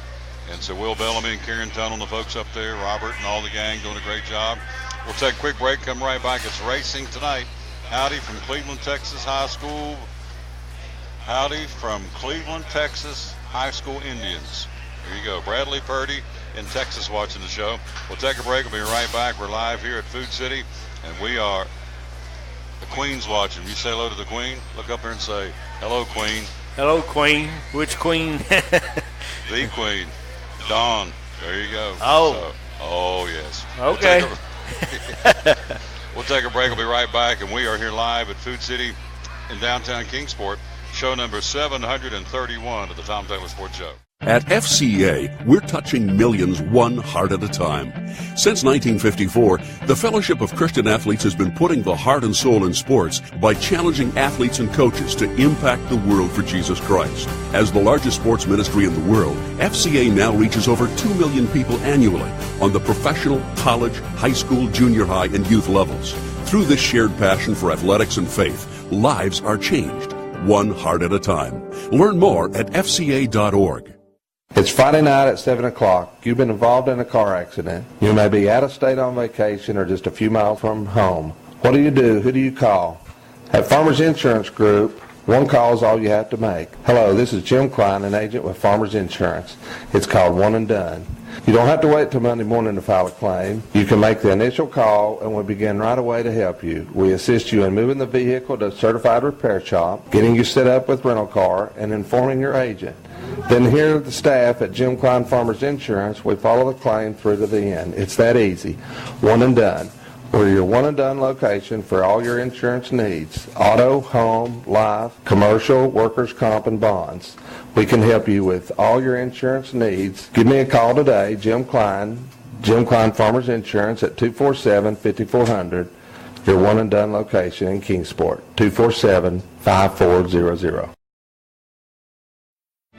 And so Will Bellamy and Karen Tunnel, the folks up there, Robert and all the gang doing a great job. We'll take a quick break, come right back. It's racing tonight. Howdy from Cleveland, Texas High School. Howdy from Cleveland, Texas High School Indians. Here you go. Bradley Purdy in Texas watching the show. We'll take a break. We'll be right back. We're live here at Food City, and we are the Queen's watching. You say hello to the Queen. Look up here and say, hello, Queen. Hello, Queen. Which Queen? The Queen. Dawn. There you go. Oh, yes. Okay. We'll take a break. We'll be right back, and we are here live at Food City in downtown Kingsport. Show number 731 of the Tom Taylor Sports Show. At FCA, we're touching millions one heart at a time. Since 1954, the Fellowship of Christian Athletes has been putting the heart and soul in sports by challenging athletes and coaches to impact the world for Jesus Christ. As the largest sports ministry in the world, FCA now reaches over 2 million people annually on the professional, college, high school, junior high, and youth levels. Through this shared passion for athletics and faith, lives are changed, one heart at a time. Learn more at fca.org. It's Friday night at 7 o'clock. You've been involved in a car accident. You may be out of state on vacation or just a few miles from home. What do? Who do you call? At Farmers Insurance Group, one call is all you have to make. Hello, this is Jim Klein, an agent with Farmers Insurance. It's called One and Done. You don't have to wait till Monday morning to file a claim. You can make the initial call and we'll begin right away to help you. We assist you in moving the vehicle to a certified repair shop, getting you set up with rental car, and informing your agent. Then here at the staff at Jim Klein Farmers Insurance, we follow the claim through to the end. It's that easy. One and Done. We're your one and done location for all your insurance needs. Auto, home, life, commercial, workers' comp, and bonds. We can help you with all your insurance needs. Give me a call today, Jim Klein Farmers Insurance at 247-5400. your one-and-done location in Kingsport, 247-5400.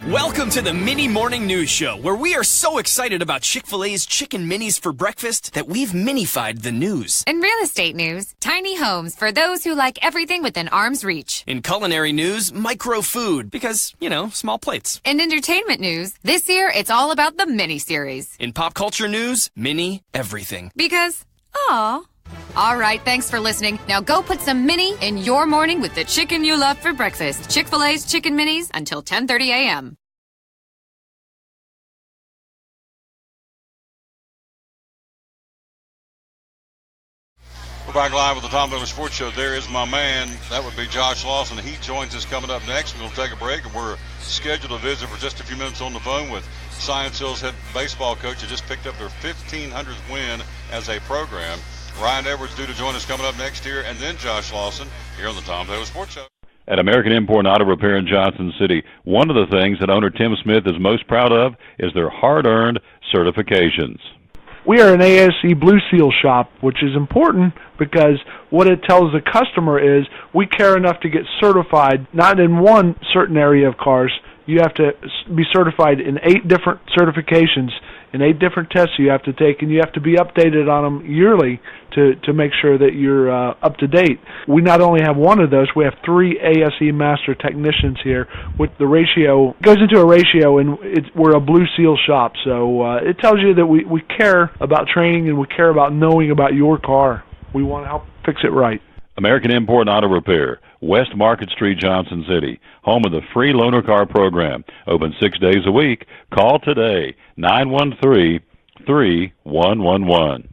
Welcome to the Mini Morning News Show, where we are so excited about Chick-fil-A's Chicken Minis for breakfast that we've minified the news. In real estate news, tiny homes for those who like everything within arm's reach. In culinary news, micro food, because, small plates. In entertainment news, this year it's all about the mini series. In pop culture news, mini everything. Because, aw. All right, thanks for listening. Now go put some mini in your morning with the chicken you love for breakfast. Chick-fil-A's Chicken Minis until 10:30 a.m. We're back live with the Tom Taylor Sports Show. There is my man. That would be Josh Lawson. He joins us coming up next. We're going to take a break, and we're scheduled to visit for just a few minutes on the phone with Science Hill's head baseball coach who just picked up their 1,500th win as a program. Ryan Edwards due to join us coming up next year, and then Josh Lawson here on the Tom Taylor Sports Show. At American Import Auto Repair in Johnson City, one of the things that owner Tim Smith is most proud of is their hard-earned certifications. We are an ASE Blue Seal shop, which is important because what it tells the customer is we care enough to get certified, not in one certain area of cars. You have to be certified in 8 different certifications, in 8 different tests you have to take, and you have to be updated on them yearly to make sure that you're up to date. We not only have one of those, we have 3 ASE master technicians here. With the ratio, goes into a ratio, and we're a Blue Seal shop, so it tells you that we care about training and we care about knowing about your car. We want to help fix it right. American Import Auto Repair, West Market Street, Johnson City, home of the free loaner car program. Open 6 days a week. Call today, 913-3111.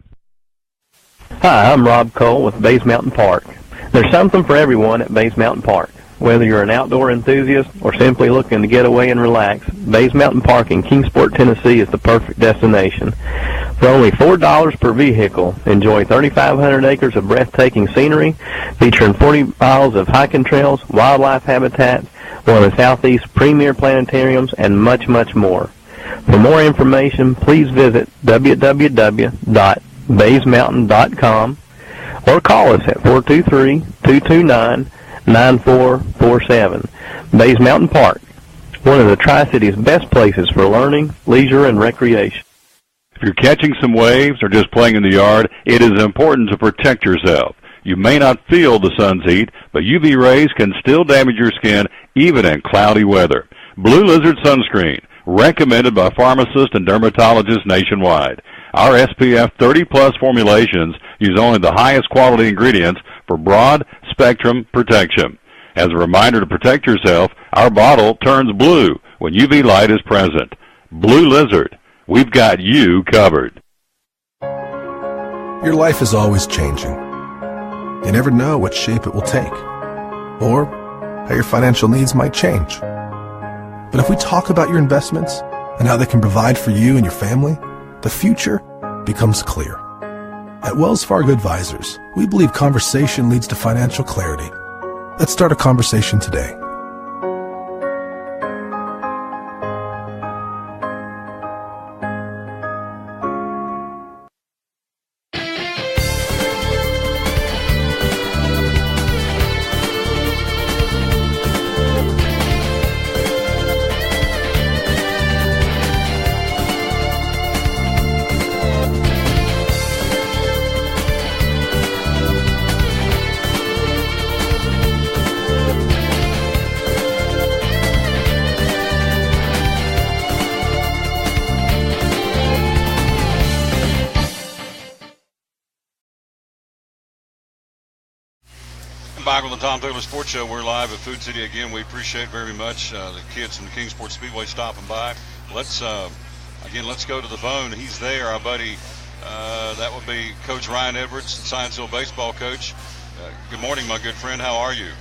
Hi, I'm Rob Cole with Bays Mountain Park. There's something for everyone at Bays Mountain Park. Whether you're an outdoor enthusiast or simply looking to get away and relax, Bays Mountain Park in Kingsport, Tennessee is the perfect destination. For only $4 per vehicle, enjoy 3,500 acres of breathtaking scenery, featuring 40 miles of hiking trails, wildlife habitats, one of the Southeast's premier planetariums, and much, much more. For more information, please visit www.baysmountain.com or call us at 423-229-9447. Bays Mountain Park, one of the Tri-City's best places for learning, leisure, and recreation. If you're catching some waves or just playing in the yard, it is important to protect yourself. You may not feel the sun's heat, but UV rays can still damage your skin even in cloudy weather. Blue Lizard Sunscreen, recommended by pharmacists and dermatologists nationwide. Our SPF 30-plus formulations use only the highest quality ingredients for broad-spectrum protection. As a reminder to protect yourself, our bottle turns blue when UV light is present. Blue Lizard, we've got you covered. Your life is always changing. You never know what shape it will take, or how your financial needs might change. But if we talk about your investments and how they can provide for you and your family, the future becomes clear. At Wells Fargo Advisors, we believe conversation leads to financial clarity. Let's start a conversation today. Back on the Tom Taylor Sports Show. We're live at Food City again. We appreciate very much the kids from the Kingsport Speedway stopping by. Let's go to the phone. He's there, our buddy. That would be Coach Ryan Edwards, Science Hill baseball coach. Good morning, my good friend. How are you?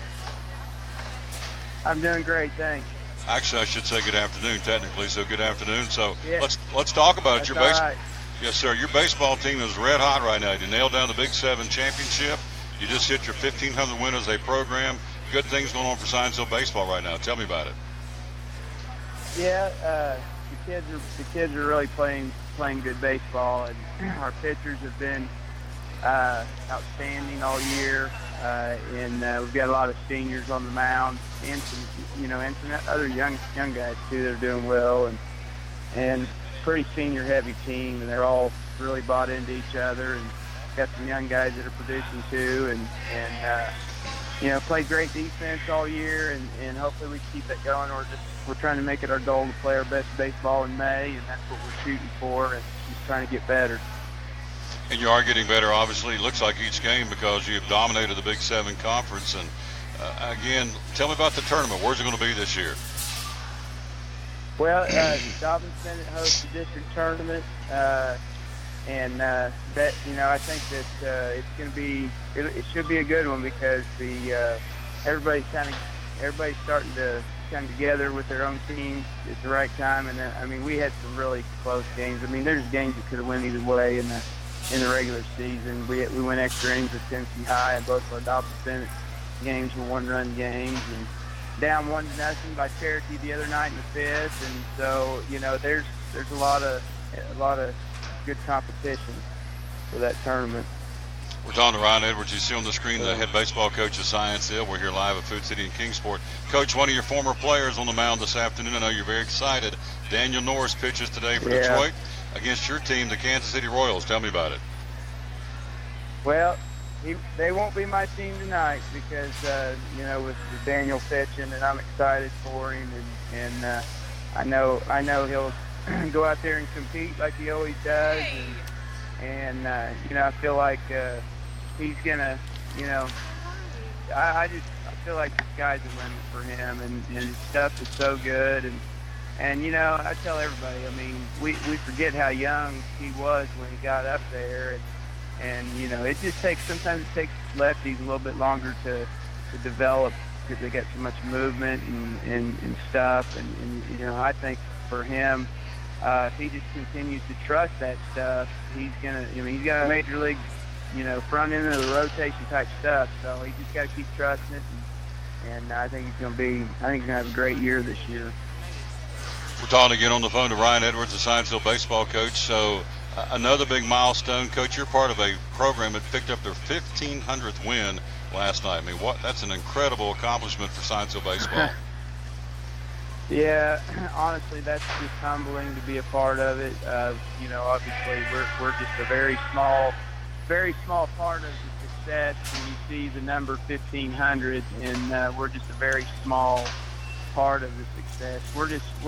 I'm doing great, thanks. Actually, I should say good afternoon, technically. So good afternoon. So yeah. let's talk about your baseball. Right. Yes, sir. Your baseball team is red hot right now. You nailed down the Big 7 championship. You just hit your 1,500 win as a program. Good things going on for Science Hill baseball right now. Tell me about it. Yeah, the kids are really playing good baseball, and our pitchers have been outstanding all year. And we've got a lot of seniors on the mound, and some, and some other young guys too that are doing well, and pretty senior heavy team, and they're all really bought into each other, and got some young guys that are producing too, and played great defense all year, and hopefully we keep that going. We're trying to make it our goal to play our best baseball in May, and that's what we're shooting for, and just trying to get better. And you are getting better, obviously. It looks like each game because you've dominated the Big 7 conference. And, again, tell me about the tournament. Where's it going to be this year? Well, Dobbin Senate hosts the district tournament. And that, I think that it's going to be – it should be a good one because everybody's starting to come together with their own teams at the right time. And, we had some really close games. There's games that could have went either way in the regular season. We went extra innings with Tennessee High, and both of our Dobbin Senate games were one-run games, and down 1-0 by Cherokee the other night in the fifth. And so, there's a lot of good competition for that tournament. We're talking to Ryan Edwards. You see on the screen the head baseball coach of Science Hill. We're here live at Food City in Kingsport. Coach, one of your former players on the mound this afternoon. I know you're very excited. Daniel Norris pitches today for Detroit against your team, the Kansas City Royals. Tell me about it. Well, they won't be my team tonight because, with Daniel pitching, and I'm excited for him, and I know he'll go out there and compete like he always does, and I feel like he's gonna, I feel like the sky's the limit for him, and his stuff is so good, and I tell everybody, we forget how young he was when he got up there, and sometimes it takes lefties a little bit longer to develop because they got so much movement and stuff, and I think for him, if he just continues to trust that stuff, he's he's got a major league, front end of the rotation type stuff, so he just got to keep trusting it, and I think he's going to have a great year this year. We're talking again on the phone to Ryan Edwards, the Science Hill baseball coach. So another big milestone. Coach, you're part of a program that picked up their 1,500th win last night. That's an incredible accomplishment for Science Hill baseball. Yeah, honestly, that's just humbling to be a part of it. Obviously, we're just a very small part of the success when you see the number 1,500, and we're just a very small part of the success. We're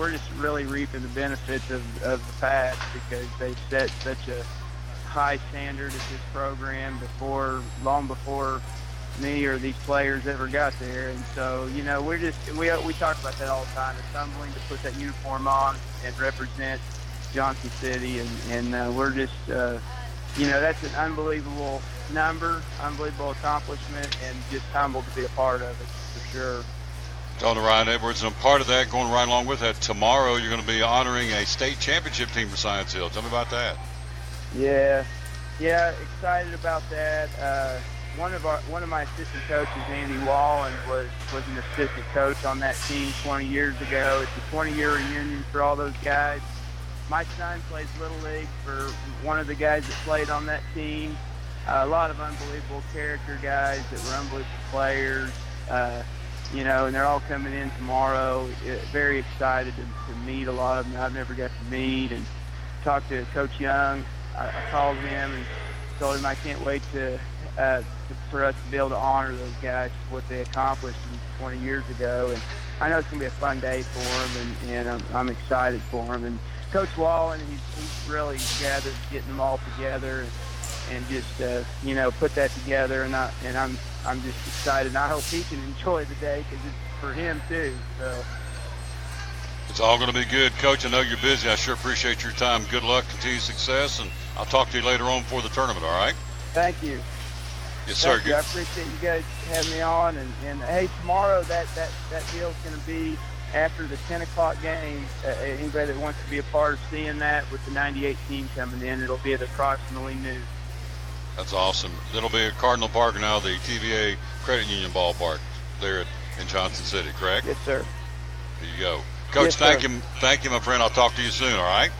just really reaping the benefits of the past because they've set such a high standard at this program long before me or these players ever got there. And so, we talk about that all the time. It's humbling to put that uniform on and represent Johnson City, and we're just, that's an unbelievable number, unbelievable accomplishment, and just humbled to be a part of it for sure. Talking to Ryan Edwards, and part of that, going right along with that, tomorrow you're going to be honoring a state championship team for Science Hill. Tell me about that. Yeah, excited about that. One of my assistant coaches, Andy Wallen, was an assistant coach on that team 20 years ago. It's a 20-year reunion for all those guys. My son plays Little League for one of the guys that played on that team. A lot of unbelievable character guys that were unbelievable players, and they're all coming in tomorrow. Very excited to meet a lot of them I've never got to meet and talk to Coach Young. I called him and told him I can't wait for us to be able to honor those guys for what they accomplished 20 years ago. And I know it's going to be a fun day for them, and I'm excited for them. And Coach Wallen, he's really gathered getting them all together and just put that together. And I'm just excited. And I hope he can enjoy the day because it's for him too. So it's all going to be good. Coach, I know you're busy. I sure appreciate your time. Good luck, continued success, and I'll talk to you later on for the tournament, all right? Thank you. Yes, sir. I appreciate you guys having me on. And hey, tomorrow that deal's going to be after the 10 o'clock game. Anybody that wants to be a part of seeing that with the 98 team coming in, it'll be at approximately noon. That's awesome. It'll be at Cardinal Park now, the TVA Credit Union ballpark there in Johnson City, correct? Yes, sir. There you go. Coach, yes, thank you, my friend. I'll talk to you soon, all right?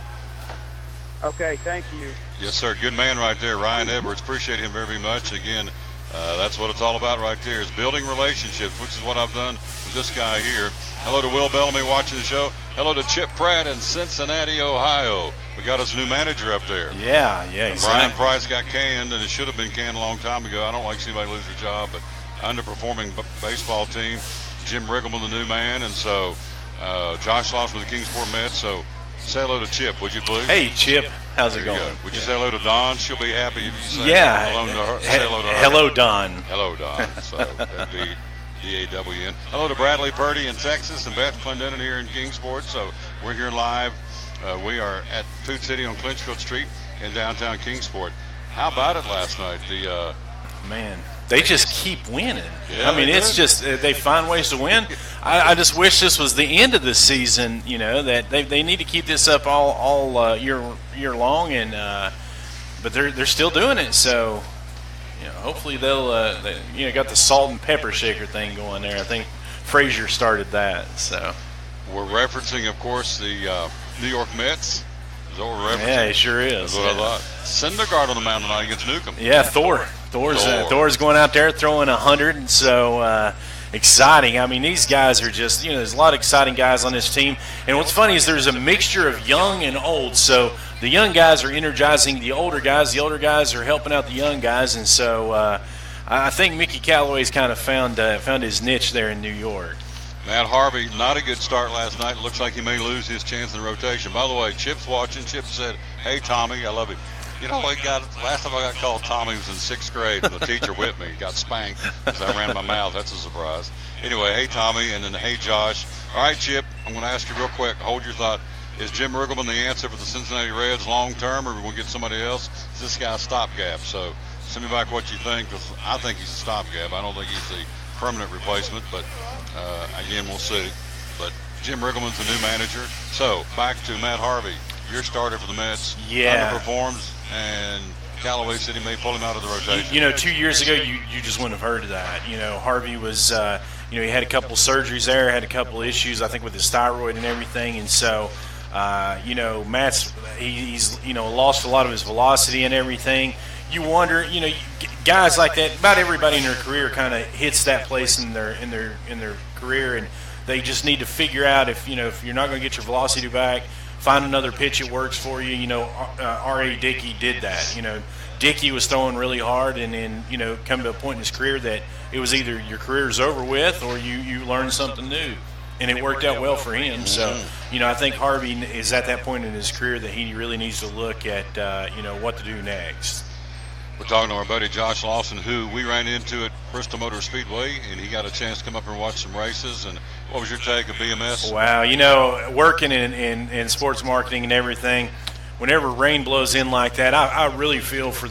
Okay, thank you. Yes, sir. Good man right there, Ryan Edwards. Appreciate him very much. Again, that's what it's all about right there, is building relationships, which is what I've done with this guy here. Hello to Will Bellamy watching the show. Hello to Chip Pratt in Cincinnati, Ohio. We got us a new manager up there. Yeah, exactly. Brian Price got canned, and it should have been canned a long time ago. I don't like to see anybody lose their job, but underperforming baseball team. Jim Riggleman, the new man, and so Josh Lawson with the Kingsport Mets. So say hello to Chip, would you please? Hey, Chip. How's it going? Go. Would you say hello to Dawn? She'll be happy if you say hello to her. Say hello to her. Hello, Dawn. Hello, Dawn. So that'd be D-A-W-N. Hello to Bradley Purdy in Texas and Beth Clendenin here in Kingsport. So we're here live. We are at Food City on Clinchfield Street in downtown Kingsport. How about it last night? Man, they just keep winning. Yeah, I mean, it's just they find ways to win. I just wish this was the end of the season. You know, that they need to keep this up all year long, and but they're still doing it. So you know, hopefully they'll got the salt and pepper shaker thing going there. I think Frazier started that. So we're referencing, of course, the New York Mets. Is that what we're referencing? Yeah, it sure is. That's what I thought. Syndergaard on the mound tonight against Newcomb. Yeah, Thor's going out there throwing 100, and so exciting. I mean, these guys are just, there's a lot of exciting guys on this team. And what's funny is there's a mixture of young and old. So the young guys are energizing the older guys are helping out the young guys, and so I think Mickey Callaway's kind of found his niche there in New York. Matt Harvey, not a good start last night. Looks like he may lose his chance in the rotation. By the way, Chip's watching. Chip said, "Hey, Tommy, I love you." You know, last time I got called Tommy was in 6th grade, and the teacher whipped me. Got spanked because I ran my mouth. That's a surprise. Anyway, hey, Tommy, and then hey, Josh. All right, Chip, I'm going to ask you real quick. Hold your thought. Is Jim Riggleman the answer for the Cincinnati Reds long term, or are we going to get somebody else? Is this guy a stopgap? So send me back what you think, because I think he's a stopgap. I don't think he's the permanent replacement, but again, we'll see. But Jim Riggleman's the new manager. So back to Matt Harvey, your starter for the Mets. Yeah. Underperforms, and Callaway said he may pull him out of the rotation. 2 years ago, you just wouldn't have heard of that. Harvey was, he had a couple surgeries there, had a couple issues, I think, with his thyroid and everything, and so, Matt's he's lost a lot of his velocity and everything. You wonder, guys like that. About everybody in their career kind of hits that place in their career, and they just need to figure out if you're not going to get your velocity back, find another pitch that works for you. R.A. Dickey did that. Dickey was throwing really hard, and then come to a point in his career that it was either your career's over with or you learn something new. And it worked out well for him. So, I think Harvey is at that point in his career that he really needs to look at, what to do next. We're talking to our buddy Josh Lawson, who we ran into at Bristol Motor Speedway, and he got a chance to come up and watch some races. And what was your take of BMS? Wow, working in sports marketing and everything, whenever rain blows in like that, I really feel for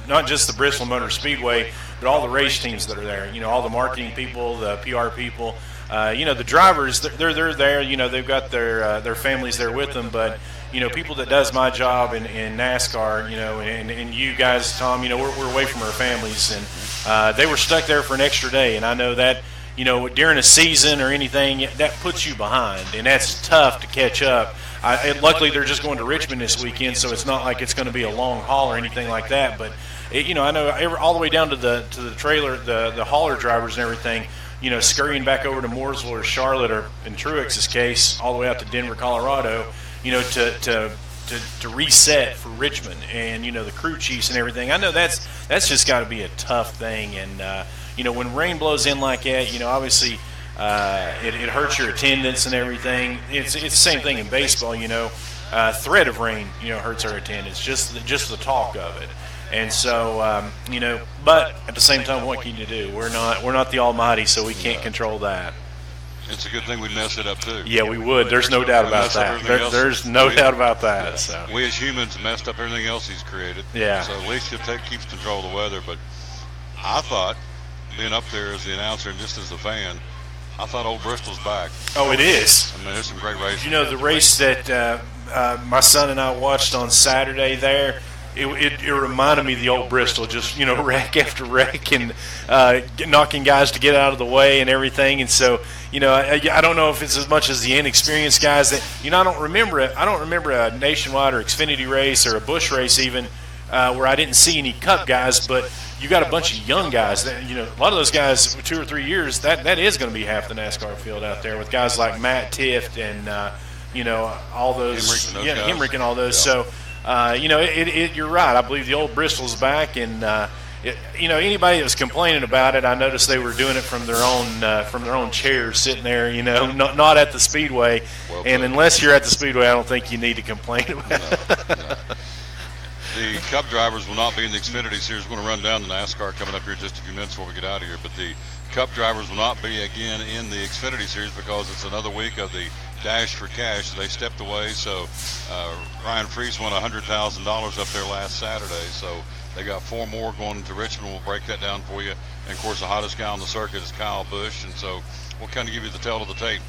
not just the Bristol Motor Speedway, but all the race teams that are there. All the marketing people, the PR people. The drivers, they're there. They've got their families there with them, but people that does my job in NASCAR, and you guys, Tom, we're away from our families, and they were stuck there for an extra day, and I know that during a season or anything, that puts you behind, and that's tough to catch up. Luckily, they're just going to Richmond this weekend, so it's not like it's going to be a long haul or anything like that. But I know all the way down to the trailer, the hauler drivers and everything. Scurrying back over to Mooresville or Charlotte, or in Truex's case, all the way out to Denver, Colorado, to reset for Richmond and, the crew chiefs and everything. I know that's just got to be a tough thing. And, when rain blows in like that, obviously it hurts your attendance and everything. It's the same thing in baseball, threat of rain, hurts our attendance, just the talk of it. And so, but at the same time, what can you do? We're not the Almighty, so we can't control that. It's a good thing we mess it up too. Yeah, we would. There's no doubt about that. There's no doubt about that. Yeah. So we as humans messed up everything else He's created. Yeah. So at least He keeps control of the weather. But I thought, being up there as the announcer and just as a fan, I thought Old Bristol's back. Oh, it is. I mean, there's some great races. The race that my son and I watched on Saturday there. it reminded me of the old Bristol, just, wreck after wreck and knocking guys to get out of the way and everything. And so, I don't know if it's as much as the inexperienced guys that, I don't remember a nationwide or Xfinity race or a Busch race even where I didn't see any Cup guys, but you got a bunch of young guys that, a lot of those guys with 2 or 3 years, that is going to be half the NASCAR field out there with guys like Matt Tifft and, all those, Hemrick and all those. So, you're right. I believe the old Bristol's back, and anybody that was complaining about it, I noticed they were doing it from their own chairs, sitting there, not at the speedway. And unless you're at the speedway, I don't think you need to complain about it. No. The Cup drivers will not be in the Xfinity Series. We're going to run down the NASCAR coming up here in just a few minutes before we get out of here. But the Cup drivers will not be again in the Xfinity Series because it's another week of the Dash for Cash. They stepped away, so Ryan Freese won $100,000 up there last Saturday. So they got 4 more going to Richmond. We'll break that down for you. And of course, the hottest guy on the circuit is Kyle Busch, and so we'll kind of give you the tale of the tape.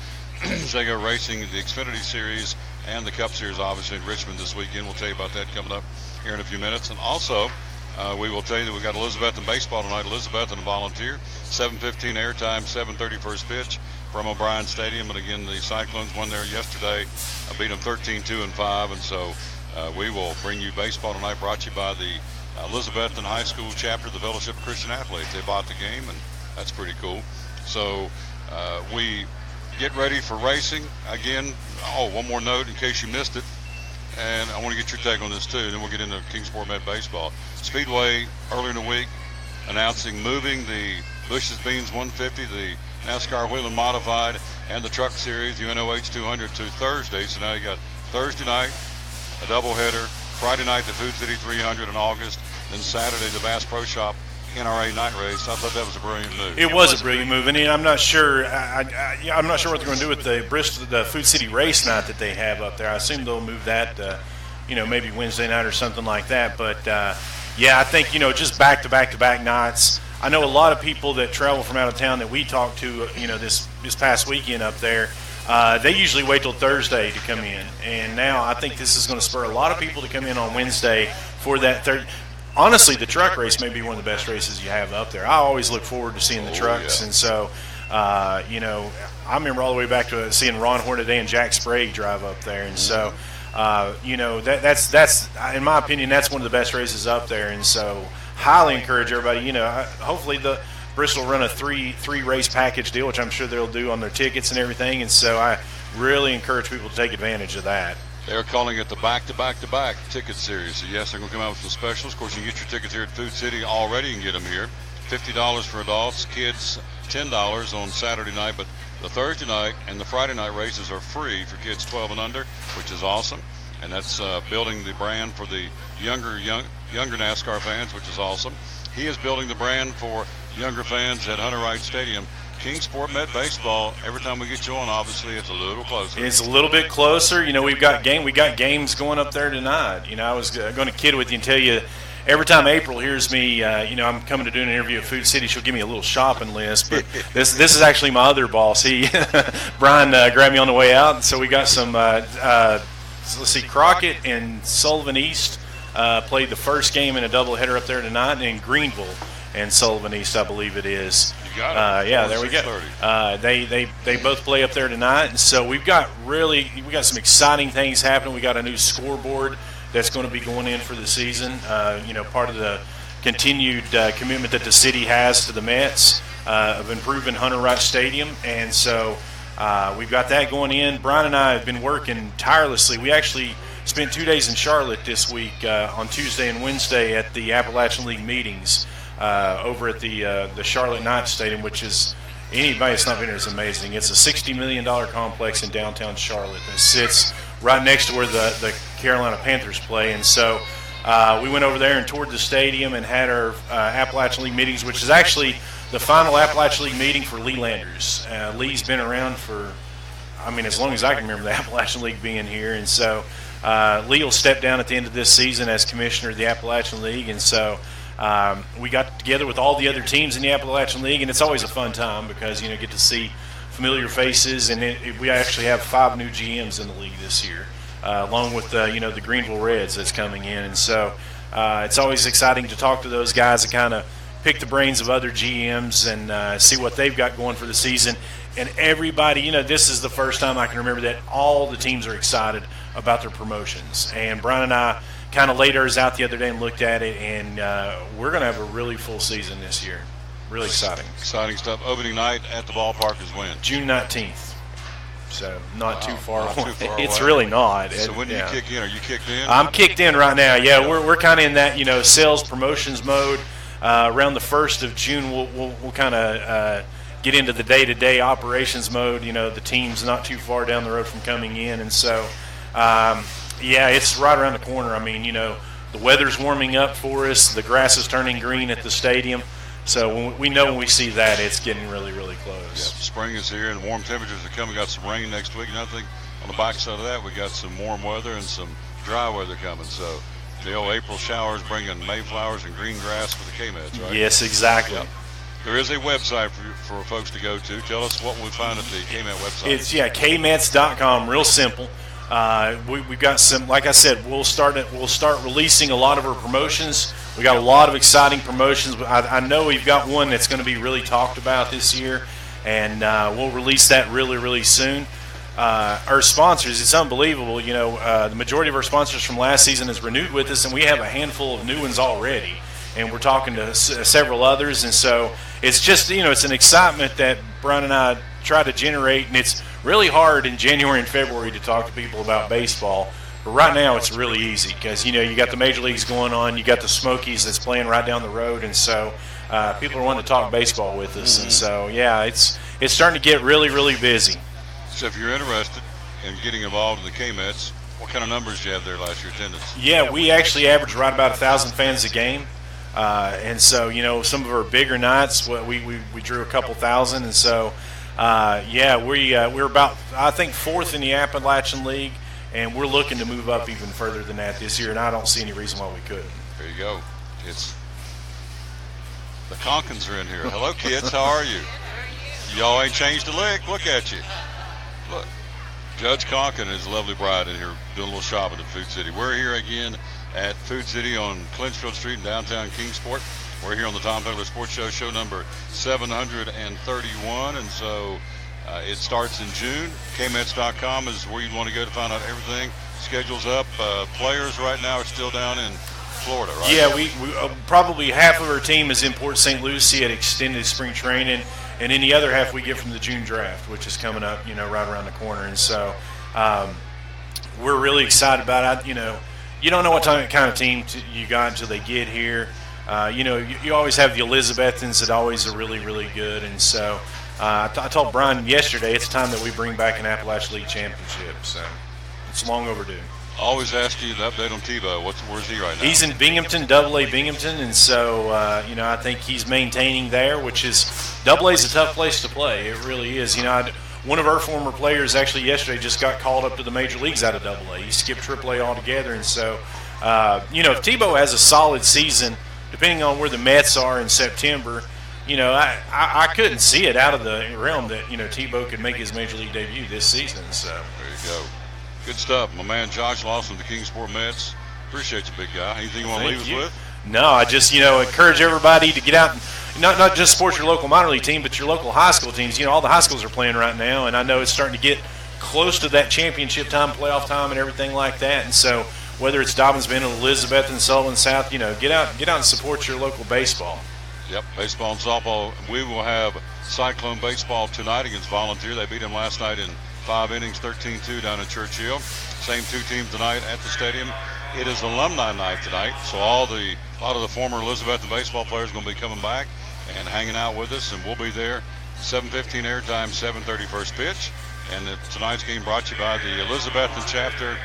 They go racing the Xfinity Series and the Cup Series, obviously, in Richmond this weekend. We'll tell you about that coming up here in a few minutes. And also, we will tell you that we've got Elizabeth in baseball tonight. Elizabeth and a volunteer, 7:15 airtime, 7:30 first pitch from O'Brien Stadium. And again, the Cyclones won there yesterday. Beat them 13-2-5. And so we will bring you baseball tonight, brought to you by the Elizabethton High School chapter of the Fellowship of Christian Athletes. They bought the game, and that's pretty cool. So we get ready for racing. Again, one more note in case you missed it, and I want to get your take on this too, then we'll get into Kingsport Med Baseball. Speedway earlier in the week announcing moving the Bush's Beans 150, the NASCAR Whelen Modified, and the Truck Series, UNOH 200 to Thursday. So now you got Thursday night, a doubleheader, Friday night the Food City 300 in August, then Saturday the Bass Pro Shop NRA night race. I thought that was a brilliant move. It was a brilliant move, and I'm not sure. I'm not sure what they're going to do with the Bristol, the Food City race night that they have up there. I assume they'll move that, maybe Wednesday night or something like that. But I think just back to back nights. I know a lot of people that travel from out of town that we talked to, this past weekend up there. They usually wait till Thursday to come in, and now I think this is going to spur a lot of people to come in on Wednesday for that Honestly, the truck race may be one of the best races you have up there. I always look forward to seeing the trucks, and so, I remember all the way back to seeing Ron Hornaday and Jack Sprague drive up there, and so, that's in my opinion, that's one of the best races up there, and so highly encourage everybody. Hopefully the Bristol will run a three race package deal, which I'm sure they'll do on their tickets and everything, and so I really encourage people to take advantage of that. They're calling it the back-to-back-to-back ticket series. So, yes, they're going to come out with some specials. Of course, you can get your tickets here at Food City already. You can get them here. $50 for adults, kids $10 on Saturday night. But the Thursday night and the Friday night races are free for kids 12 and under, which is awesome. And that's building the brand for the younger NASCAR fans, which is awesome. He is building the brand for younger fans at Hunter Wright Stadium. Kingsport Med Baseball, every time we get you on, obviously it's a little closer. It's a little bit closer. We got games going up there tonight. I was going to kid with you and tell you, every time April hears me, I'm coming to do an interview at Food City, she'll give me a little shopping list. But this is actually my other boss. Brian grabbed me on the way out, and so we got some. Let's see, Crockett and Sullivan East played the first game in a doubleheader up there tonight in Greenville and Sullivan East, I believe it is. Yeah, there we go. They both play up there tonight, and so we got some exciting things happening. We got a new scoreboard that's going to be going in for the season. Part of the continued commitment that the city has to the Mets of improving Hunter Wright Stadium, and so we've got that going in. Brian and I have been working tirelessly. We actually spent 2 days in Charlotte this week on Tuesday and Wednesday at the Appalachian League meetings. Over at the Charlotte Knights Stadium, which is, anybody that's not been there is amazing. It's a $60 million complex in downtown Charlotte that sits right next to where the Carolina Panthers play. And so we went over there and toured the stadium and had our Appalachian League meetings, which is actually the final Appalachian League meeting for Lee Landers. Lee's been around for, as long as I can remember the Appalachian League being here. And so Lee will step down at the end of this season as commissioner of the Appalachian League. And so we got together with all the other teams in the Appalachian League, and it's always a fun time because, get to see familiar faces, and we actually have 5 new GMs in the league this year, along with, the Greenville Reds that's coming in. And so it's always exciting to talk to those guys and kind of pick the brains of other GMs and see what they've got going for the season. And everybody, this is the first time I can remember that all the teams are excited about their promotions. And Brian and I kind of laid ours out the other day and looked at it, and we're going to have a really full season this year. Really exciting. Exciting stuff. Opening night at the ballpark is when? June 19th. So not too far not away. too far It's away. really not. So when do you kick in? Are you kicked in? I'm kicked in right now. Yeah, we're kind of in that sales promotions mode. Around the 1st of June, we'll kind of get into the day-to-day operations mode. The team's not too far down the road from coming in, and so it's right around the corner. I mean, the weather's warming up for us. The grass is turning green at the stadium. So we know when we see that, it's getting really, really close. Yeah, spring is here and warm temperatures are coming. We got some rain next week. Nothing on the backside of that. We got some warm weather and some dry weather coming. So the old April showers bringing mayflowers and green grass for the K-Meds, right? Yes, exactly. Yep. There is a website for folks to go to. Tell us what we find at the K-Med website. It's kmets.com. Real simple. We've got some, like I said, we'll start releasing a lot of our promotions. We got a lot of exciting promotions. I know we've got one that's going to be really talked about this year, and we'll release that really, really soon. Our sponsors, it's unbelievable. The majority of our sponsors from last season has renewed with us, and we have a handful of new ones already. And we're talking to several others, and so it's just, it's an excitement that Brian and I try to generate, and it's really hard in January and February to talk to people about baseball. But right now it's really easy because, you got the major leagues going on, you got the Smokies that's playing right down the road, and so people are wanting to talk baseball with us. And so, it's starting to get really, really busy. So if you're interested in getting involved in the K-Mets, what kind of numbers did you have there last year attendance? Yeah, we actually averaged right about 1,000 fans a game. And so, some of our bigger nights, we drew a couple thousand. And so, we're about, I think, 4th in the Appalachian League, and we're looking to move up even further than that this year, and I don't see any reason why we couldn't. There you go. It's the Conkins are in here. Hello, kids. How are you? Y'all ain't changed a lick. Look at you. Look. Judge Conkin and his lovely bride in here doing a little shopping at Food City. We're here again at Food City on Clinchfield Street in downtown Kingsport. We're here on the Tom Douglas Sports Show, show number 731, and so it starts in June. KMets.com is where you want to go to find out everything. Schedule's up. Players right now are still down in Florida, right? Yeah, we probably half of our team is in Port St. Lucie at extended spring training, and then the other half we get from the June draft, which is coming up, right around the corner. And so we're really excited about it. You don't know what kind of team you got until they get here. You always have the Elizabethans that always are really, really good. And so I told Brian yesterday it's time that we bring back an Appalachian League championship. So it's long overdue. Always ask you the update on Tebow. Where's he right now? He's in Binghamton, AA Binghamton, and so I think he's maintaining there, which is AA is a tough place to play. It really is. One of our former players actually yesterday just got called up to the major leagues out of AA. He skipped AAA altogether, and so if Tebow has a solid season, depending on where the Mets are in September, I couldn't see it out of the realm that Tebow could make his major league debut this season. So there you go. Good stuff. My man Josh Lawson, the Kingsport Mets. Appreciate you, big guy. Anything you want to leave us with? No, I just, encourage everybody to get out and not just support your local minor league team, but your local high school teams. All the high schools are playing right now, and I know it's starting to get close to that championship time, playoff time, and everything like that. And so whether it's Dobbins Bend, Elizabeth, and Sullivan South, get out and support your local baseball. Yep, baseball and softball. We will have Cyclone baseball tonight against Volunteer. They beat them last night in 5 innings, 13-2 down in Churchill. Same two teams tonight at the stadium. It is alumni night tonight, so a lot of the former Elizabethton baseball players are going to be coming back and hanging out with us, and we'll be there. 7:15 airtime, 7:30 first pitch. And tonight's game brought to you by the Elizabethton chapter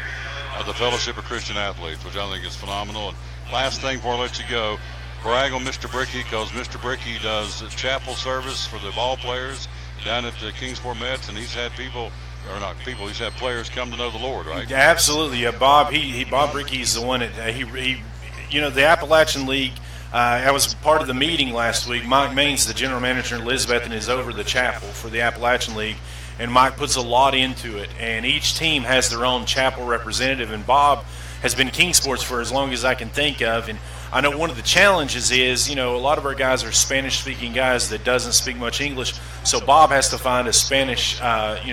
of the Fellowship of Christian Athletes, which I think is phenomenal. And last thing before I let you go, brag on Mr. Bricky, because Mr. Bricky does chapel service for the ball players down at the Kingsport Mets, and he's had he's had players come to know the Lord, right? Absolutely. Bob Brickey's the one that the Appalachian League, I was part of the meeting last week. Mike Maines, the general manager in Elizabethton, is over the chapel for the Appalachian League, and Mike puts a lot into it, and each team has their own chapel representative, and Bob has been Kingsports for as long as I can think of. And I know one of the challenges is, a lot of our guys are Spanish-speaking guys that doesn't speak much English, so Bob has to find a Spanish,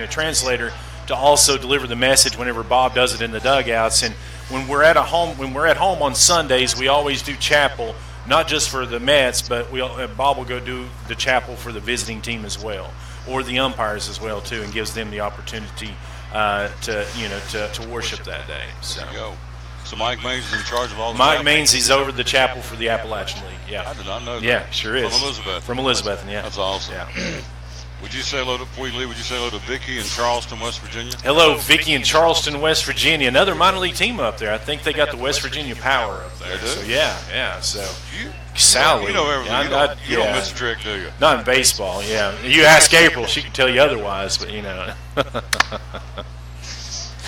translator to also deliver the message whenever Bob does it in the dugouts. And when we're at home on Sundays, we always do chapel, not just for the Mets, but Bob will go do the chapel for the visiting team as well, or the umpires as well too, and gives them the opportunity to worship that day. So. There you go. So Mike Maines is in charge of all the Mike Maines, he's over the chapel for the Appalachian League. Yeah, I did not know that. Yeah, sure is. From Elizabeth. Yeah. That's awesome. Yeah. Would you say hello before you leave? Would you say hello to Vicky in Charleston, West Virginia? Hello, Vicky in Charleston, West Virginia. Another minor league team up there. I think they got the West Virginia Power up there. They do? So yeah. So Sally, you know everything. You don't miss a trick, do you? Not in baseball. Yeah. You ask April, she can tell you otherwise. But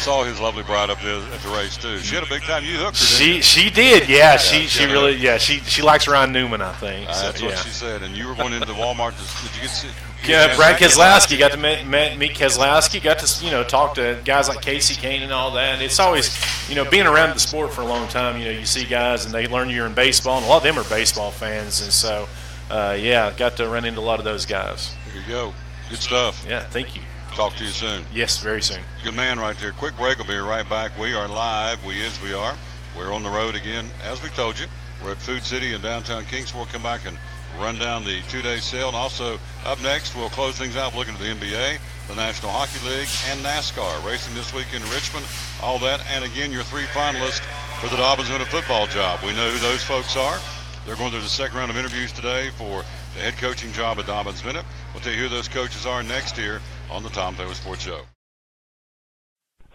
Saw his lovely bride up there at the race too. She had a big time. You hooked her. She did. Yeah. She really. Yeah. She likes Ryan Newman, I think. That's what she said. And you were going into Walmart. Did you get to see? Yeah, Brad Keselowski. Got to meet Keselowski. Got to talk to guys like Casey Kane and all that. And it's always being around the sport for a long time. You see guys and they learn you're in baseball, and a lot of them are baseball fans. And so got to run into a lot of those guys. There you go. Good stuff. Yeah. Thank you. Talk to you soon. Yes, very soon. Good man right there. Quick break. We'll be right back. We are live. We are. We're on the road again. As we told you, we're at Food City in downtown Kingsport. Come back and run down the two-day sale. And also, up next, we'll close things out looking at the NBA, the National Hockey League, and NASCAR. Racing this week in Richmond, all that. And again, your 3 finalists for the Dobbins Minute football job. We know who those folks are. They're going through the second round of interviews today for the head coaching job at Dobbins Minute. We'll tell you who those coaches are next year on the Tom Taylor Sports Show.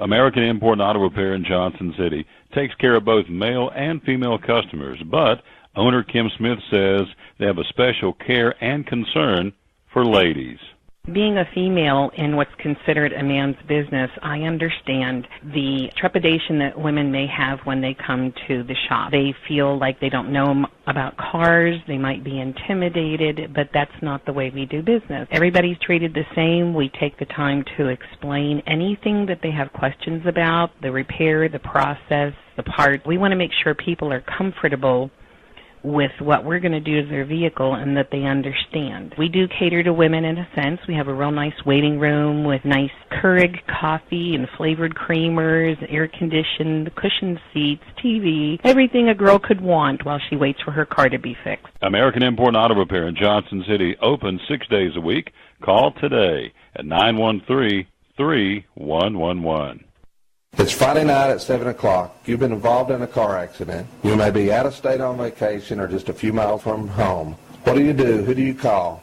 American Import and Auto Repair in Johnson City takes care of both male and female customers, but owner Kim Smith says they have a special care and concern for ladies. Being a female in what's considered a man's business, I understand the trepidation that women may have when they come to the shop. They feel like they don't know about cars, they might be intimidated, but that's not the way we do business. Everybody's treated the same. We take the time to explain anything that they have questions about, the repair, the process, the part. We want to make sure people are comfortable with what we're going to do to their vehicle and that they understand. We do cater to women in a sense. We have a real nice waiting room with nice Keurig coffee and flavored creamers, air-conditioned, cushioned seats, TV, everything a girl could want while she waits for her car to be fixed. American Import and Auto Repair in Johnson City, open 6 days a week. Call today at 913-3111. It's Friday night at 7 o'clock. You've been involved in a car accident. You may be out of state on vacation or just a few miles from home. What do? Who do you call?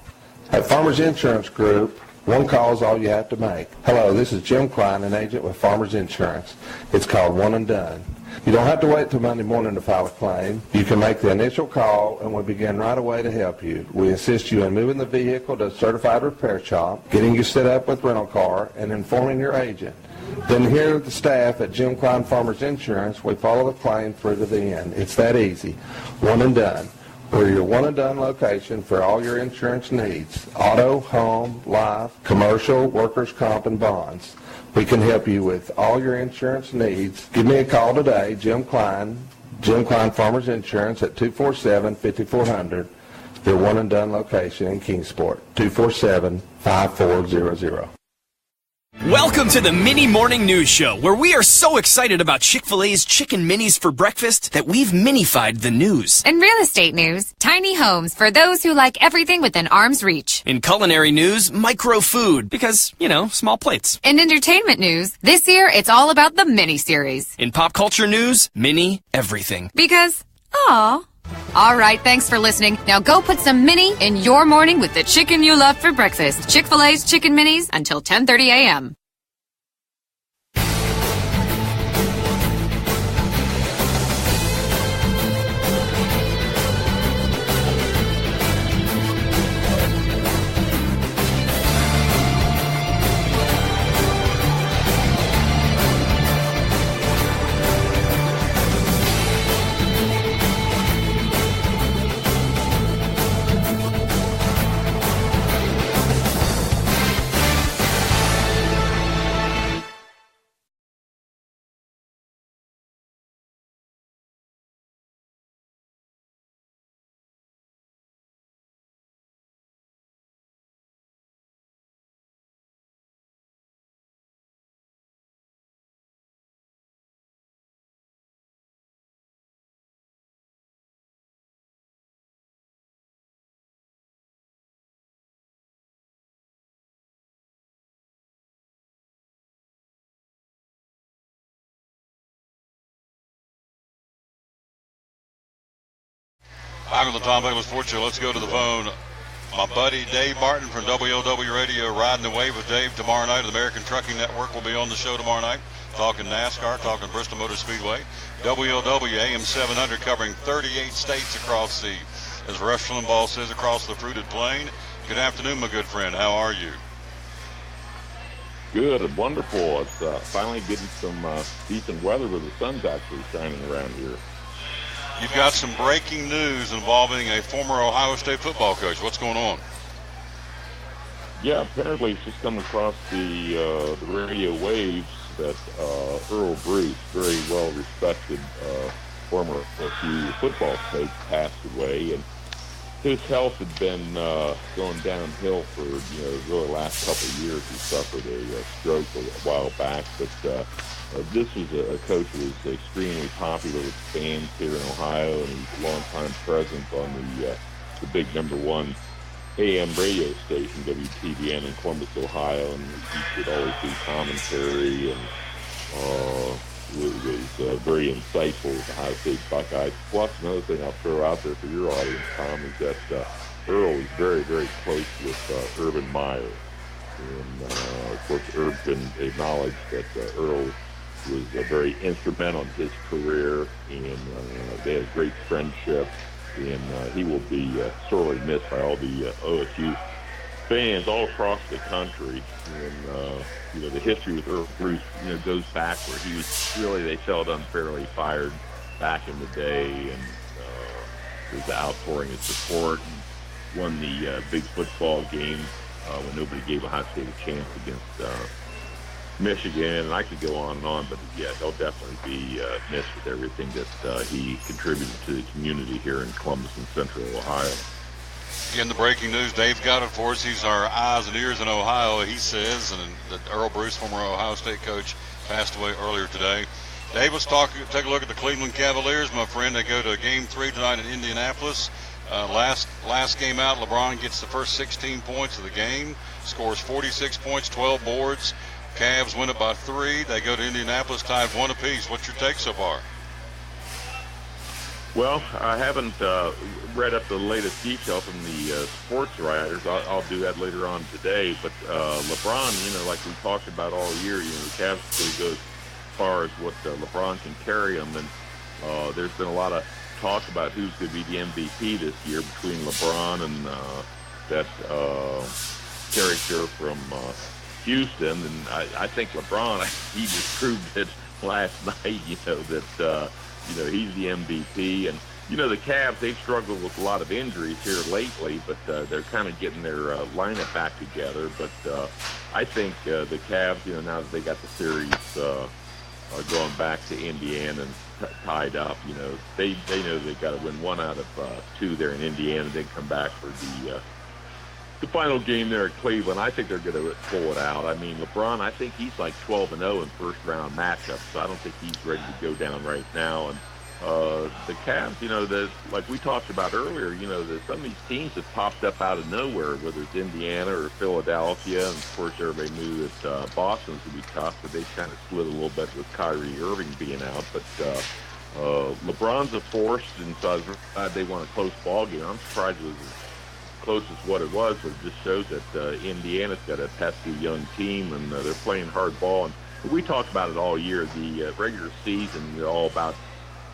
At Farmers Insurance Group, one call is all you have to make. Hello, this is Jim Klein, an agent with Farmers Insurance. It's called One and Done. You don't have to wait till Monday morning to file a claim. You can make the initial call and we'll begin right away to help you. We assist you in moving the vehicle to a certified repair shop, getting you set up with rental car, and informing your agent. Then here at the staff at Jim Klein Farmers Insurance, we follow the claim through to the end. It's that easy. One and Done. We're your one and done location for all your insurance needs. Auto, home, life, commercial, workers' comp, and bonds. We can help you with all your insurance needs. Give me a call today, Jim Klein Farmers Insurance at 247-5400. Their one and done location in Kingsport, 247-5400. Welcome to the Mini Morning News Show, where we are so excited about Chick-fil-A's Chicken Minis for breakfast that we've minified the news. In real estate news, tiny homes for those who like everything within arm's reach. In culinary news, micro food, because, small plates. In entertainment news, this year it's all about the mini-series. In pop culture news, mini everything. Because, aw. All right, thanks for listening. Now go put some mini in your morning with the chicken you love for breakfast. Chick-fil-A's Chicken Minis until 10:30 a.m. Back on the Tom Bayless Sports Show. Let's go to the phone. My buddy Dave Martin from WLW Radio, riding the wave with Dave tomorrow night. The American Trucking Network will be on the show tomorrow night, talking NASCAR, talking Bristol Motor Speedway. WLW AM 700 covering 38 states across the, as Rush Limbaugh says, across the fruited plain. Good afternoon, my good friend. How are you? Good and wonderful. It's finally getting some decent weather, but the sun's actually shining around here. You've got some breaking news involving a former Ohio State football coach. What's going on? Yeah, apparently it's just come across the radio waves that Earl Bruce, very well-respected former OSU football coach, passed away, and his health had been going downhill for really the last couple of years. He suffered a stroke a while back, but this was a coach who was extremely popular with fans here in Ohio, and he's a long-time presence on the big #1 AM radio station, WTVN, in Columbus, Ohio, and he would always do commentary and was very insightful with the Ohio State Buckeyes. Plus, another thing I'll throw out there for your audience, Tom, is that Earl was very, very close with Urban Meyer. And, of course, Urban acknowledged that Earl was very instrumental in his career, and they had a great friendship, and he will be sorely missed by all the OSU fans all across the country. And the history with Earl Bruce goes back where he was really, they felt, unfairly fired back in the day, and was outpouring his support and won the big football game when nobody gave Ohio State a chance against Michigan, and I could go on and on, but yeah, he'll definitely be missed with everything that he contributed to the community here in Columbus and Central Ohio. Again, the breaking news, Dave got it for us. He's our eyes and ears in Ohio, he says, and that Earl Bruce, former Ohio State coach, passed away earlier today. Dave, let's take a look at the Cleveland Cavaliers, my friend. They go to Game 3 tonight in Indianapolis. Last game out, LeBron gets the first 16 points of the game, scores 46 points, 12 boards. Cavs win it by 3. They go to Indianapolis, tied 1 apiece. What's your take so far? Well, I haven't read up the latest detail from the sports writers. I'll do that later on today. But LeBron, like we talked about all year, the Cavs really go as far as what LeBron can carry them. And there's been a lot of talk about who's going to be the MVP this year between LeBron and that character from Houston. And I think LeBron, he just proved it last night, that he's the MVP. And, the Cavs, they've struggled with a lot of injuries here lately, but they're kind of getting their lineup back together. But I think the Cavs, now that they got the series going back to Indiana and tied up, they know they've got to win 1 out of 2 there in Indiana and then come back for the final game there at Cleveland. I think they're going to pull it out. I mean, LeBron, I think he's like 12-0 in first-round matchups, so I don't think he's ready to go down right now. And the Cavs, like we talked about earlier, some of these teams have popped up out of nowhere, whether it's Indiana or Philadelphia. And, of course, everybody knew that Boston was going to be tough, but they kind of slid a little bit with Kyrie Irving being out. But LeBron's a force, and so I was glad they won a close ball game. I'm surprised it was close as what it was, but it just shows that Indiana's got a pesky young team, and they're playing hard ball. And we talked about it all year. The regular season is all about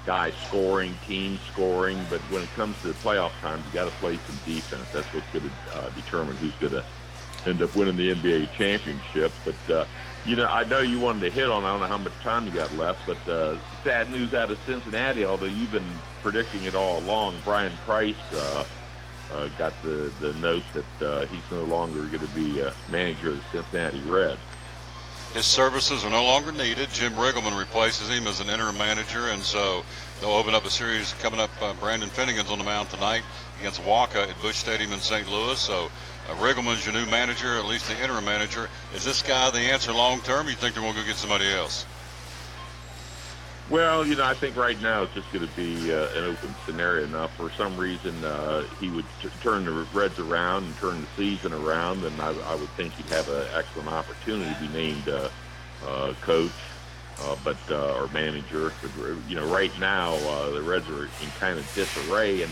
guys scoring, teams scoring, but when it comes to the playoff time, you got to play some defense. That's what's going to determine who's going to end up winning the NBA championship. But I know you wanted to hit on, I don't know how much time you got left, but sad news out of Cincinnati, although you've been predicting it all along. Brian Price got the note that he's no longer going to be manager of the Cincinnati Reds. His services are no longer needed. Jim Riggleman replaces him as an interim manager, and so they'll open up a series coming up. Brandon Finnegan's on the mound tonight against Waka at Busch Stadium in St. Louis. So Riggleman's your new manager, at least the interim manager. Is this guy the answer long term, or you think they're going to go get somebody else? Well, I think right now it's just going to be an open scenario. Now, for some reason, he would turn the Reds around and turn the season around, and I would think he'd have an excellent opportunity to be named coach, or manager. But, right now, the Reds are in kind of disarray, and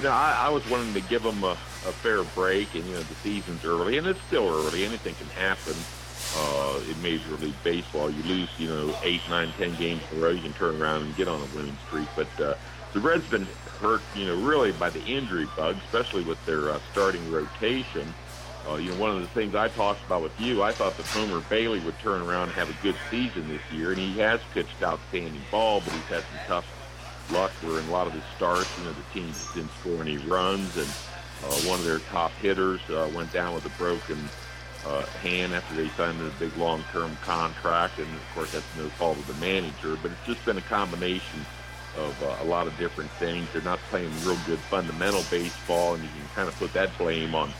I was wanting to give them a fair break, and the season's early, and it's still early. Anything can happen in Major League Baseball. You lose 8, 9, 10 games in a row, you can turn around and get on a winning streak. But the Reds been hurt really by the injury bug, especially with their starting rotation. One of the things I talked about with you, I thought that Homer Bailey would turn around and have a good season this year, and he has pitched outstanding ball, but he's had some tough luck where in a lot of his starts, the team didn't score any runs, and one of their top hitters went down with a broken hand after they signed a big long-term contract, and of course that's no fault of the manager, but it's just been a combination of a lot of different things. They're not playing real good fundamental baseball, and you can kind of put that blame on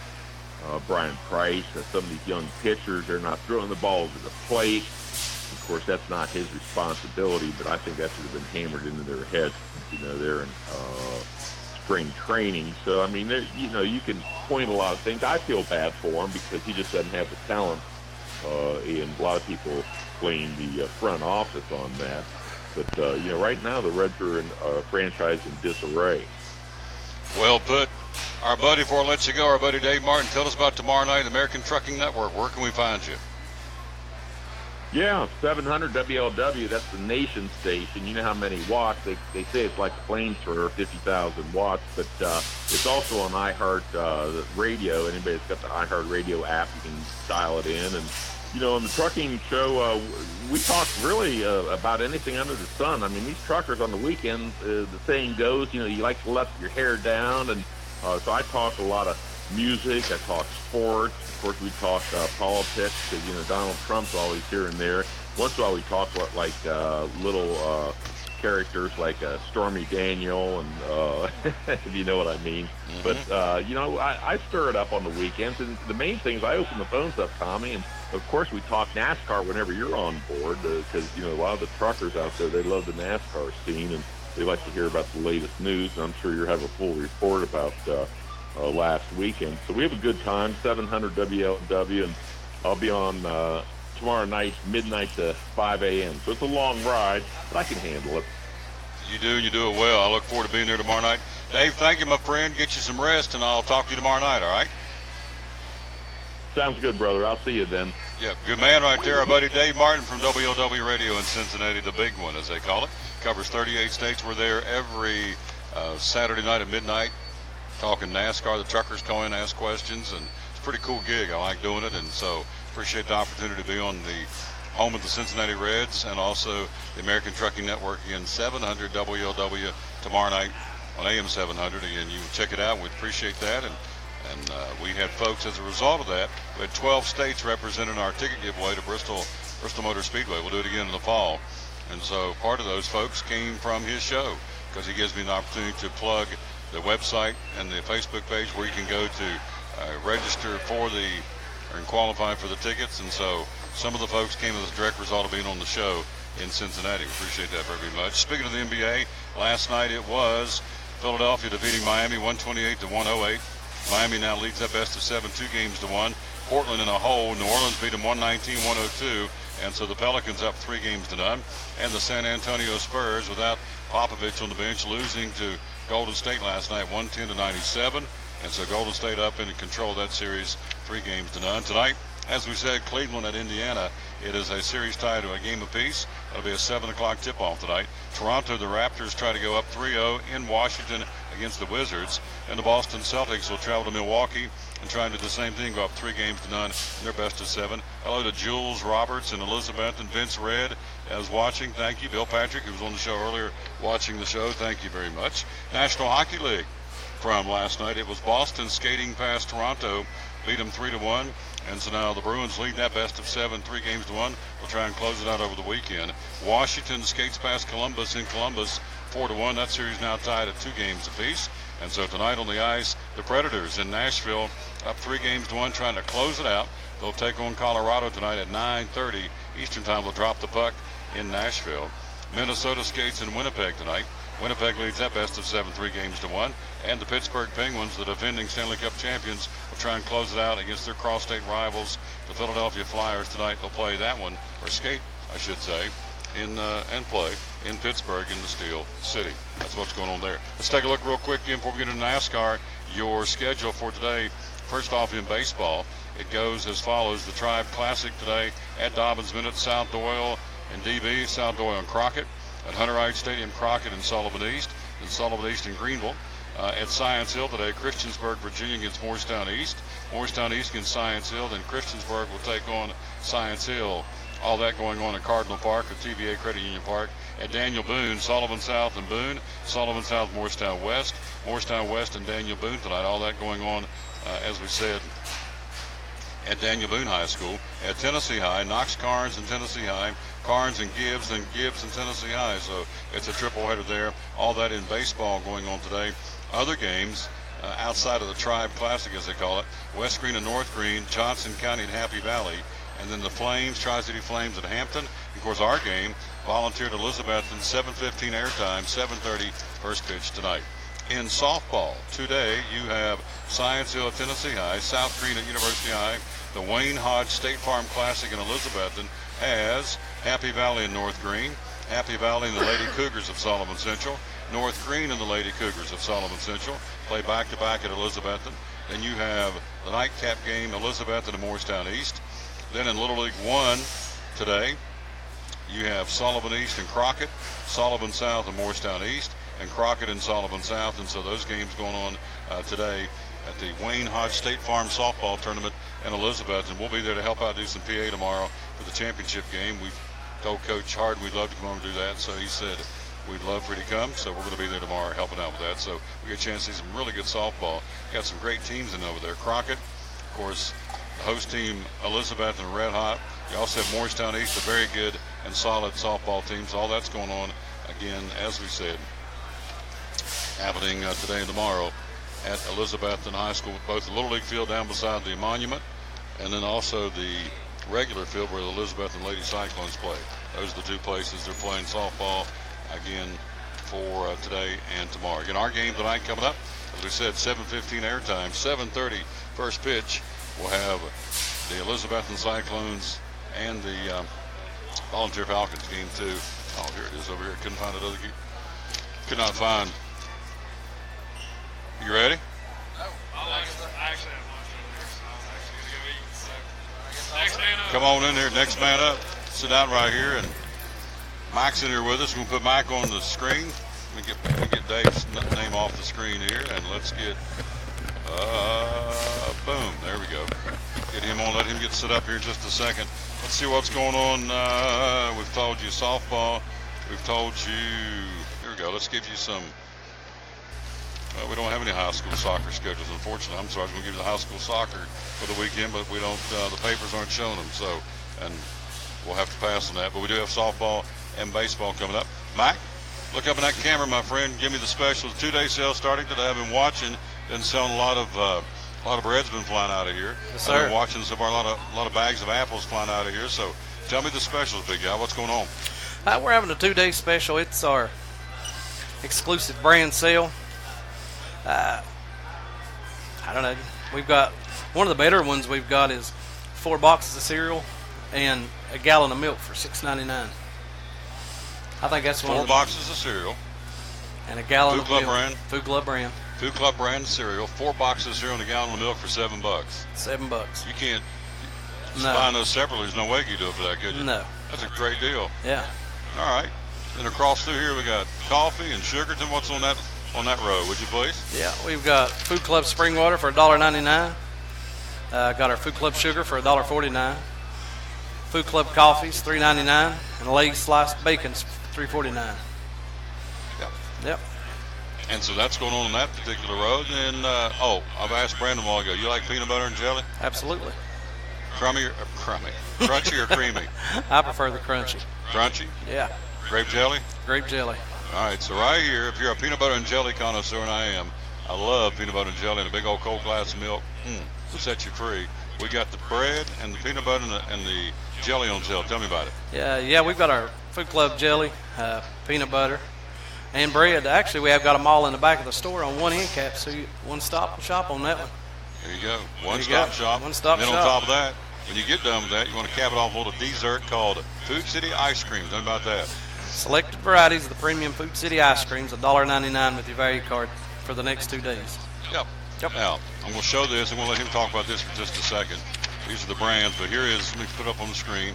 Brian Price. Some of these young pitchers, they're not throwing the ball to the plate. Of course, that's not his responsibility, but I think that should have been hammered into their heads. They're in spring training. So, I mean, you can point a lot of things. I feel bad for him because he just doesn't have the talent, and a lot of people blame the front office on that. But, right now the Reds are in a franchise in disarray. Well put. Our buddy, before I let you go, our buddy Dave Martin, tell us about tomorrow night, American Trucking Network. Where can we find you? Yeah, 700 WLW, that's the nation station. You know how many watts. They say it's like a flamethrower, 50,000 watts, but it's also on iHeart Radio. Anybody that's got the iHeart Radio app, you can dial it in. And, on the trucking show, we talk really about anything under the sun. I mean, these truckers on the weekend, the saying goes, you like to let your hair down, and so I talk a lot of music, I talk sports, of course we talk politics, because, Donald Trump's always here and there. Once in a while we talk like little characters like Stormy Daniel, and if you know what I mean. Mm-hmm. But, I stir it up on the weekends, and the main thing is I open the phones up, Tommy, and of course we talk NASCAR whenever you're on board, because, a lot of the truckers out there, they love the NASCAR scene, and they like to hear about the latest news, and I'm sure you'll have a full report about last weekend. So we have a good time, 700 WLW, and I'll be on tomorrow night, midnight to 5 a.m. So it's a long ride, but I can handle it. You do it well. I look forward to being there tomorrow night. Dave, thank you, my friend. Get you some rest, and I'll talk to you tomorrow night, all right? Sounds good, brother. I'll see you then. Yeah, good man right there. Our buddy Dave Martin from WLW Radio in Cincinnati, the big one, as they call it. Covers 38 states. We're there every Saturday night at midnight talking NASCAR. The truckers call in, ask questions, and it's a pretty cool gig. I like doing it, and so appreciate the opportunity to be on the home of the Cincinnati Reds and also the American Trucking Network in 700 WLW tomorrow night on AM 700. Again, you check it out. We appreciate that, and we had folks as a result of that. We had 12 states representing our ticket giveaway to Bristol Motor Speedway. We'll do it again in the fall. And so part of those folks came from his show because he gives me an opportunity to plug the website and the Facebook page where you can go to register for and qualify for the tickets. And so some of the folks came as a direct result of being on the show in Cincinnati. We appreciate that very much. Speaking of the NBA, last night it was Philadelphia defeating Miami 128-108. Miami now leads that best of 7, 2-1. Portland in a hole. New Orleans beat them 119-102. And so the Pelicans up 3-0. And the San Antonio Spurs, without Popovich on the bench, losing to Golden State last night 110-97. And so Golden State up and in control of that series 3-0. Tonight, as we said, Cleveland at Indiana. It is a series tied to a game apiece. That'll be a 7 o'clock tip-off tonight. Toronto, the Raptors try to go up 3-0 in Washington against the Wizards. And the Boston Celtics will travel to Milwaukee and try to do the same thing, go up 3-0 in their best of 7. Hello to Jules Roberts and Elizabeth and Vince Red as watching. Thank you. Bill Patrick, who was on the show earlier, watching the show. Thank you very much. National Hockey League from last night. It was Boston skating past Toronto, beat them 3-1. And so now the Bruins lead that best of 7, 3-1. We'll try and close it out over the weekend. Washington skates past Columbus in Columbus 4-1. That series now tied at 2 games apiece. And so tonight on the ice, the Predators in Nashville up 3-1, trying to close it out. They'll take on Colorado tonight at 9:30 Eastern time. They'll drop the puck in Nashville. Minnesota skates in Winnipeg tonight. Winnipeg leads that best of 7, 3-1. And the Pittsburgh Penguins, the defending Stanley Cup champions, will try and close it out against their cross-state rivals, the Philadelphia Flyers tonight. They'll play that one, or skate, I should say, and play in Pittsburgh in the Steel City. That's what's going on there. Let's take a look real quick before we get into NASCAR. Your schedule for today, first off in baseball, it goes as follows. The Tribe Classic today at Dobbins Minute, South Doyle and DB, South Doyle and Crockett. At Hunter Wright Stadium, Crockett and Sullivan East. Then Sullivan East and Greenville. At Science Hill today, Christiansburg, Virginia against Morristown East. Morristown East against Science Hill. Then Christiansburg will take on Science Hill. All that going on at Cardinal Park or TVA Credit Union Park. At Daniel Boone, Sullivan South and Boone. Sullivan South, Morristown West. Morristown West and Daniel Boone tonight. All that going on, as we said, at Daniel Boone High School. At Tennessee High, Knox Carnes and Tennessee High. Carnes and Gibbs, and Gibbs and Tennessee High. So it's a triple header there. All that in baseball going on today. Other games outside of the Tribe Classic, as they call it, West Green and North Green, Johnson County and Happy Valley, and then the Flames, Tri-City Flames at Hampton. Of course, our game, Volunteer to Elizabethton, 7:15 airtime, 7:30 first pitch tonight. In softball today, you have Science Hill at Tennessee High, South Green at University High. The Wayne Hodge State Farm Classic in Elizabethton has Happy Valley and North Green, Happy Valley and the Lady Cougars of Sullivan Central, North Green and the Lady Cougars of Sullivan Central play back-to-back at Elizabethton. Then you have the nightcap game, Elizabethton and Morristown East. Then in Little League 1 today, you have Sullivan East and Crockett, Sullivan South and Morristown East, and Crockett and Sullivan South. And so those games going on today at the Wayne Hodge State Farm Softball Tournament in Elizabethton. We'll be there to help out, do some PA tomorrow for the championship game. We've told Coach Harden we'd love to come over and do that, so he said we'd love for you to come, so we're going to be there tomorrow helping out with that. So we get a chance to see some really good softball. Got some great teams in over there. Crockett, of course, the host team, Elizabeth and Red Hot. You also have Morristown East, a very good and solid softball team. So all that's going on, again, as we said, happening today and tomorrow at Elizabethton High School, both the Little League field down beside the monument and then also the regular field where the Elizabethton Lady Cyclones play. Those are the two places they're playing softball, again, for today and tomorrow. Again, our game tonight coming up, as we said, 7:15 airtime, 7:30 first pitch. We'll have the Elizabethton Cyclones and the Volunteer Falcons game 2. Oh, here it is over here. Couldn't find another game. Could not find. You ready? No, I actually have lunch over there, so I was actually going to go eat. So next man up. Come on in here. Next man up. Sit down right here. And Mike's in here with us. We'll put Mike on the screen. Let me get Dave's name off the screen here. And let's get, boom. There we go. Get him on. Let him get set up here in just a second. Let's see what's going on. We've told you softball. We've told you, here we go. Let's give you some. We don't have any high school soccer schedules, unfortunately. I'm sorry, I was going to give you the high school soccer for the weekend, but we don't. The papers aren't showing them, so, and we'll have to pass on that. But we do have softball and baseball coming up. Mike, look up in that camera, my friend. Give me the specials. 2-day sale starting today. I've been watching. Been selling a lot of bread's been flying out of here. Yes, sir. I've been watching a lot of bags of apples flying out of here. So, tell me the specials, big guy. What's going on? We're having a 2-day special. It's our exclusive brand sale. I don't know. We've got one of the better ones. We've got is 4 boxes of cereal and a gallon of milk for $6.99. I think that's 4 boxes of cereal and a gallon Food Club of milk. brand. Food Club brand. Food Club brand cereal. 4 boxes of cereal and a gallon of milk for $7. $7. You can't No. buy those separately. There's no way you do it for that, could you? No. That's a great deal. Yeah. All right. Then across through here we got coffee and sugarton. What's on that row, would you please? Yeah, we've got Food Club spring water for $1.99. Got our Food Club sugar for $1.49. Food Club coffees $3.99, and Lay's sliced bacon's $3.49. Yep. Yep. And so that's going on that particular row. And I've asked Brandon a while ago. You like peanut butter and jelly? Absolutely. Crunchy or creamy? I prefer the crunchy. Crunchy? Yeah. Grape jelly? Grape jelly. All right, so right here, if you're a peanut butter and jelly connoisseur, and I am, I love peanut butter and jelly and a big old cold glass of milk. To set you free. We got the bread and the peanut butter and the jelly on sale. Tell me about it. Yeah, we've got our Food Club jelly, peanut butter, and bread. Actually, we have got them all in the back of the store on one end cap, so one-stop shop on that one. There you go. One-stop shop. One-stop shop. shop. And then on top of that, when you get done with that, you want to cap it off with a little dessert called Food City Ice Cream. Tell me about that. Selected varieties of the premium Food City ice creams, $1.99 with your value card for the next 2 days. Yep. Now, I'm going to show this. I'm going to let him talk about this for just a second. These are the brands, but here is, let me put up on the screen.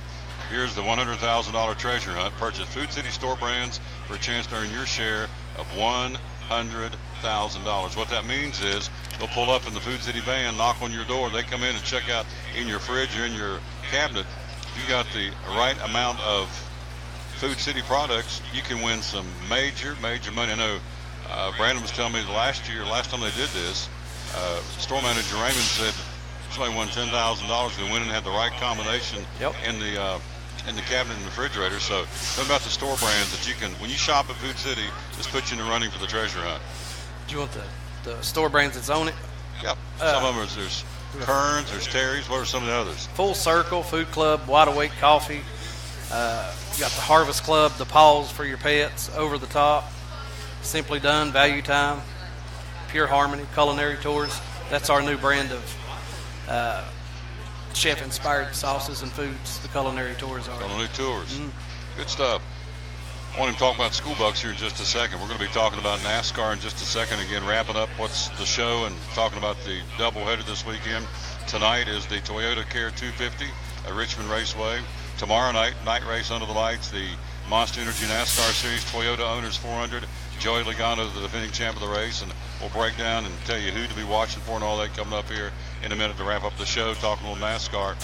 Here's the $100,000 treasure hunt. Purchase Food City store brands for a chance to earn your share of $100,000. What that means is they'll pull up in the Food City van, knock on your door. They come in and check out in your fridge or in your cabinet. If you got the right amount of Food City products, you can win some major money. I know Brandon was telling me last time they did this, store manager Raymond said somebody won $10,000 and went and had the right combination in the cabinet and refrigerator. So think about the store brands that you can, when you shop at Food City, just put you in the running for the treasure hunt. Do you want the store brands that's on it? Yep. Some of them there's Kearns, there's Terry's. What are some of the others? Full Circle, Food Club, Wide Awake Coffee. You got the Harvest Club, the Paws for your pets, Over the Top, Simply Done, Value Time, Pure Harmony, Culinary Tours. That's our new brand of chef-inspired sauces and foods. The Culinary Tours are. Culinary Tours. Good stuff. I want him to talk about School Bucks here in just a second. We're going to be talking about NASCAR in just a second. Again, wrapping up what's the show and talking about the doubleheader this weekend. Tonight is the Toyota Care 250 at Richmond Raceway. Tomorrow night race under the lights, the Monster Energy NASCAR Series Toyota Owners 400. Joey Logano, the defending champ of the race, and we'll break down and tell you who to be watching for and all that coming up here in a minute to wrap up the show, talking a little NASCAR.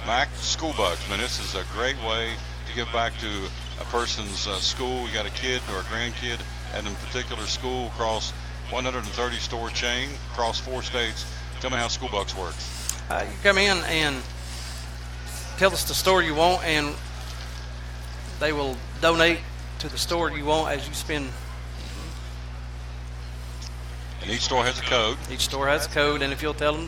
Mac, School Bucks, man, this is a great way to give back to a person's school. You got a kid or a grandkid at a particular school across 130 store chain across 4 states. Tell me how School Bucks works. You come in and tell us the store you want, and they will donate to the store you want as you spend. And each store has a code. Each store has a code, and if you'll tell them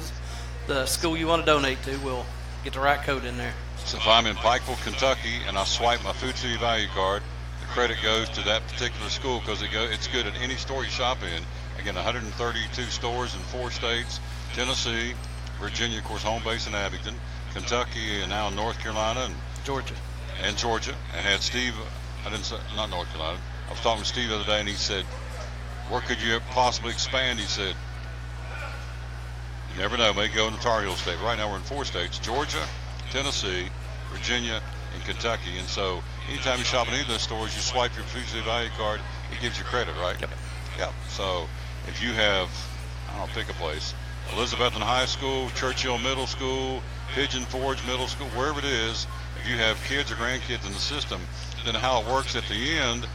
the school you want to donate to, we'll get the right code in there. So if I'm in Pikeville, Kentucky, and I swipe my Food City value card, the credit goes to that particular school because it's good at any store you shop in. Again, 132 stores in 4 states: Tennessee, Virginia, of course, home base in Abingdon, Kentucky, and now North Carolina, and Georgia. And had Steve. I didn't say not North Carolina. I was talking to Steve the other day, and he said, "Where could you possibly expand?" He said, "You never know. May go in the Tar Heel state." Right now we're in 4 states: Georgia, Tennessee, Virginia, and Kentucky. And so anytime you shop in any of those stores, you swipe your Food City value card, it gives you credit, right? Yep. So if you have, I don't know, pick a place, Elizabethton High School, Churchill Middle School, Pigeon Forge Middle School, wherever it is, if you have kids or grandkids in the system, then how it works at the end,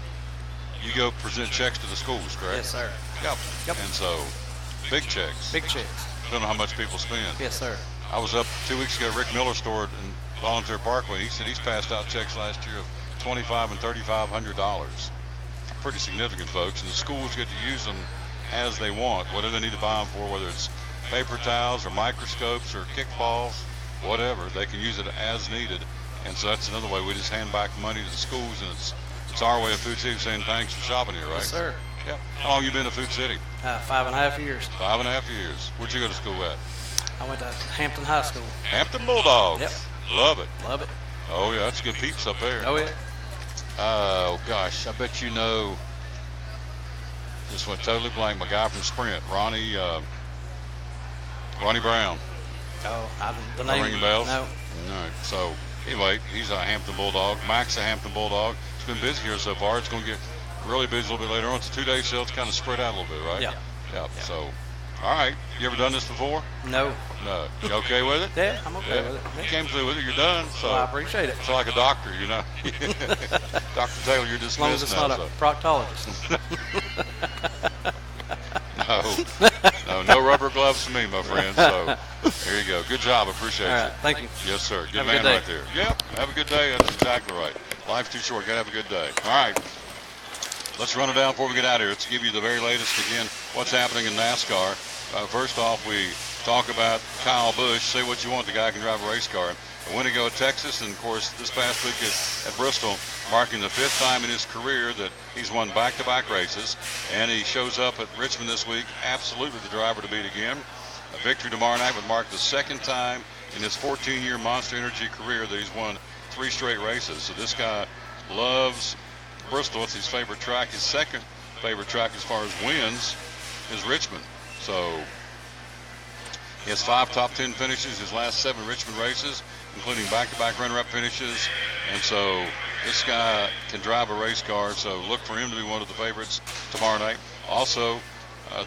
you go present checks to the schools, correct? Yes, sir. Yep. And so, big checks. Big checks. Don't know how much people spend. Yes, sir. I was up 2 weeks ago at Rick Miller's store in Volunteer Parkway. He said he's passed out checks last year of $2,500 and $3,500. Pretty significant, folks. And the schools get to use them as they want, whatever they need to buy them for, whether it's paper towels or microscopes or kickballs, whatever. They can use it as needed. And so that's another way. We just hand back money to the schools, and it's our way of Food City saying thanks for shopping here, right? Yes, sir. Yep. How long you been to Food City? 5.5 years. 5.5 years. Where'd you go to school at? I went to Hampton High School. Hampton Bulldogs. Yep. Love it. Love it. Oh, yeah, that's good peeps up there. Oh, yeah. Oh, gosh, I bet you know. Just went totally blank. My guy from Sprint, Ronnie Brown. Oh, the name. Ringing bells? No. No. So, anyway, he's a Hampton Bulldog. Mac's a Hampton Bulldog. It's been busy here so far. It's going to get really busy a little bit later on. It's a 2-day sale. It's kind of spread out a little bit, right? Yeah. So, all right. You ever done this before? No. You okay with it? Yeah, I'm okay with it. You came through with it. You're done. So I appreciate it. It's like a doctor, you know. Dr. Taylor, you're dismissed. As long as it's not a proctologist. No rubber gloves for me, my friend. So here you go. Good job. Appreciate it. All right. Thank you. Yes, sir. Good have man good right there. Yep. Have a good day. That's exactly right. Life's too short. Gotta have a good day. All right. Let's run it down before we get out of here. Let's give you the very latest again. What's happening in NASCAR? First off, we talk about Kyle Busch. Say what you want. The guy can drive a race car. A Winnebago at Texas, and of course this past week at Bristol, marking the 5th time in his career that he's won back-to-back races, and he shows up at Richmond this week, absolutely the driver to beat again. A victory tomorrow night would mark the 2nd time in his 14-year Monster Energy career that he's won 3 straight races. So this guy loves Bristol. It's his favorite track. His second favorite track as far as wins is Richmond. So he has 5 top 10 finishes his last 7 Richmond races, including back-to-back runner-up finishes. And so this guy can drive a race car, so look for him to be one of the favorites tomorrow night. Also,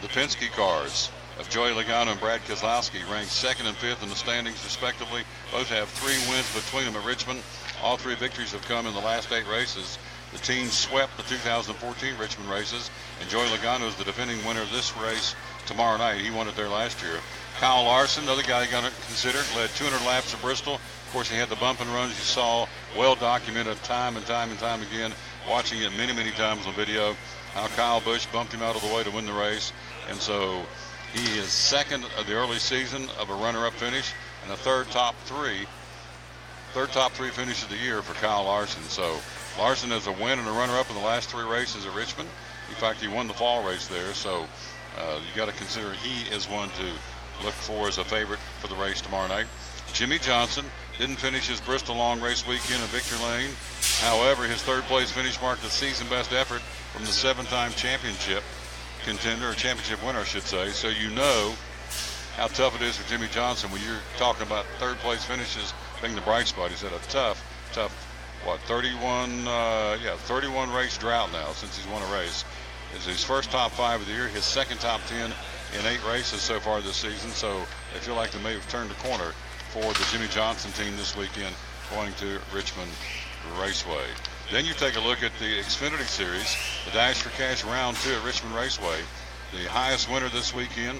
the Penske cars of Joey Logano and Brad Keselowski ranked 2nd and 5th in the standings, respectively. Both have 3 wins between them at Richmond. All 3 victories have come in the last 8 races. The team swept the 2014 Richmond races, and Joey Logano is the defending winner of this race tomorrow night. He won it there last year. Kyle Larson, another guy you got to consider, led 200 laps at Bristol. Of course, he had the bump and runs you saw, well documented time and time and time again, watching it many, many times on video, how Kyle Busch bumped him out of the way to win the race. And so he is second of the early season of a runner-up finish and a third top three finish of the year for Kyle Larson. So Larson has a win and a runner-up in the last 3 races at Richmond. In fact, he won the fall race there. So you got to consider he is one to look for as a favorite for the race tomorrow night. Jimmy Johnson didn't finish his Bristol long race weekend in Victory Lane. However, his third place finish marked the season best effort from the 7-time championship contender, or championship winner, I should say. So you know how tough it is for Jimmy Johnson when you're talking about third place finishes being the bright spot. He's had a tough, 31 race drought now since he's won a race. It's his first top 5 of the year, his second top 10 in 8 races so far this season. So they feel like they may have turned the corner for the Jimmy Johnson team this weekend going to Richmond Raceway. Then you take a look at the Xfinity Series, the Dash for Cash Round 2 at Richmond Raceway. The highest winner this weekend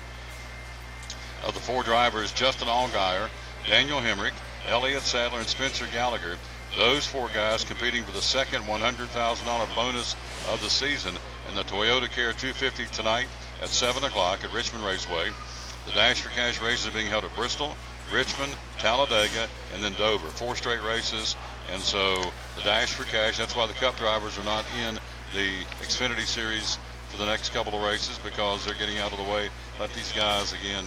of the 4 drivers, Justin Allgaier, Daniel Hemrick, Elliott Sadler, and Spencer Gallagher. Those 4 guys competing for the second $100,000 bonus of the season in the Toyota Care 250 tonight at 7 o'clock at Richmond Raceway. The Dash for Cash races are being held at Bristol, Richmond, Talladega, and then Dover. 4 straight races. And so the Dash for Cash, that's why the Cup drivers are not in the Xfinity Series for the next couple of races, because they're getting out of the way. Let these guys, again,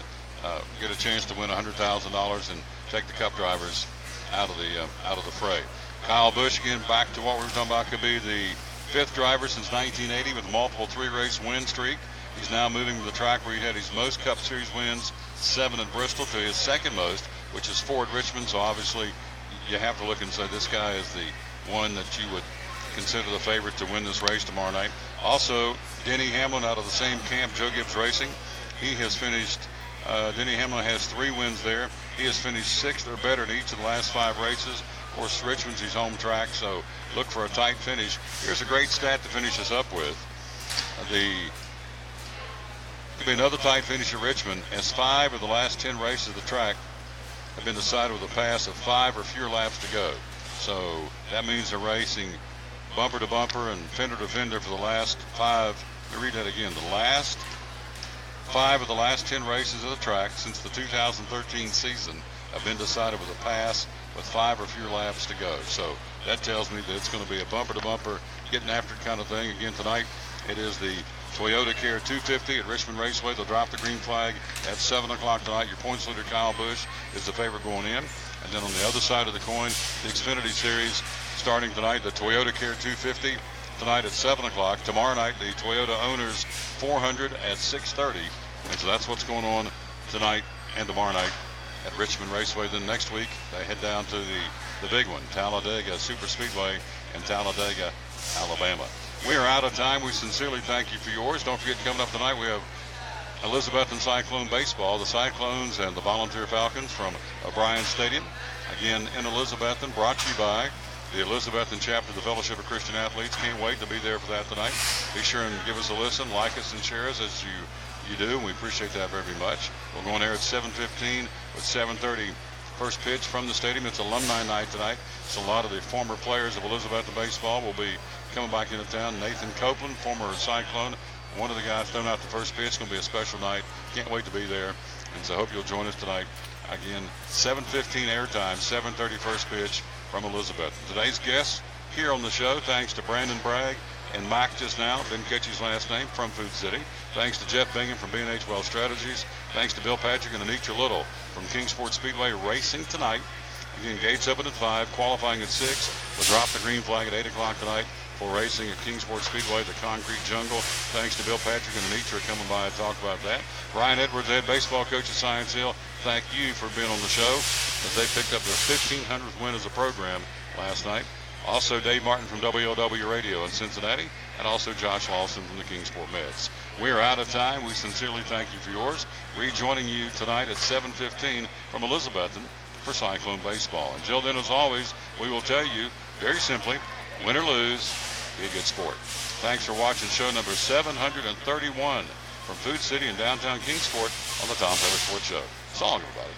get a chance to win $100,000 and take the Cup drivers out of the fray. Kyle Busch, again, back to what we were talking about, could be the 5th driver since 1980 with a multiple 3-race win streak. He's now moving to the track where he had his most Cup Series wins, 7 at Bristol, to his second most, which is 4 at Richmond. So obviously you have to look and say this guy is the one that you would consider the favorite to win this race tomorrow night. Also, Denny Hamlin out of the same camp, Joe Gibbs Racing. He has finished, Denny Hamlin has 3 wins there. He has finished 6th or better in each of the last 5 races. Of course, Richmond's his home track, so look for a tight finish. Here's a great stat to finish us up with. Could be another tight finish at Richmond, as 5 of the last 10 races of the track have been decided with a pass of 5 or fewer laps to go. So that means they're racing bumper to bumper and fender to fender for the last 5. Let me read that again. The last 5 of the last 10 races of the track since the 2013 season have been decided with a pass with 5 or fewer laps to go. So that tells me that it's going to be a bumper to bumper, getting after it kind of thing. Again, tonight it is the Toyota Care 250 at Richmond Raceway. They'll drop the green flag at 7 o'clock tonight. Your points leader, Kyle Busch, is the favorite going in. And then on the other side of the coin, the Xfinity Series starting tonight, the Toyota Care 250 tonight at 7 o'clock. Tomorrow night, the Toyota Owners 400 at 6:30. And so that's what's going on tonight and tomorrow night at Richmond Raceway. Then next week, they head down to the big one, Talladega Super Speedway in Talladega, Alabama. We are out of time. We sincerely thank you for yours. Don't forget, coming up tonight, we have Elizabethton Cyclone Baseball, the Cyclones and the Volunteer Falcons from O'Brien Stadium. Again, in Elizabethton, brought to you by the Elizabethton chapter of the Fellowship of Christian Athletes. Can't wait to be there for that tonight. Be sure and give us a listen, like us, and share us as you do, and we appreciate that very much. We'll go on air at 7:15 with 7:30 first pitch from the stadium. It's alumni night tonight, so a lot of the former players of Elizabethton baseball will be coming back into town. Nathan Copeland, former Cyclone, one of the guys throwing out the first pitch. It's going to be a special night. Can't wait to be there, and so I hope you'll join us tonight. Again, 7:15 airtime, 7:30 first pitch from Elizabeth. Today's guests here on the show, thanks to Brandon Bragg and Mike just now, didn't catch his last name, from Food City. Thanks to Jeff Bingham from B&H Well Strategies. Thanks to Bill Patrick and Anitra Little from Kingsport Speedway racing tonight. Again, gates open at 5, qualifying at 6. We'll drop the green flag at 8 o'clock tonight for racing at Kingsport Speedway, the concrete jungle. Thanks to Bill Patrick and Anitra coming by and talk about that. Brian Edwards, head baseball coach at Science Hill, thank you for being on the show, as they picked up their 1,500th win as a program last night. Also, Dave Martin from WLW Radio in Cincinnati, and also Josh Lawson from the Kingsport Meds. We are out of time. We sincerely thank you for yours. Rejoining you tonight at 7:15 from Elizabethton for Cyclone Baseball. Until then, as always, we will tell you, very simply, win or lose, be a good sport. Thanks for watching show number 731 from Food City in downtown Kingsport on the Tom Taylor Sports Show. So long, everybody.